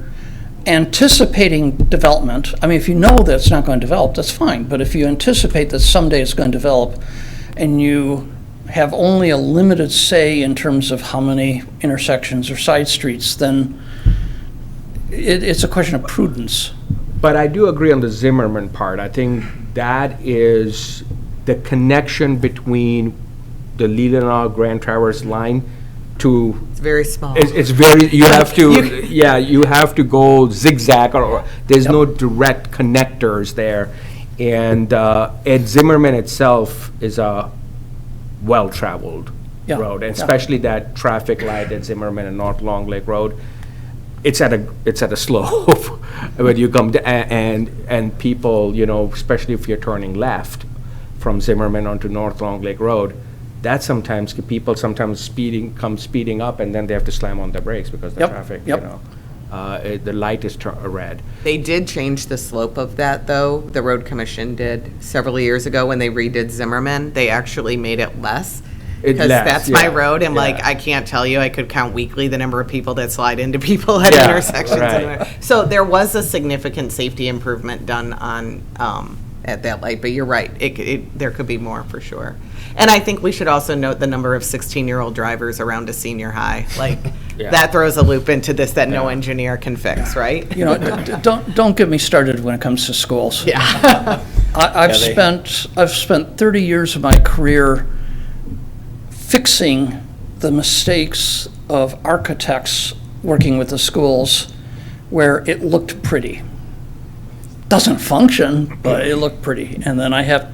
anticipating development, I mean, if you know that it's not going to develop, that's fine. But if you anticipate that someday it's going to develop and you have only a limited say in terms of how many intersections or side streets, then it's a question of prudence. But I do agree on the Zimmerman part. I think that is the connection between the Leelanau Grand Traverse line to, It's very small. it's very, you have to, You- yeah, you have to go zigzag, or there's no direct connectors there. And Zimmerman itself is a well-traveled Yeah, road, and yeah. especially that traffic light at Zimmerman and North Long Lake Road. It's at a slope when you come to, and people, you know, especially if you're turning left from Zimmerman onto North Long Lake Road, that sometimes, people sometimes come speeding up, and then they have to slam on their brakes because the Yep, traffic, yep. you know, the light is red. They did change the slope of that, though. The road commission did several years ago when they redid Zimmerman. They actually made it less. It's Because less, that's my yeah, road, and like, yeah. I can't tell you, I could count weekly the number of people that slide into people at Yeah, intersections. right. So there was a significant safety improvement done on, at that light, but you're right, there could be more for sure. And I think we should also note the number of 16-year-old drivers around a senior high. Like, Yeah. that throws a loop into this that no engineer can fix, right? You know, don't get me started when it comes to schools. Yeah. I've spent 30 years of my career fixing the mistakes of architects working with the schools where it looked pretty. Doesn't function, but it looked pretty. And then I have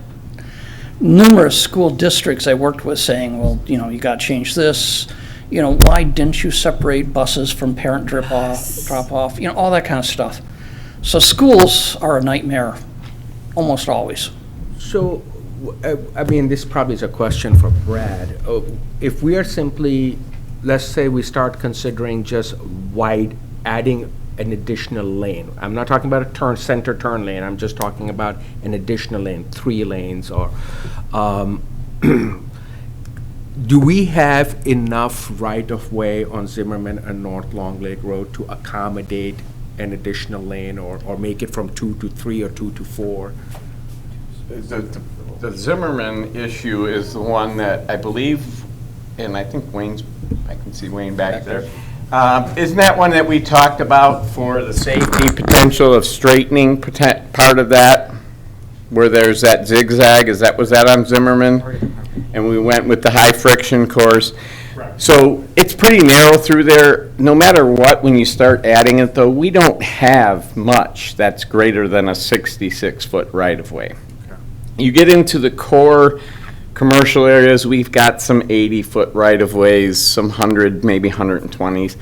numerous school districts I worked with saying, well, you know, you got to change this. You know, why didn't you separate buses from parent drop off? You know, all that kind of stuff. So schools are a nightmare, almost always. So, I mean, this probably is a question for Brad. If we are simply, let's say we start considering just adding an additional lane. I'm not talking about a center turn lane, I'm just talking about an additional lane, 3 lanes, or, do we have enough right-of-way on Zimmerman and North Long Lake Road to accommodate an additional lane, or make it from 2 to 3 or 2 to 4? The Zimmerman issue is the one that I believe, and I think I can see Wayne back there. Isn't that one that we talked about for the safety potential of straightening part of that? Where there's that zigzag, was that on Zimmerman? And we went with the high friction course. So it's pretty narrow through there. No matter what, when you start adding it though, we don't have much that's greater than a 66-foot right-of-way. You get into the core commercial areas, we've got some 80-foot right-of-ways, some 100, maybe 120s.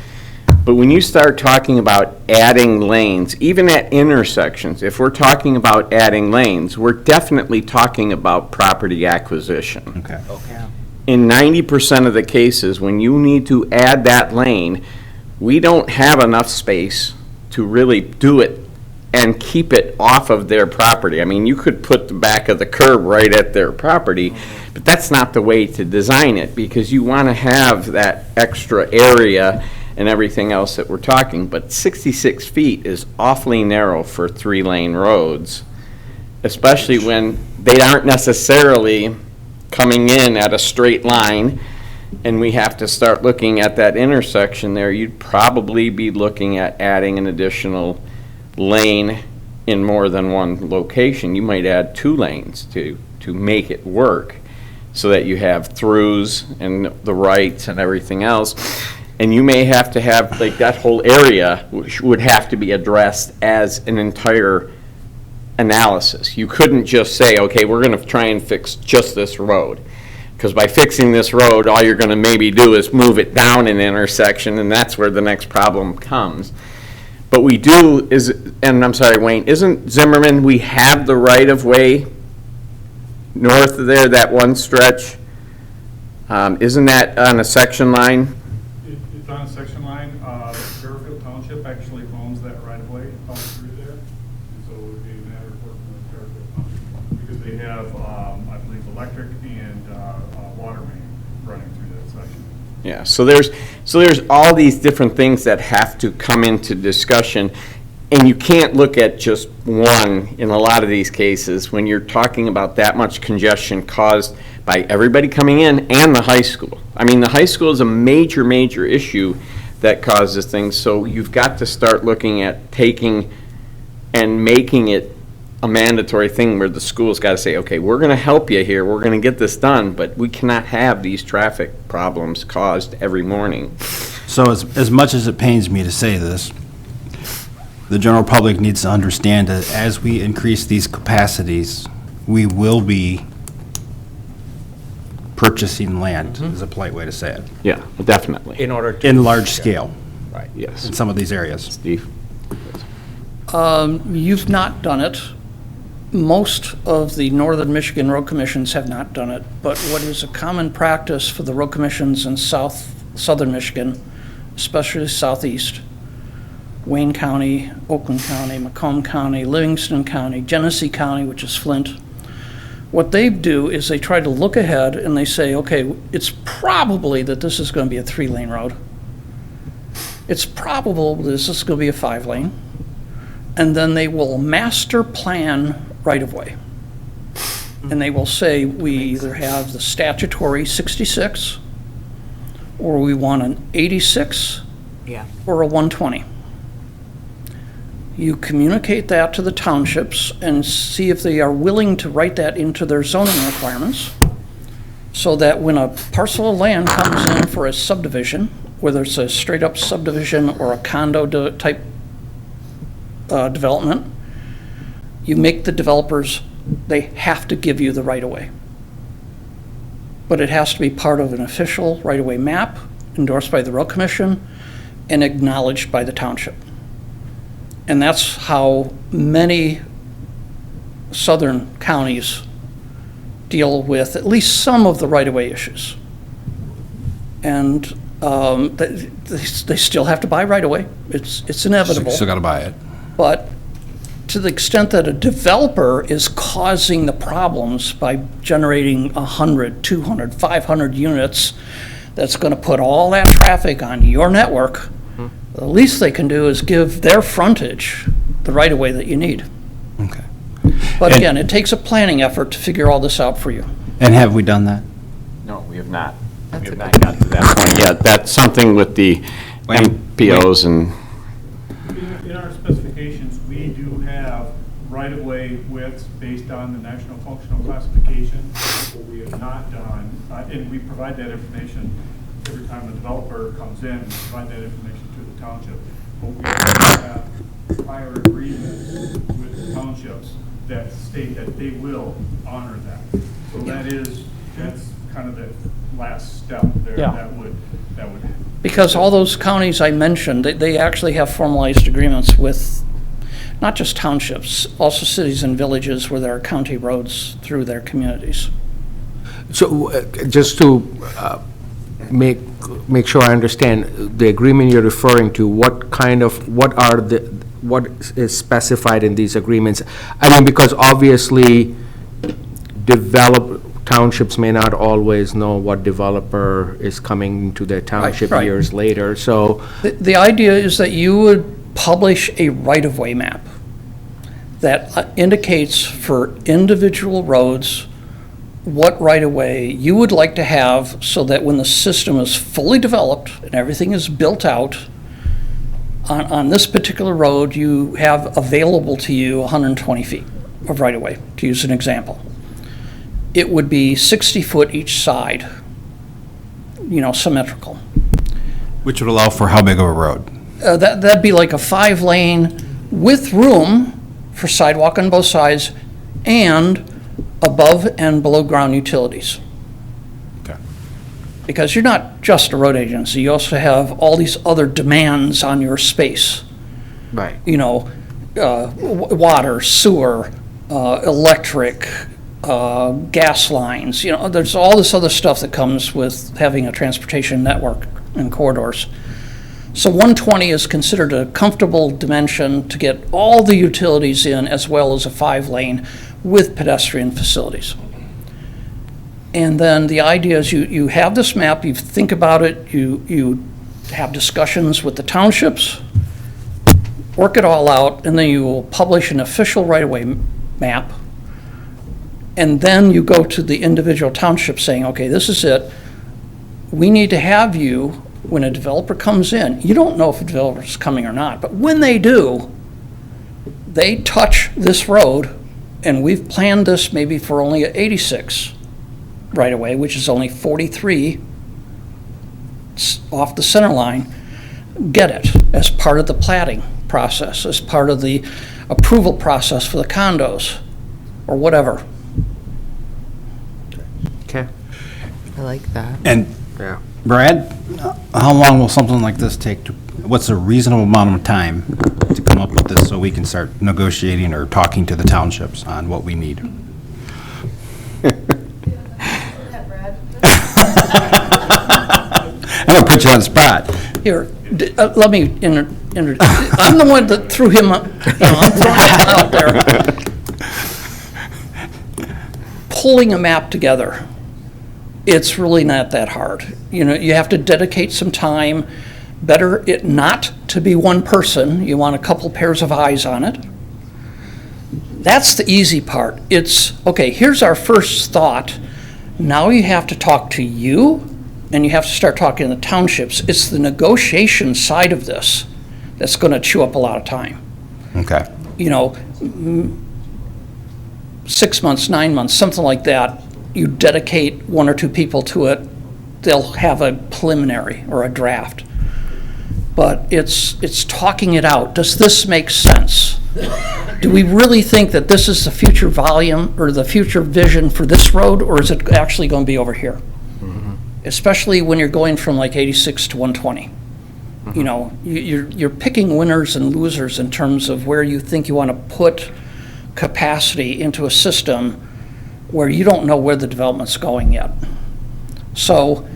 But when you start talking about adding lanes, even at intersections, if we're talking about adding lanes, we're definitely talking about property acquisition. Okay. In 90% of the cases, when you need to add that lane, we don't have enough space to really do it and keep it off of their property. I mean, you could put the back of the curb right at their property, but that's not the way to design it, because you want to have that extra area and everything else that we're talking. But 66 feet is awfully narrow for 3-lane roads, especially when they aren't necessarily coming in at a straight line, and we have to start looking at that intersection there. You'd probably be looking at adding an additional lane in more than one location. You might add 2 lanes to make it work, so that you have throughs and the rights and everything else. And you may have to have, like, that whole area which would have to be addressed as an entire analysis. You couldn't just say, okay, we're going to try and fix just this road. Because by fixing this road, all you're going to maybe do is move it down an intersection, and that's where the next problem comes. But we do, and I'm sorry, Wayne, isn't Zimmerman, we have the right-of-way north of there, that one stretch? Isn't that on a section line? It's on a section line. Fairfield Township actually owns that right-of-way out through there. And so it would be a matter of working with Fairfield Township, because they have, I believe, electric and water main running through that section. Yeah, so there's all these different things that have to come into discussion, and you can't look at just one in a lot of these cases when you're talking about that much congestion caused by everybody coming in and the high school. I mean, the high school is a major, major issue that causes things, so you've got to start looking at taking and making it a mandatory thing where the school's got to say, okay, we're going to help you here, we're going to get this done, but we cannot have these traffic problems caused every morning. So as much as it pains me to say this, the general public needs to understand that as we increase these capacities, we will be purchasing land, is a polite way to say it, Yeah, definitely. In order to. in large scale Right. Yes. in some of these areas. Steve? You've not done it. Most of the Northern Michigan road commissions have not done it, but what is a common practice for the road commissions in southern Michigan, especially southeast, Wayne County, Oakland County, Macomb County, Livingston County, Genesee County, which is Flint, what they do is they try to look ahead and they say, okay, it's probably that this is going to be a 3-lane road. It's probable this is going to be a 5-lane. And then they will master plan right-of-way. And they will say, we either have the statutory 66, or we want an 86, Yeah. or a 120. You communicate that to the townships and see if they are willing to write that into their zoning requirements, so that when a parcel of land comes in for a subdivision, whether it's a straight-up subdivision or a condo type development, you make the developers, they have to give you the right-of-way. But it has to be part of an official right-of-way map endorsed by the road commission and acknowledged by the township. And that's how many southern counties deal with at least some of the right-of-way issues. And they still have to buy right-of-way. It's inevitable. Still got to buy it. But to the extent that a developer is causing the problems by generating 100, 200, 500 units, that's going to put all that traffic on your network, the least they can do is give their frontage the right-of-way that you need. Okay. But again, it takes a planning effort to figure all this out for you. And have we done that? No, we have not. We have not got to that point yet. That's something with the MPOs and, In our specifications, we do have right-of-way widths based on the National Functional Classification. What we have not done, and we provide that information every time a developer comes in, we provide that information to the township. But we have prior agreements with the townships that state that they will honor that. So that's kind of the last step there. Yeah. That would Because all those counties I mentioned, they actually have formalized agreements with not just townships, also cities and villages where there are county roads through their communities. So, just to make sure I understand, the agreement you're referring to, what is specified in these agreements? I mean, because obviously, townships may not always know what developer is coming to their township Right. years later, so. The idea is that you would publish a right-of-way map that indicates for individual roads what right-of-way you would like to have, so that when the system is fully developed and everything is built out, on this particular road, you have available to you 120 feet of right-of-way, to use an example. It would be 60 foot each side, symmetrical. Which would allow for how big of a road? That'd be like a 5-lane with room for sidewalk on both sides and above and below ground utilities. Okay. Because you're not just a road agency, you also have all these other demands on your space. Right. Water, sewer, electric, gas lines, there's all this other stuff that comes with having a transportation network and corridors. So 120 is considered a comfortable dimension to get all the utilities in, as well as a 5-lane with pedestrian facilities. And then the idea is you have this map, you think about it, you have discussions with the townships, work it all out, and then you will publish an official right-of-way map. And then you go to the individual township saying, okay, this is it. We need to have you, when a developer comes in, you don't know if a developer is coming or not, but when they do, they touch this road, And we've planned this maybe for only 86 right away, which is only 43 off the center line. Get it as part of the platting process, as part of the approval process for the condos, or whatever. Okay. I like that. And Yeah. Brad, how long will something like this take to, what's a reasonable amount of time to come up with this so we can start negotiating or talking to the townships on what we need? I'm gonna put you on the spot. Here, let me I'm the one that threw him up, I'm throwing him out there. Pulling a map together, it's really not that hard. You have to dedicate some time. Better it not to be one person. You want a couple pairs of eyes on it. That's the easy part. It's, okay, here's our first thought. Now you have to talk to you, and you have to start talking to the townships. It's the negotiation side of this that's going to chew up a lot of time. Okay. 6 months, 9 months, something like that. You dedicate one or two people to it, they'll have a preliminary or a draft. But it's talking it out. Does this make sense? Do we really think that this is the future volume or the future vision for this road, or is it actually going to be over here? Especially when you're going from like 86 to 120. You're picking winners and losers in terms of where you think you want to put capacity into a system where you don't know where the development's going yet. So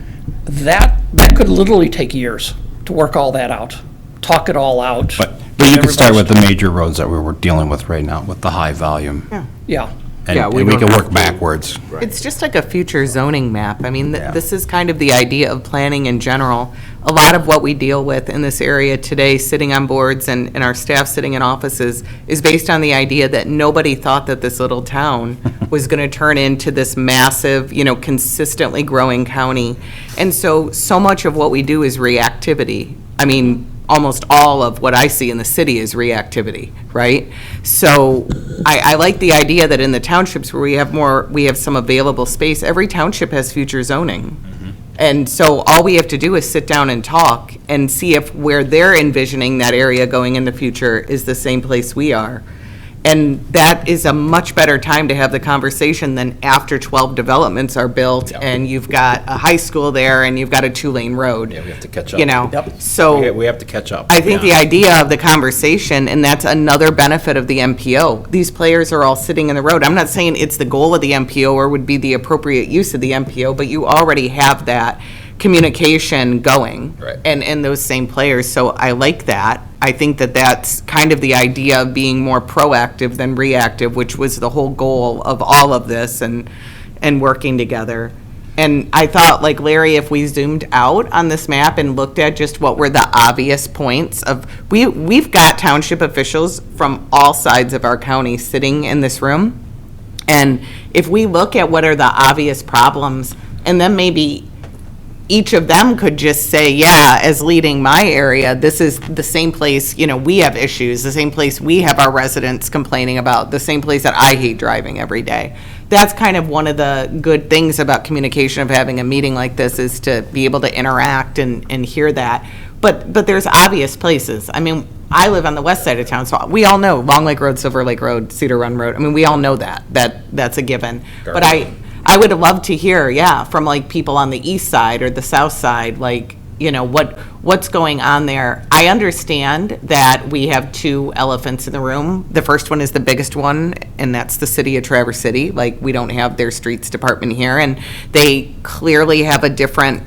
that could literally take years to work all that out, talk it all out. But you can start with the major roads that we're dealing with right now, with the high volume. Yeah. And we can work backwards. It's just like a future zoning map. I mean, this is kind of the idea of planning in general. A lot of what we deal with in this area today, sitting on boards and our staff sitting in offices, is based on the idea that nobody thought that this little town was going to turn into this massive, consistently growing county. And so much of what we do is reactivity. I mean, almost all of what I see in the city is reactivity, right? So I like the idea that in the townships where we have some available space, every township has future zoning. And so all we have to do is sit down and talk and see if where they're envisioning that area going in the future is the same place we are. And that is a much better time to have the conversation than after 12 developments are built and you've got a high school there and you've got a 2-lane road. Yeah, we have to catch up. So We have to catch up. I think the idea of the conversation, and that's another benefit of the MPO, these players are all sitting in the road. I'm not saying it's the goal of the MPO or would be the appropriate use of the MPO, but you already have that communication going. Right. And those same players, so I like that. I think that that's kind of the idea of being more proactive than reactive, which was the whole goal of all of this and working together. And I thought, like Larry, if we zoomed out on this map and looked at just what were the obvious points of, we've got township officials from all sides of our county sitting in this room. And if we look at what are the obvious problems, and then maybe each of them could just say, yeah, as leading my area, this is the same place, we have issues, the same place we have our residents complaining about, the same place that I hate driving every day. That's kind of one of the good things about communication of having a meeting like this, is to be able to interact and hear that. But there's obvious places. I mean, I live on the west side of town, so we all know Long Lake Road, Silver Lake Road, Cedar Run Road. I mean, we all know that's a given. But I would love to hear, from like people on the east side or the south side, like, what's going on there. I understand that we have two elephants in the room. The first one is the biggest one, and that's the city of Traverse City. Like, we don't have their streets department here, and they clearly have a different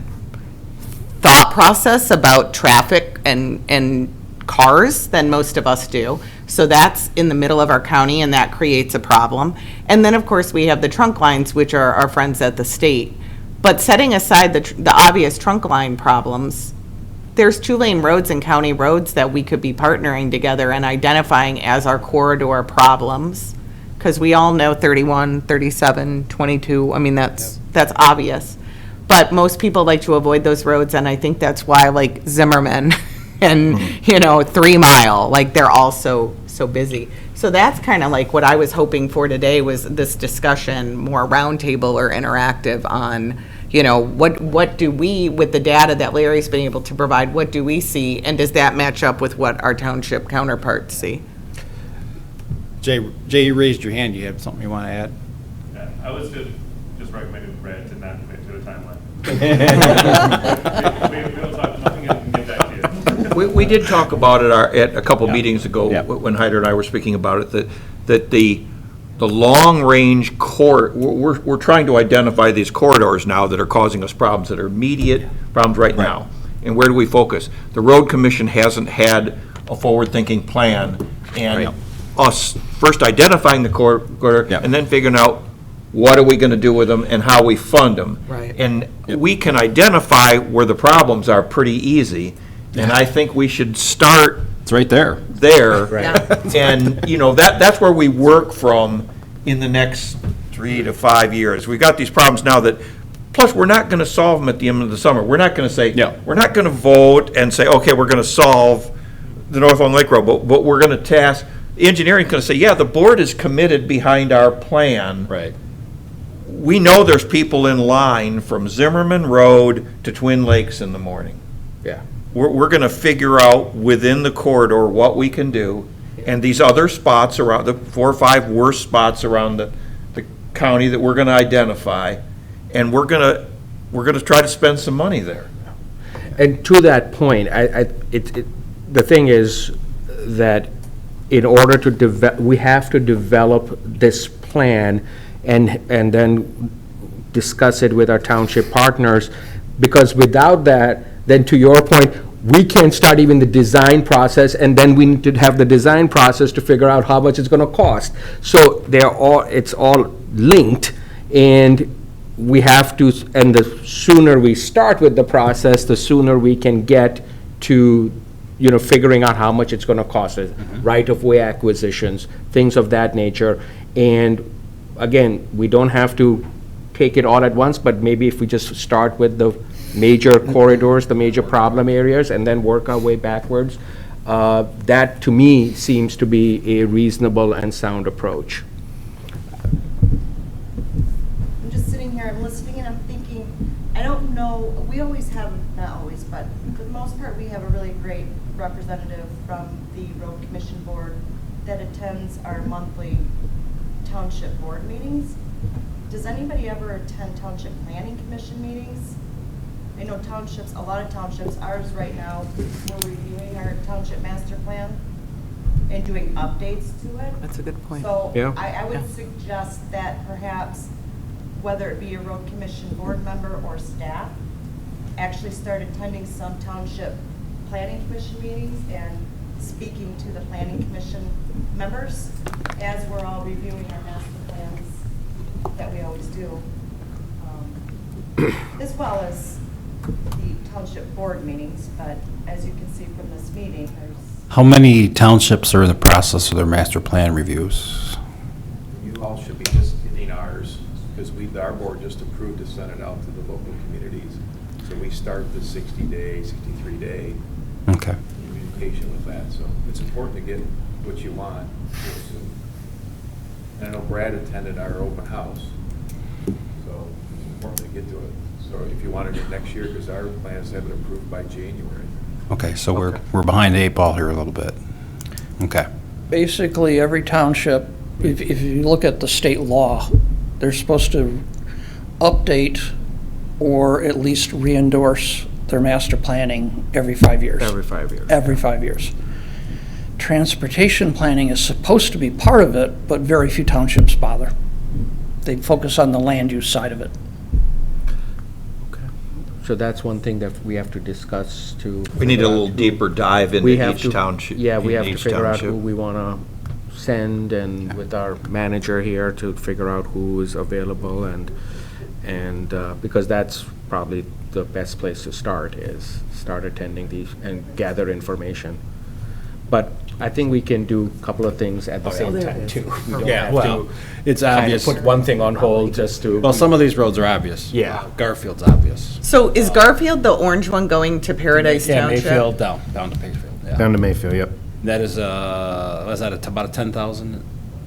thought process about traffic and cars than most of us do. So that's in the middle of our county, and that creates a problem. And then, of course, we have the trunk lines, which are our friends at the state. But setting aside the obvious trunk line problems, there's 2-lane roads and county roads that we could be partnering together and identifying as our corridor problems. Because we all know 31, 37, 22, I mean, that's obvious. But most people like to avoid those roads, and I think that's why, like, Zimmerman and 3 Mile, like, they're all so so busy. So that's kind of like what I was hoping for today, was this discussion, more roundtable or interactive on, you know, what do we, with the data that Larry's been able to provide, what do we see? And does that match up with what our township counterparts see? Jay, you raised your hand. You have something you want to add? Yeah, I was just recommending Brad to not commit to a timeline. We don't talk, nothing I can get back to you. We did talk about it at a couple meetings ago, Yeah. when Hyder and I were speaking about it, that the long-range we're trying to identify these corridors now that are causing us problems, that are immediate problems right now. And where do we focus? The road commission hasn't had a forward-thinking plan, and us first identifying the corridor, and then figuring out what are we going to do with them and how we fund them. Right. And we can identify where the problems are pretty easy, and I think we should start It's right there. and, you know, that's where we work from in the next 3 to 5 years. We've got these problems now that, plus, we're not going to solve them at the end of the summer. We're not going to say, we're not going to vote and say, okay, we're going to solve the Northland Lake Road, but we're going to task, engineering's going to say, yeah, the board is committed behind our plan. Right. We know there's people in line from Zimmerman Road to Twin Lakes in the morning. Yeah. We're going to figure out within the corridor what we can do, and these other spots around, the 4 or 5 worst spots around the county that we're going to identify, and we're going to try to spend some money there. And to that point, the thing is that in order to we have to develop this plan and then discuss it with our township partners, because without that, then to your point, we can't start even the design process, and then we need to have the design process to figure out how much it's gonna cost. So it's all linked, and we have to, and the sooner we start with the process, the sooner we can get to, you know, figuring out how much it's gonna cost us, right-of-way acquisitions, things of that nature. And again, we don't have to take it all at once, but maybe if we just start with the major corridors, the major problem areas, and then work our way backwards, that to me seems to be a reasonable and sound approach. I'm just sitting here, I'm listening, and I'm thinking, I don't know, we always have, not always, but for the most part, we have a really great representative from the road commission board that attends our monthly township board meetings. Does anybody ever attend township planning commission meetings? I know townships, a lot of townships, ours right now, we're reviewing our township master plan and doing updates to it. That's a good point. So Yeah. I would suggest that perhaps, whether it be a road commission board member or staff, actually start attending some township planning commission meetings and speaking to the planning commission members as we're all reviewing our master plans that we always do, as well as the township board meetings. But as you can see from this meeting, there's How many townships are in the process of their master plan reviews? You all should be just hitting ours, because our board just approved to send it out to the local communities. So we start the 60-day, 63-day. Okay. Be patient with that, so it's important to get what you want real soon. And I know Brad attended our open house, so it's important to get to it. So if you wanted it next year, because our plans have it approved by January. Okay, so we're behind the 8 ball here a little bit. Okay. Basically, every township, if you look at the state law, they're supposed to update or at least re-endorse their master planning every 5 years. Every 5 years. Every 5 years. Transportation planning is supposed to be part of it, but very few townships bother. They focus on the land use side of it. So that's one thing that we have to discuss too. We need a little deeper dive into each township. Yeah, we have to each figure out township. who we want to send, and with our manager here to figure out who is available, and because that's probably the best place to start, is start attending these and gather information. But I think we can do a couple of things at the same time too. We don't Yeah, have well, to it's kind of obvious. put one thing on hold just to. Well, some of these roads are obvious. Yeah. Garfield's obvious. So is Garfield, the orange one, going to Paradise Yeah, Township? Mayfield, down to Mayfield, yeah. Down to Mayfield, yep. That is, was that about a 10,000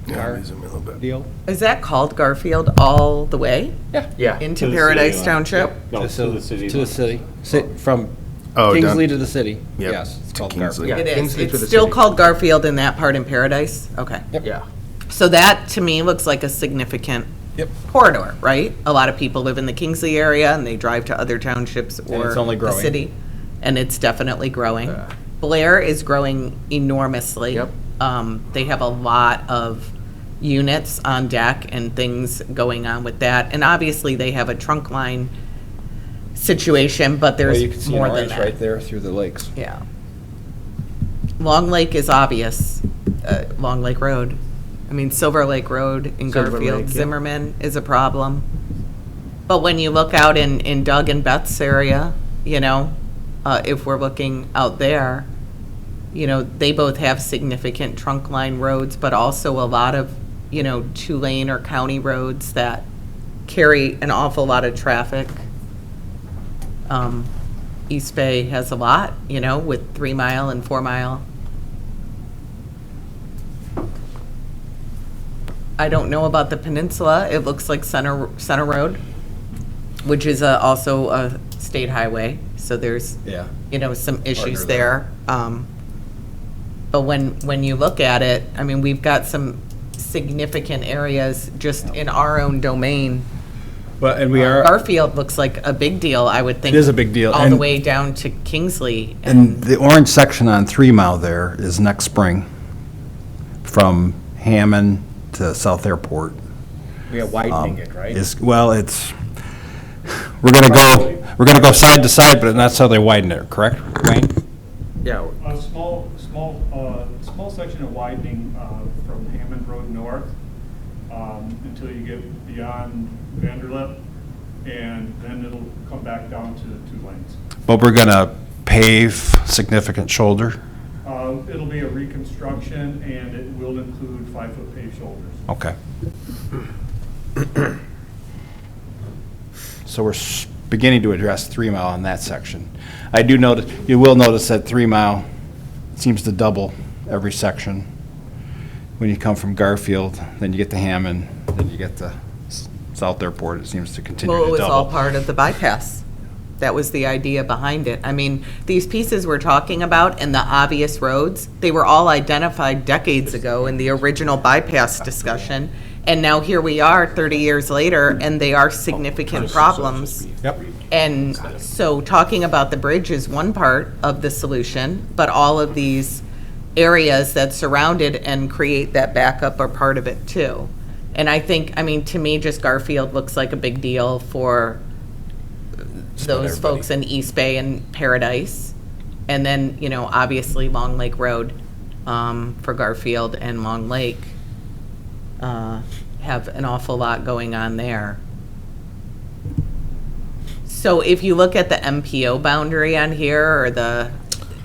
car deal? Is that called Garfield all the way? Yeah. Into Paradise Township? No, to the city. To the city. From Oh, down- Kingsley to the city. Yep, Yes, it's to called Kingsley. Garfield. It is. Kingsley to It's the still city. called Garfield in that part in Paradise? Okay. Yeah. So that, to me, looks like a significant corridor, right? A lot of people live in the Kingsley area, and they drive to other townships or it's only the growing. city, and it's definitely growing. Blair is growing enormously. Yep. They have a lot of units on deck and things going on with that, and obviously, they have a trunk line situation, but Well, there's you can see an more than orange that. right there through the lakes. Yeah. Long Lake is obvious, Long Lake Road. I mean, Silver Lake Road in Silver Garfield, Lake, yeah. Zimmerman is a problem. But when you look out in Doug and Beth's area, you know, if we're looking out there, you know, they both have significant trunk line roads, but also a lot of, you know, 2-lane or county roads that carry an awful lot of traffic. East Bay has a lot, you know, with 3 Mile and 4 Mile. I don't know about the peninsula. It looks like Center Road, which is also a state highway. So there's, Yeah. you know, some issues Partner there. there. But when you look at it, I mean, we've got some significant areas just in our own domain. Well, and we are, Garfield looks like a big deal, I would think. It is a big deal, All the and- way down to Kingsley. and the orange section on 3 Mile there is next spring, from Hammond to South Airport. We are widening it, right? Well, it's, we're gonna go side to side, but not so they widen it, correct, Wayne? Yeah. A small section of widening from Hammond Road north until you get beyond Vanderlip, and then it'll come back down to 2 lanes. But we're gonna pave significant shoulder, It'll be a reconstruction, and it will include 5-foot paved shoulders. okay. So we're beginning to address 3 Mile on that section. I do notice, you will notice that 3 Mile seems to double every section. When you come from Garfield, then you get to Hammond, then you get to South Airport, it seems to continue Well, it to was all double. part of the bypass. That was the idea behind it. I mean, these pieces we're talking about and the obvious roads, they were all identified decades ago in the original bypass discussion. And now here we are 30 years later, and they are significant problems. Yep. And so talking about the bridge is one part of the solution, but all of these areas that surround it and create that backup are part of it too. And I think, I mean, to me, just Garfield looks like a big deal for those folks in East Bay and Paradise. And then, you know, obviously Long Lake Road for Garfield and Long Lake have an awful lot going on there. So if you look at the MPO boundary on here, or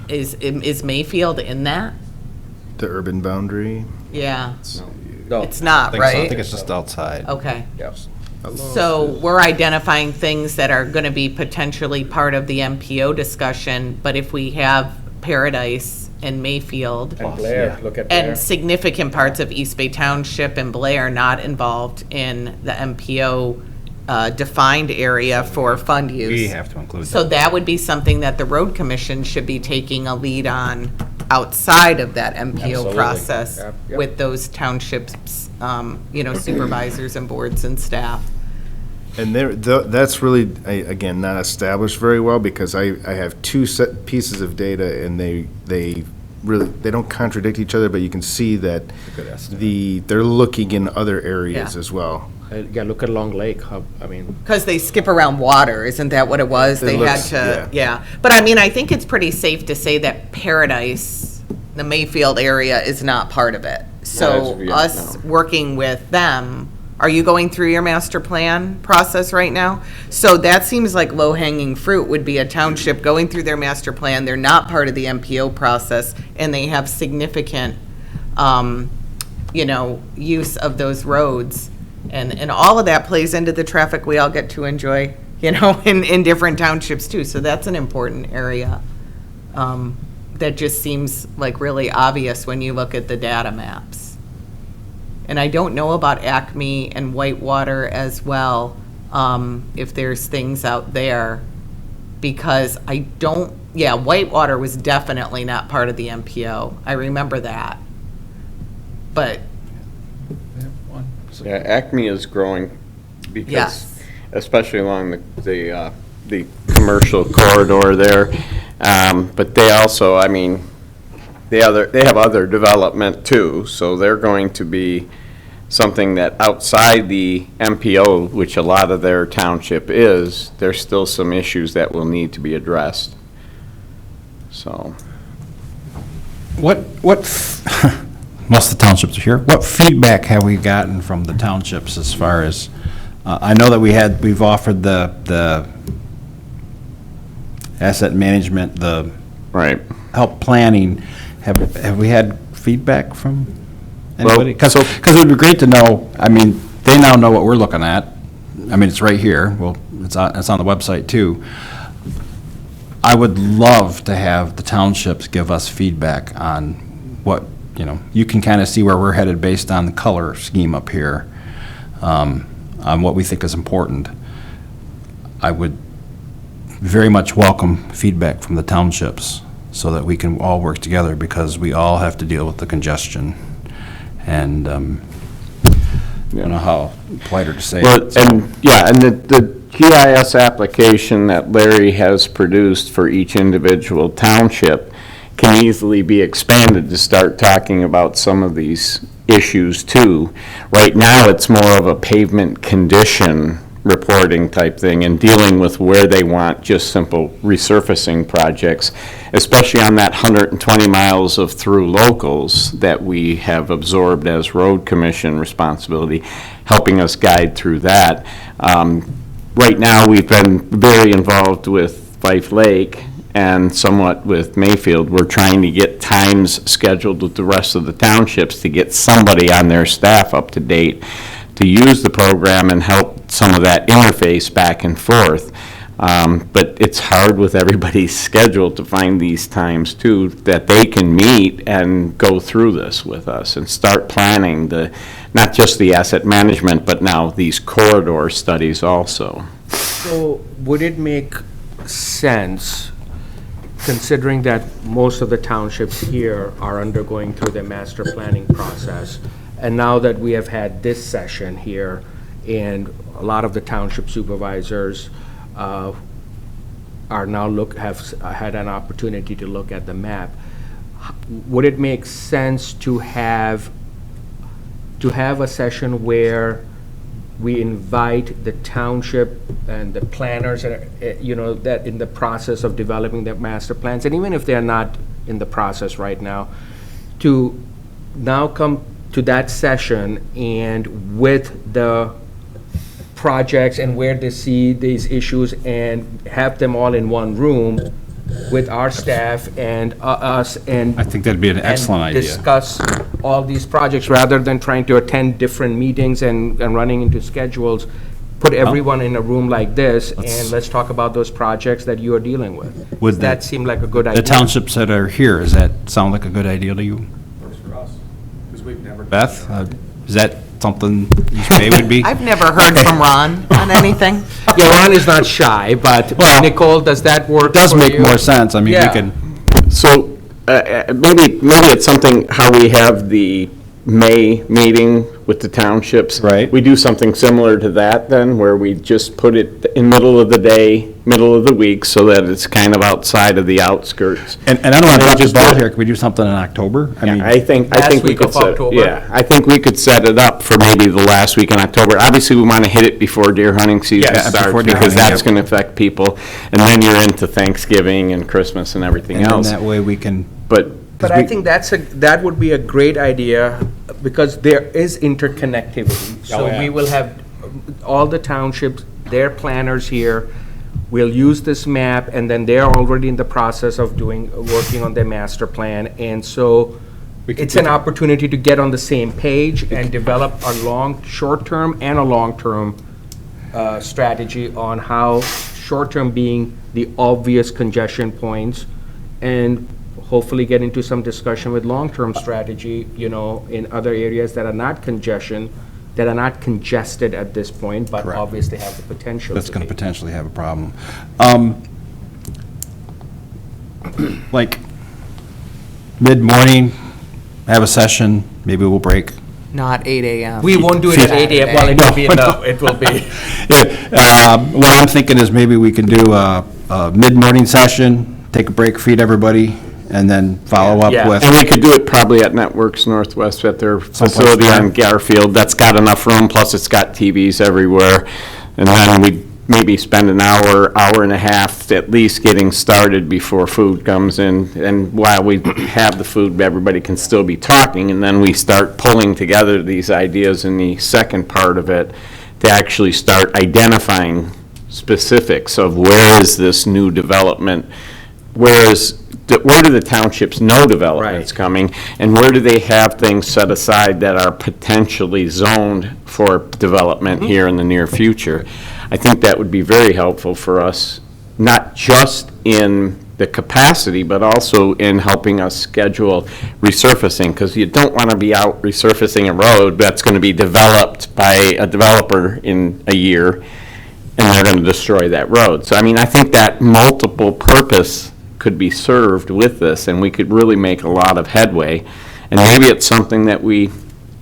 is Mayfield in that? The urban boundary. Yeah, No. it's not, I think right? it's just outside. Okay. Yes. So we're identifying things that are going to be potentially part of the MPO discussion, but if we have Paradise and Mayfield And Blair, look at Blair. and significant parts of East Bay Township and Blair not involved in the MPO defined area for fund use. We have to include So that. that would be something that the road commission should be taking a lead on outside of that MPO Absolutely. process Yep, yep. with those townships, you know, supervisors and boards and staff. And that's really, again, not established very well, because I have two set pieces of data, and they really, they don't contradict each other, but you can see that they're looking in other areas Yeah. as well. Yeah, look at Long Lake, I mean, Because they skip around water, isn't that what it was? It They looks- had to, yeah. But I mean, I think it's pretty safe to say that Paradise, the Mayfield area, is not part of it. So us working with them, are you going through your master plan process right now? So that seems like low-hanging fruit would be a township going through their master plan. They're not part of the MPO process, and they have significant, you know, use of those roads. And all of that plays into the traffic we all get to enjoy, you know, in different townships too. So that's an important area. that just seems like really obvious when you look at the data maps. And I don't know about Acme and Whitewater as well, if there's things out there, because I don't, Whitewater was definitely not part of the MPO. I remember that. But, Yeah, Acme is growing because, Yes. especially along the commercial corridor there. But they also, I mean, they have other development too, so they're going to be something that outside the MPO, which a lot of their township is, there's still some issues that will need to be addressed. So. Most of the townships are here. What feedback have we gotten from the townships as far as, I know that we've offered the asset management, the Right. help planning. Have we had feedback from anybody? Well, Because it would be great to know, I mean, they now know what we're looking at. I mean, it's right here. Well, it's on the website too. I would love to have the townships give us feedback on what, you can kind of see where we're headed based on the color scheme up here, on what we think is important. I would very much welcome feedback from the townships so that we can all work together, because we all have to deal with the congestion. And, I don't know how politer to say Well, it. and the GIS application that Larry has produced for each individual township can easily be expanded to start talking about some of these issues too. Right now, it's more of a pavement condition reporting type thing and dealing with where they want just simple resurfacing projects, especially on that 120 miles of through locals that we have absorbed as road commission responsibility, helping us guide through that. Right now, we've been very involved with Fife Lake and somewhat with Mayfield. We're trying to get times scheduled with the rest of the townships to get somebody on their staff up to date to use the program and help some of that interface back and forth. But it's hard with everybody's schedule to find these times too, that they can meet and go through this with us and start planning not just the asset management, but now these corridor studies also. So would it make sense, considering that most of the townships here are undergoing through their master planning process, and now that we have had this session here, and a lot of the township supervisors have had an opportunity to look at the map, would it make sense to have a session where we invite the township and the planners, that in the process of developing their master plans, and even if they're not in the process right now, to now come to that session and with the projects and where they see these issues, and have them all in one room with our staff and us, and I think that'd be an excellent idea. discuss all these projects, rather than trying to attend different meetings and running into schedules. Put everyone in a room like this, and let's talk about those projects that you are dealing with. Would Does that seem like a good idea? The townships that are here, does that sound like a good idea to you? Works for us, because we've never. Beth, is that something you say would be? I've never heard from Ron on anything. Yeah, Ron is not shy, but Nicole, does that work? It does for make you? more sense. I mean, we Yeah. can, So maybe it's something how we have the May meeting with the townships. Right. We do something similar to that then, where we just put it in middle of the day, middle of the week, so that it's kind of outside of the outskirts. and I don't want to And drop the just ball do it. here. Can we do something in October? I mean, I think Last we week could of set, October? yeah, I think we could set it up for maybe the last week in October. Obviously, we want to hit it before deer hunting season Yeah, starts, before deer because hunting, that's yep. going to affect people. And then you're into Thanksgiving and Christmas and everything and then else. that way we can, But But I think that would be a great idea, because there is interconnectivity. So yeah. we will have all the townships, their planners here, we'll use this map, and then they're already in the process of working on their master plan. And so it's an opportunity to get on the same page and develop a short-term and a long-term strategy on how, short-term being the obvious congestion points, and hopefully get into some discussion with long-term strategy, in other areas that are not congested at this point, but Correct. obviously have the potential That's to going be. to potentially have a problem. Like, mid-morning, have a session, maybe we'll break. Not 8 AM. We won't do it at 8 AM, well, it will be, it will be. What I'm thinking is maybe we can do a mid-morning session, take a break, feed everybody, and then follow up Yeah. with. And we could do it probably at Networks Northwest at their facility there. on Garfield. That's got enough room, plus it's got TVs everywhere. And then we'd maybe spend an hour, hour and a half at least getting started before food comes in. And while we have the food, everybody can still be talking. And then we start pulling together these ideas in the second part of it to actually start identifying specifics of where is this new development, where do the townships know development's coming, and where do they have things set aside that are potentially zoned for development here in the near future? I think that would be very helpful for us, not just in the capacity, but also in helping us schedule resurfacing, because you don't want to be out resurfacing a road that's going to be developed by a developer in a year, and they're going to destroy that road. So, I mean, I think that multiple purpose could be served with this, and we could really make a lot of headway. And maybe it's something that we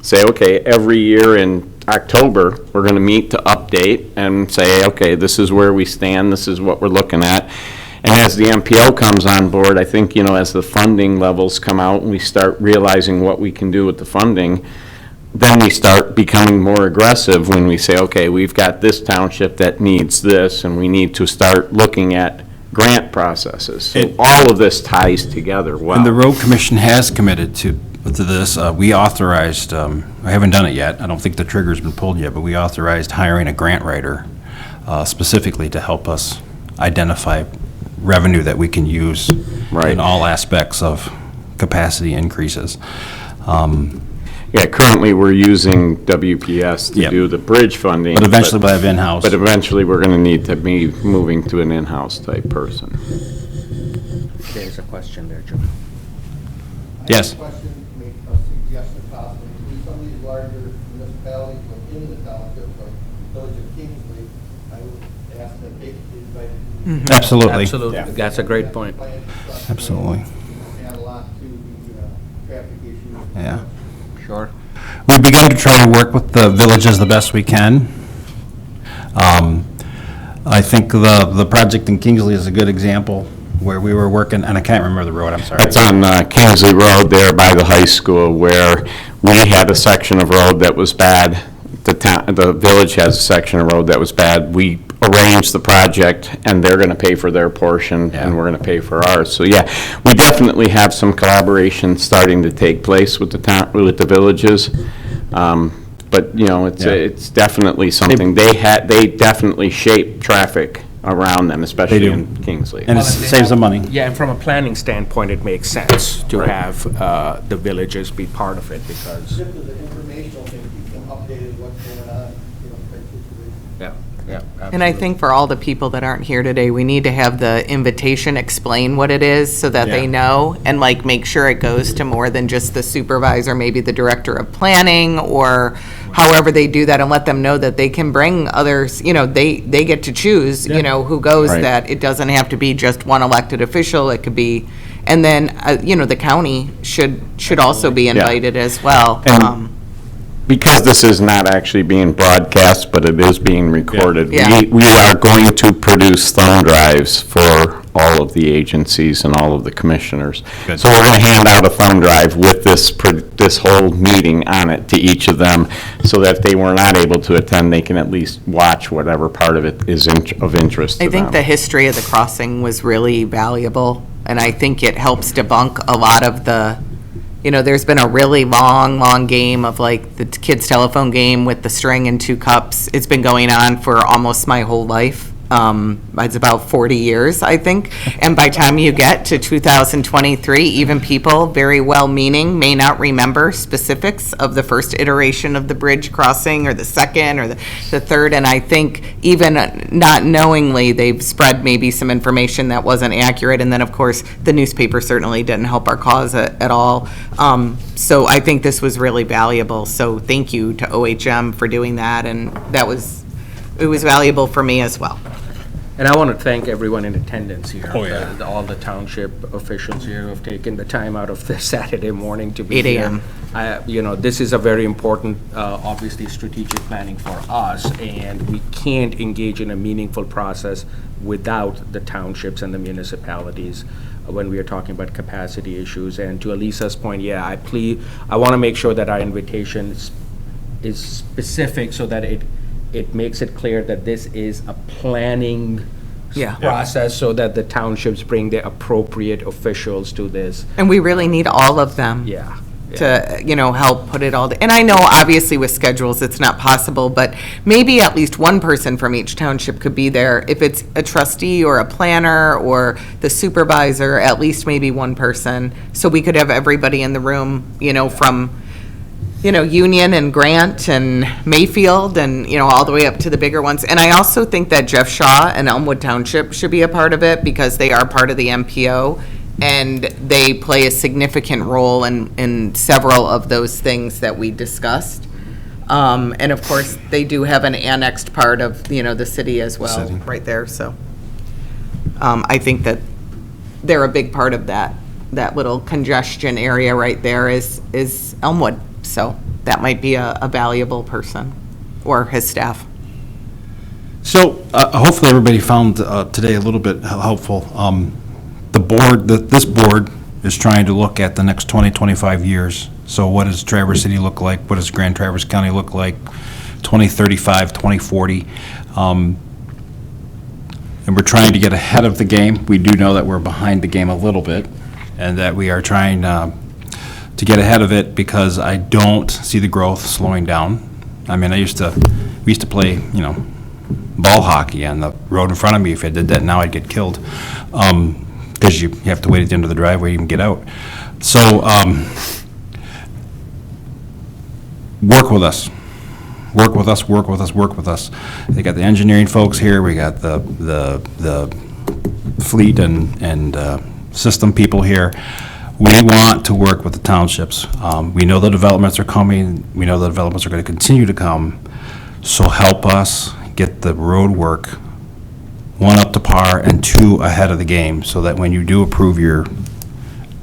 say, okay, every year in October, we're going to meet to update and say, okay, this is where we stand, this is what we're looking at. And as the MPO comes on board, I think, as the funding levels come out and we start realizing what we can do with the funding, then we start becoming more aggressive when we say, okay, we've got this township that needs this, and we need to start looking at grant processes. So all of this ties together well. And the road commission has committed to this. We authorized, I haven't done it yet, I don't think the trigger's been pulled yet, but we authorized hiring a grant writer specifically to help us identify revenue that we can use in all aspects of capacity increases. Yeah, currently, we're using WPS to do the bridge funding. But eventually we'll have in-house. But eventually, we're going to need to be moving to an in-house type person. There's a question there, Joe. Yes. Question, make a suggestion possibly, to some of these larger municipalities within the township, like Village of Kingsley, I would ask that they be invited. Absolutely. Absolutely, that's a great point. Absolutely. Add a lot to the traffic issues. Yeah. Sure. We've begun to try to work with the villages the best we can. I think the project in Kingsley is a good example where we were working, and I can't remember the road, I'm sorry. It's on Kingsley Road there by the high school, where we had a section of road that was bad. The village has a section of road that was bad. We arranged the project, and they're going to pay for their portion, and we're going to pay for ours. So, yeah, we definitely have some collaboration starting to take place with the villages. But, it's definitely something, they definitely shape traffic around them, especially in Kingsley. And it saves them money. Yeah, and from a planning standpoint, it makes sense to have the villages be part of it, because. Just as an informational thing, keep them updated what's going on, type situation. Yeah, yeah. And I think for all the people that aren't here today, we need to have the invitation explain what it is so that they know, and make sure it goes to more than just the supervisor, maybe the director of planning, or however they do that, and let them know that they can bring others, they get to choose, who goes, that it doesn't have to be just one elected official, it could be, and then, the county should also be invited as well. And because this is not actually being broadcast, but it is being recorded, we are going to produce thumb drives for all of the agencies and all of the commissioners. So we're going to hand out a thumb drive with this whole meeting on it to each of them, so that if they were not able to attend, they can at least watch whatever part of it is of interest to I them. think the history of the crossing was really valuable, and I think it helps debunk a lot of the, there's been a really long game of the kids' telephone game with the string and 2 cups. It's been going on for almost my whole life. It's about 40 years, I think. And by the time you get to 2023, even people very well-meaning may not remember specifics of the first iteration of the bridge crossing, or the second, or the third. And I think even not knowingly, they've spread maybe some information that wasn't accurate. And then, of course, the newspaper certainly didn't help our cause at all. So I think this was really valuable. So thank you to OHM for doing that. And it was valuable for me as well. And I want to thank everyone in attendance here. Oh, yeah. All the township officials here who have taken the time out of their Saturday morning to be 8 here. a.m. This is a very important, obviously, strategic planning for us, and we can't engage in a meaningful process without the townships and the municipalities when we are talking about capacity issues. And to Elisa's point, yeah, I want to make sure that our invitation is specific so that it makes it clear that this is a planning process, so that the townships bring the appropriate officials to this. And we really need all of them. Yeah. To, help put it all, and I know obviously with schedules it's not possible, but maybe at least one person from each township could be there. If it's a trustee or a planner or the supervisor, at least maybe one person, so we could have everybody in the room, from Union and Grant and Mayfield and, all the way up to the bigger ones. And I also think that Jeff Shaw and Elmwood Township should be a part of it, because they are part of the MPO and they play a significant role in several of those things that we discussed. And of course, they do have an annexed part of, the city as well, right there. So I think that they're a big part of that little congestion area right there is Elmwood. So that might be a valuable person, or his staff. So hopefully everybody found today a little bit helpful. This board is trying to look at the next 20, 25 years. So what does Traverse City look like? What does Grand Traverse County look like? 2035, 2040. And we're trying to get ahead of the game. We do know that we're behind the game a little bit, and that we are trying to get ahead of it, because I don't see the growth slowing down. I mean, we used to play, ball hockey on the road in front of me. If I did that now, I'd get killed, because you have to wait at the end of the driveway to even get out. So work with us. Work with us, work with us, work with us. They got the engineering folks here, we got the fleet and system people here. We want to work with the townships. We know the developments are coming. We know the developments are going to continue to come. So help us get the road work, one, up to par, and two, ahead of the game, so that when you do approve your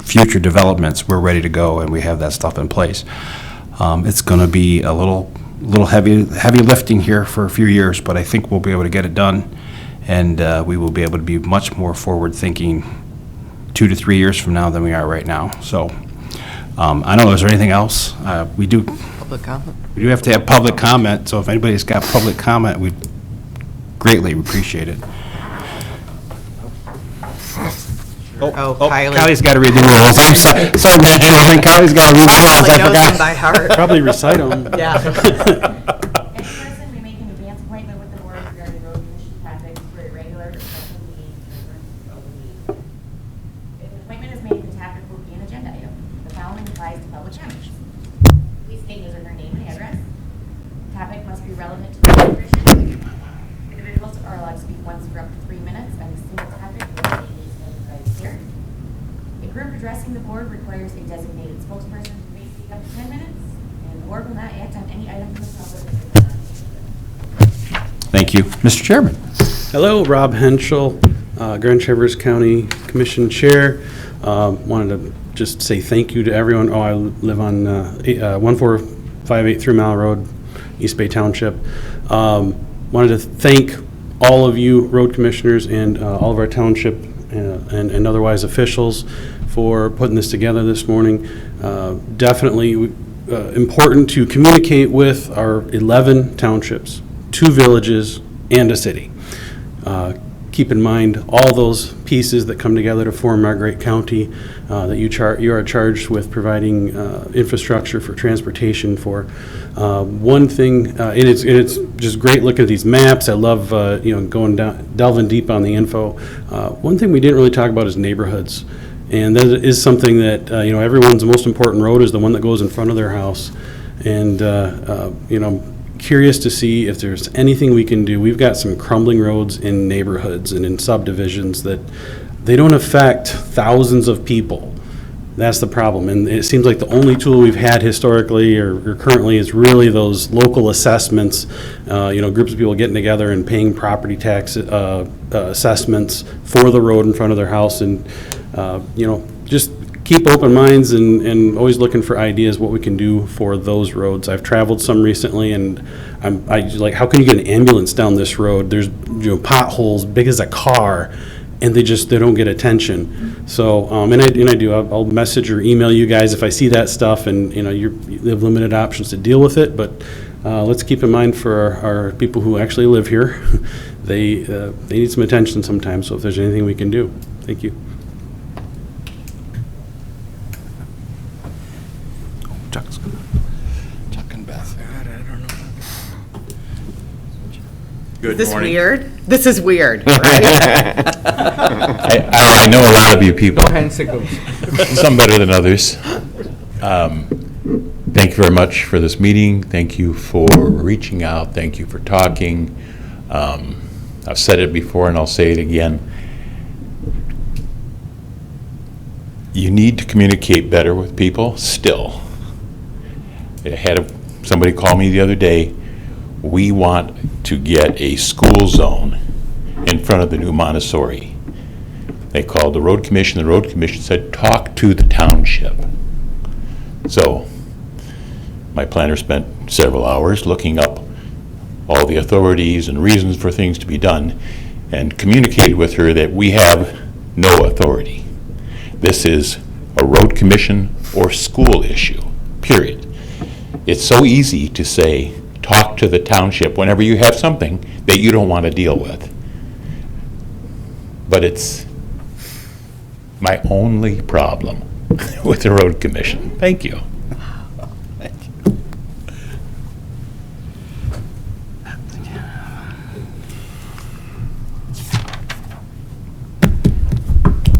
future developments, we're ready to go and we have that stuff in place. It's going to be a little heavy lifting here for a few years, but I think we'll be able to get it done, and we will be able to be much more forward-thinking 2 to 3 years from now than we are right now. So I don't know, is there anything else? We do Public comment. We do have to have public comment, so if anybody's got public comment, we'd greatly appreciate it. Kylie's got to read the rules. I'm sorry, Naturally, Kylie's got to read the rules. I Probably knows them forgot. by heart. Probably recite them. Yeah. Each person may make an advance appointment with the board regarding road commission topics for a regular or special meeting or open meeting. If an appointment is made, the topic will be an agenda item. The following applies to public comments. Please state his or her name and address. The topic must be relevant to the commission. Individuals are allowed to speak once for up to 3 minutes on a single topic without any specified here. A group addressing the board requires a designated spokesperson who may speak up to 10 minutes, and the board will not act on any item from the public. Thank you. Mr. Chairman. Hello, Rob Henschel, Grand Traverse County Commission Chair. Wanted to just say thank you to everyone. I live on 1458 3 Mile Road, East Bay Township. Wanted to thank all of you road commissioners and all of our township and otherwise officials for putting this together this morning. Definitely important to communicate with our 11 townships, 2 villages, and a city. keep in mind all those pieces that come together to form our great county, that you are charged with providing infrastructure for transportation for. One thing, and it's just great looking at these maps. I love going down, delving deep on the info. One thing we didn't really talk about is neighborhoods. And that is something that, everyone's most important road is the one that goes in front of their house. And, curious to see if there's anything we can do. We've got some crumbling roads in neighborhoods and in subdivisions that they don't affect thousands of people. That's the problem. And it seems like the only tool we've had historically or currently is really those local assessments, groups of people getting together and paying property tax assessments for the road in front of their house. And, just keep open minds and always looking for ideas what we can do for those roads. I've traveled some recently, and I like, how can you get an ambulance down this road? There's potholes big as a car, and they don't get attention. So I'll message or email you guys if I see that stuff, and you have limited options to deal with it. But let's keep in mind for our people who actually live here, they need some attention sometimes. So if there's anything we can do, thank you. Chuck and Beth. God, I don't know. Is this weird? This is weird, right? I know a lot of you people. Some better than others. Thank you very much for this meeting. Thank you for reaching out. Thank you for talking. I've said it before and I'll say it again. You need to communicate better with people still. I had somebody call me the other day. We want to get a school zone in front of the new Montessori. They called the road commission. The road commission said, talk to the township. So my planner spent several hours looking up all the authorities and reasons for things to be done and communicated with her that we have no authority. This is a road commission or school issue, period. It's so easy to say, talk to the township whenever you have something that you don't want to deal with. But it's my only problem with the road commission. Thank you.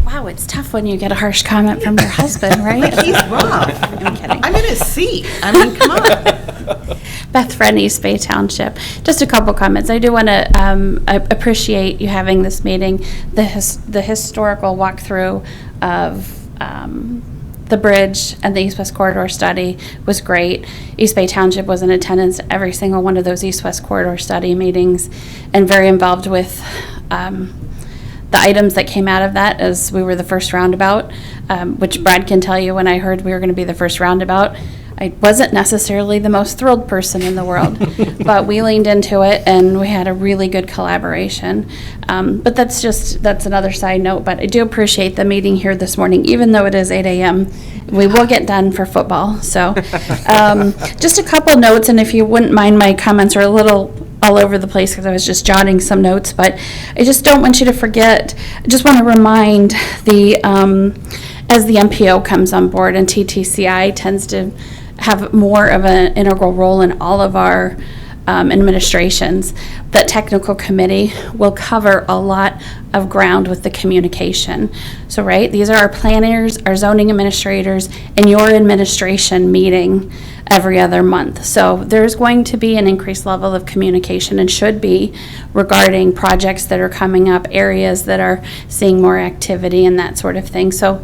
Wow, it's tough when you get a harsh comment from your husband, right? He's rough. I'm kidding. I'm in his seat. I mean, come on. Beth Friend, East Bay Township. Just a couple comments. I do want to appreciate you having this meeting. The historical walkthrough of the bridge and the East-West Corridor study was great. East Bay Township was in attendance at every single one of those East-West Corridor study meetings and very involved with the items that came out of that, as we were the first roundabout, which Brad can tell you, when I heard we were going to be the first roundabout, I wasn't necessarily the most thrilled person in the world, but we leaned into it and we had a really good collaboration. But that's another side note, but I do appreciate the meeting here this morning, even though it is 8 a.m. We will get done for football. So just a couple notes, and if you wouldn't mind, my comments are a little all over the place because I was just jotting some notes, but I just don't want you to forget. I just want to remind as the MPO comes on board, and TTCI tends to have more of an integral role in all of our administrations, that technical committee will cover a lot of ground with the communication. So, right, these are our planners, our zoning administrators, and your administration meeting every other month. So there's going to be an increased level of communication, and should be, regarding projects that are coming up, areas that are seeing more activity and that sort of thing. So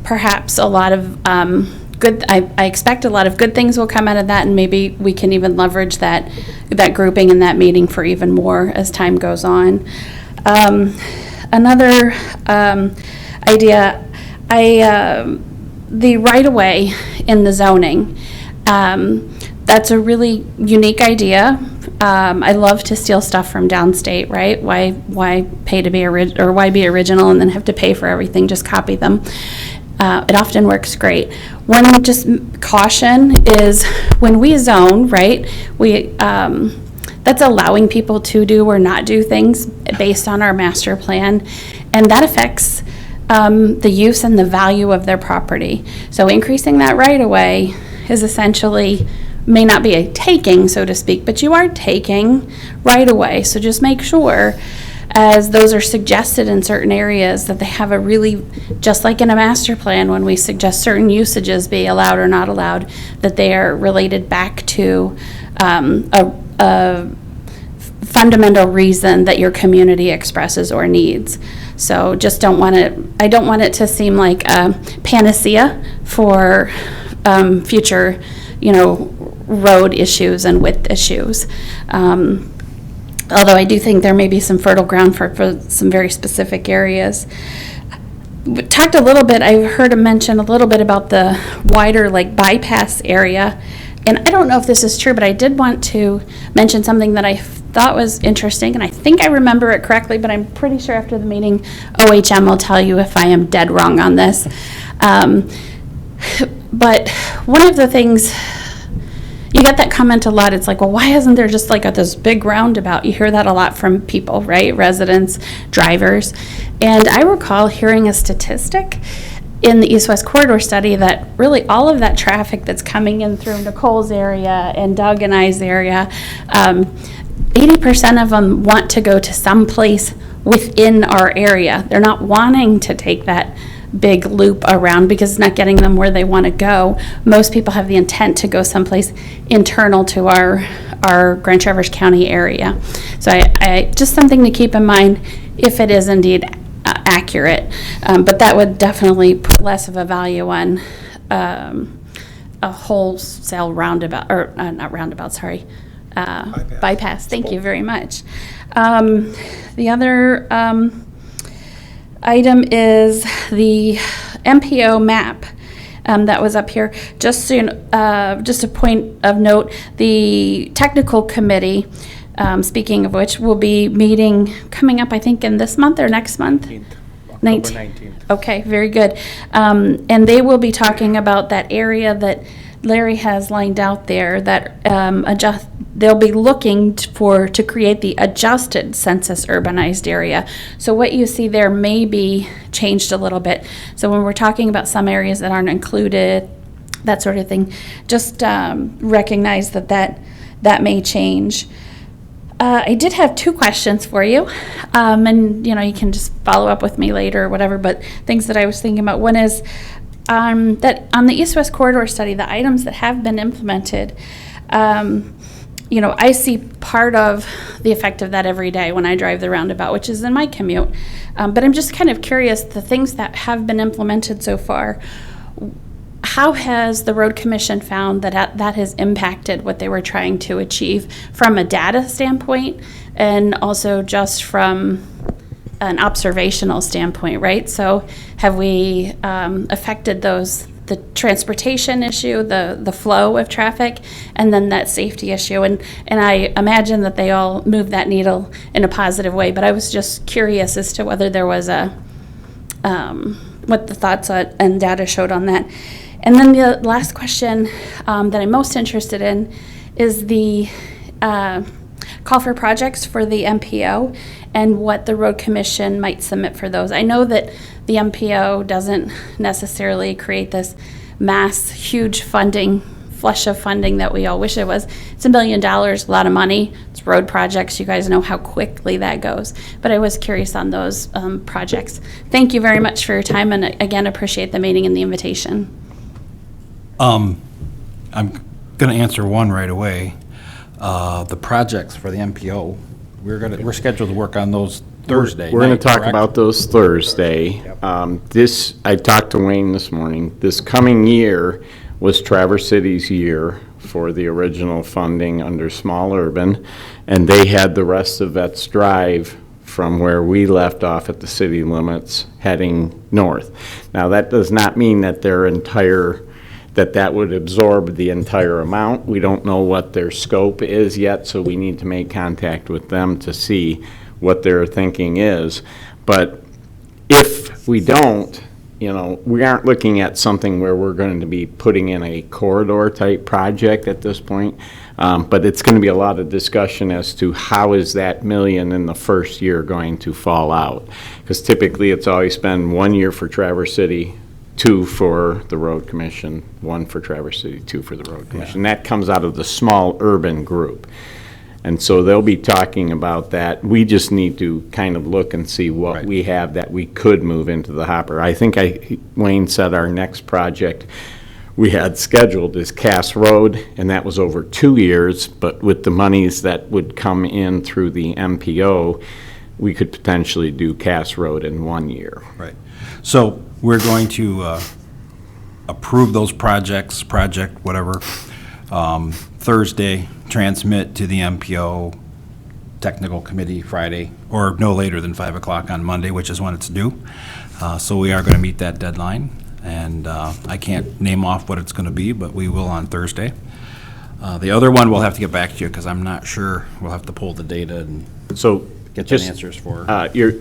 perhaps a lot of I expect a lot of good things will come out of that, and maybe we can even leverage that grouping in that meeting for even more as time goes on. Another idea, the right-of-way in the zoning, that's a really unique idea. I love to steal stuff from downstate, right? Why pay to be or why be original and then have to pay for everything? Just copy them. It often works great. One just caution is when we zone, right, that's allowing people to do or not do things based on our master plan. And that affects the use and the value of their property. So increasing that right of way is essentially, may not be a taking, so to speak, but you are taking right of way. So just make sure, as those are suggested in certain areas, that they have a really, just like in a master plan, when we suggest certain usages be allowed or not allowed, that they are related back to a fundamental reason that your community expresses or needs. So just don't want it, I don't want it to seem like a panacea for future, road issues and width issues. Although I do think there may be some fertile ground for some very specific areas. We talked a little bit, I heard him mention a little bit about the wider bypass area. And I don't know if this is true, but I did want to mention something that I thought was interesting, and I think I remember it correctly, but I'm pretty sure after the meeting, OHM will tell you if I am dead wrong on this. But one of the things, you get that comment a lot, it's like, well, why isn't there just this big roundabout? You hear that a lot from people, right? Residents, drivers. And I recall hearing a statistic in the East-West Corridor study that really all of that traffic that's coming in through Nicole's area and Doug and I's area, 80% of them want to go to some place within our area. They're not wanting to take that big loop around because it's not getting them where they want to go. Most people have the intent to go someplace internal to our Grand Traverse County area. So I just something to keep in mind if it is indeed accurate. But that would definitely put less of a value on a wholesale roundabout, or not roundabout, sorry, bypass. Thank you very much. The other item is the MPO map that was up here. Just a point of note, the technical committee, speaking of which, will be meeting coming up, I think, in this month or next month? 19th. Okay, very good. And they will be talking about that area that Larry has lined out there, that they'll be looking to create the adjusted census urbanized area. So what you see there may be changed a little bit. So when we're talking about some areas that aren't included, that sort of thing, just recognize that may change. I did have two questions for you, and you can just follow up with me later or whatever, but things that I was thinking about. One is that on the East-West Corridor study, the items that have been implemented, I see part of the effect of that every day when I drive the roundabout, which is in my commute. But I'm just kind of curious, the things that have been implemented so far, how has the Road Commission found that has impacted what they were trying to achieve from a data standpoint and also just from an observational standpoint, right? So have we affected the transportation issue, the flow of traffic, and then that safety issue? And I imagine that they all move that needle in a positive way, but I was just curious as to whether there was what the thoughts and data showed on that. And then the last question that I'm most interested in is the call for projects for the MPO and what the Road Commission might submit for those. I know that the MPO doesn't necessarily create this mass, huge flush of funding that we all wish it was. It's $1 million, a lot of money. It's road projects. You guys know how quickly that goes. But I was curious on those projects. Thank you very much for your time, and again, appreciate the meeting and the invitation. I'm going to answer one right away. The projects for the MPO, we're scheduled to work on those Thursday. We're going to talk correct? about those Thursday. I talked to Wayne this morning. This coming year was Traverse City's year for the original funding under Small Urban, and they had the rest of Vets Drive from where we left off at the city limits heading north. Now, that does not mean that that would absorb the entire amount. We don't know what their scope is yet, so we need to make contact with them to see what their thinking is. But if we don't, you know, we aren't looking at something where we're going to be putting in a corridor type project at this point. But it's going to be a lot of discussion as to how is that million in the first year going to fall out? Because typically it's always been 1 year for Traverse City, 2 for the road commission, 1 for Traverse City, 2 for the road commission. That comes out of the small urban group. And so they'll be talking about that. We just need to kind of look and see what we have that we could move into the hopper. I think Wayne said our next project we had scheduled is Cass Road, and that was over 2 years, but with the monies that would come in through the MPO, we could potentially do Cass Road in 1 year. Right. So we're going to approve those project, whatever, Thursday, transmit to the MPO technical committee Friday, or no later than 5 o'clock on Monday, which is when it's due. So we are going to meet that deadline, and I can't name off what it's going to be, but we will on Thursday. The other one, we'll have to get back to you, because I'm not sure. We'll have to pull the data and So get just, the answers for.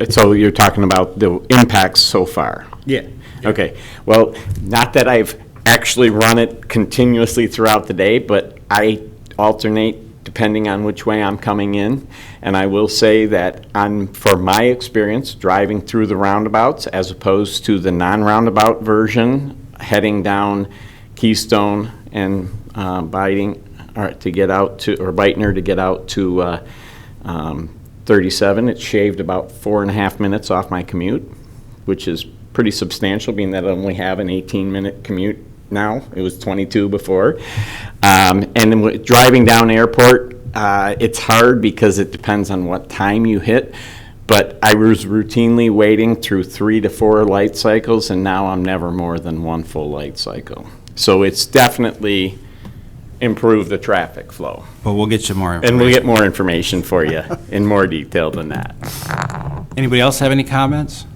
So you're talking about the impacts so far? Yeah. Okay. Well, not that I've actually run it continuously throughout the day, but I alternate depending on which way I'm coming in. And I will say that for my experience, driving through the roundabouts as opposed to the non-roundabout version, heading down Keystone and Beitner to get out to 37, it shaved about 4.5 minutes off my commute, which is pretty substantial, being that I only have an 18-minute commute now. It was 22 before. And then driving down Airport, it's hard because it depends on what time you hit. But I was routinely waiting through 3 to 4 light cycles, and now I'm never more than 1 full light cycle. So it's definitely improved the traffic flow. But we'll get you more information. And we'll get more information for you in more detail than that. Anybody else have any comments?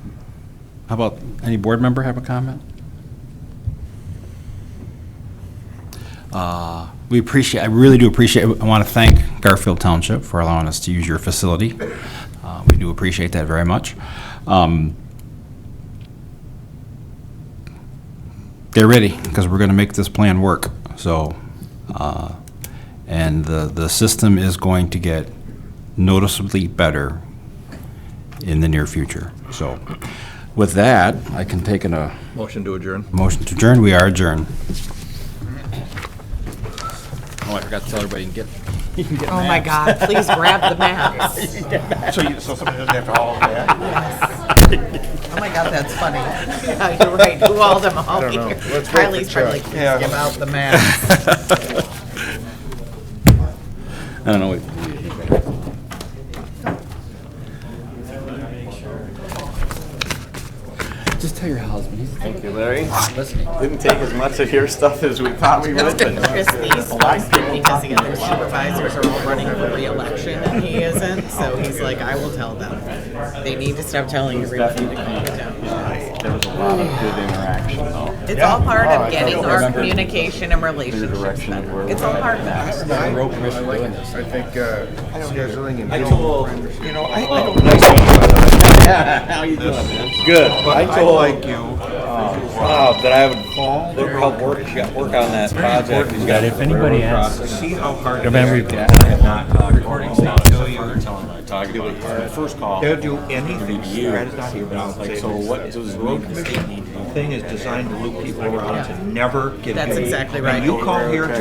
How about, any board member have a comment? I really do appreciate, I want to thank Garfield Township for allowing us to use your facility. We do appreciate that very much. They're ready, because we're going to make this plan work. So, and the system is going to get noticeably better in the near future. So, with that, I can take a Motion to adjourn. motion to adjourn. We are adjourned. Oh, I forgot to tell everybody you can get Oh my God, please grab the maps. So somebody doesn't have to haul that? Oh my God, that's funny. Yeah, you're right, who hauled them all I don't know. here? Let's wait for Kylie's probably, Chuck. please Yeah. give out the maps. I don't know. Just tell your husband. Thank you, Larry. Didn't take as much of your stuff as we thought we would. Chris East wants to, because the other supervisors are all running for re-election and he isn't, so he's like, I will tell them. They need to stop telling everybody to calm it down. There was a lot of good interaction, though. It's all part of getting our communication and relationships better. It's all part of that. The road commission doing this. I think scheduling and. I told, you know, I don't How you doing, man? Good. But I told like you, that I would call, they help work on that project. If anybody asks, see how hard it November- is. Recording until you first call. They'll do anything. Brad is not here, but I'll say so what does the road commission thing is designed to loop people around to never get. That's paid. exactly When right. you call here to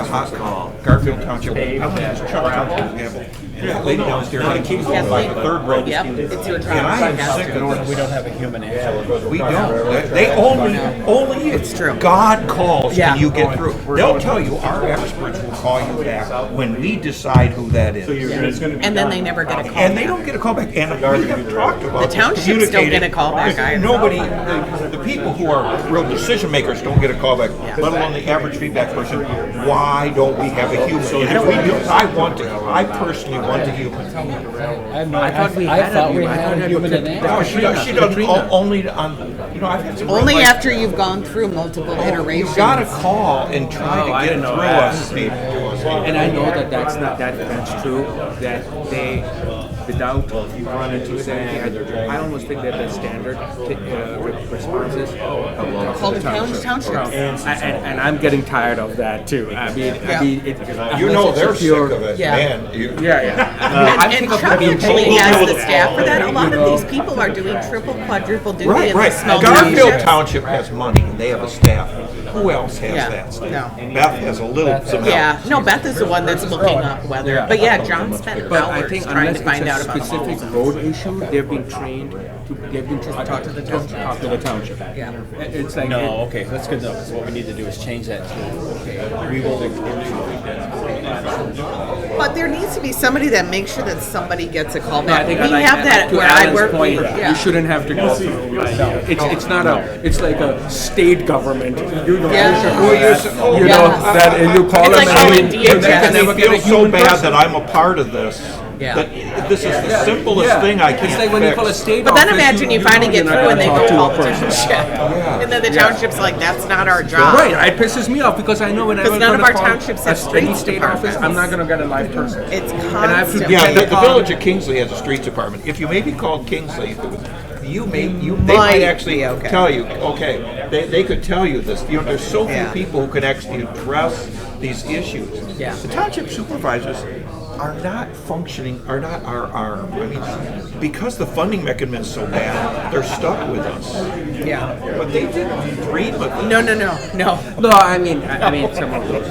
Garfield Township, I went to Chuck Township, for example, and that lady downstairs, I keep going like the third road. Yep, it's your And I turn. am sick of this. We don't have a human answer. We don't. They only It's true. God calls Yeah. and you get through. They'll tell you, our experts will call you back when we decide who that is. And then they never get a call. And they don't get a call back. And we have talked about The townships don't get a call back either. Nobody, the people who are real decision makers don't get a call back, let alone the average feedback person. Why don't we have a human? And if we do, I personally want a human. I thought we had a human in No, she does only on, you know, I've had some. Only real, like, after you've gone through multiple iterations. You've got to call and try to get through us. And I know that's true, that they without running into saying, I almost think that the standard responses Call the townships. And I'm getting tired of that too. I mean, You know they're sick of it, Yeah. man. And Chuck actually has the staff for that. A lot of these people are doing triple, quadruple duty Right, in right. the small Garfield townships. Township has money, and they have a staff. Who else has Yeah, that staff? no. Beth has a little, some help. Yeah, no, Beth is the one that's looking up whether, but yeah, John spent But I hours think trying unless to find out it's a about all specific of road issue, they've been trained they've been trained talk to the township. Talk to the township. Yeah. It's like. No, okay, that's good enough, 'cause what we need to do is change that to, okay, we will. But there needs to be somebody that makes sure that somebody gets a call I back. think We I like have that to where I Alan's work. point, Yeah. you shouldn't have to go through. It's not it's like a state government. You know, Yeah. you know that and you call It's them like and calling you DHS. can never I get a feel so human bad person. that I'm a part of this. Yeah. That this is the simplest thing I can't It's like when you call a fix. state But then office, imagine you finally get you're not through and they gonna go talk call to the a person. township. And then the township's like, that's not our job. Right, it pisses me off because I know when I'm Because none of gonna our call townships have a streets state office, I'm not gonna get a live person. It's And I have to constant. Yeah, depend the upon- village of Kingsley has a streets department. If you maybe called Kingsley, if it was, they Might might actually be okay. tell you, okay, they could tell you this. You know, there's so few Yeah. people who can actually address these issues. Yeah. The township supervisors are not functioning, are not our arm. I mean, because the funding mechanism is so bad, they're stuck with us. Yeah. But they didn't dream of it. No. No, I mean, some of those.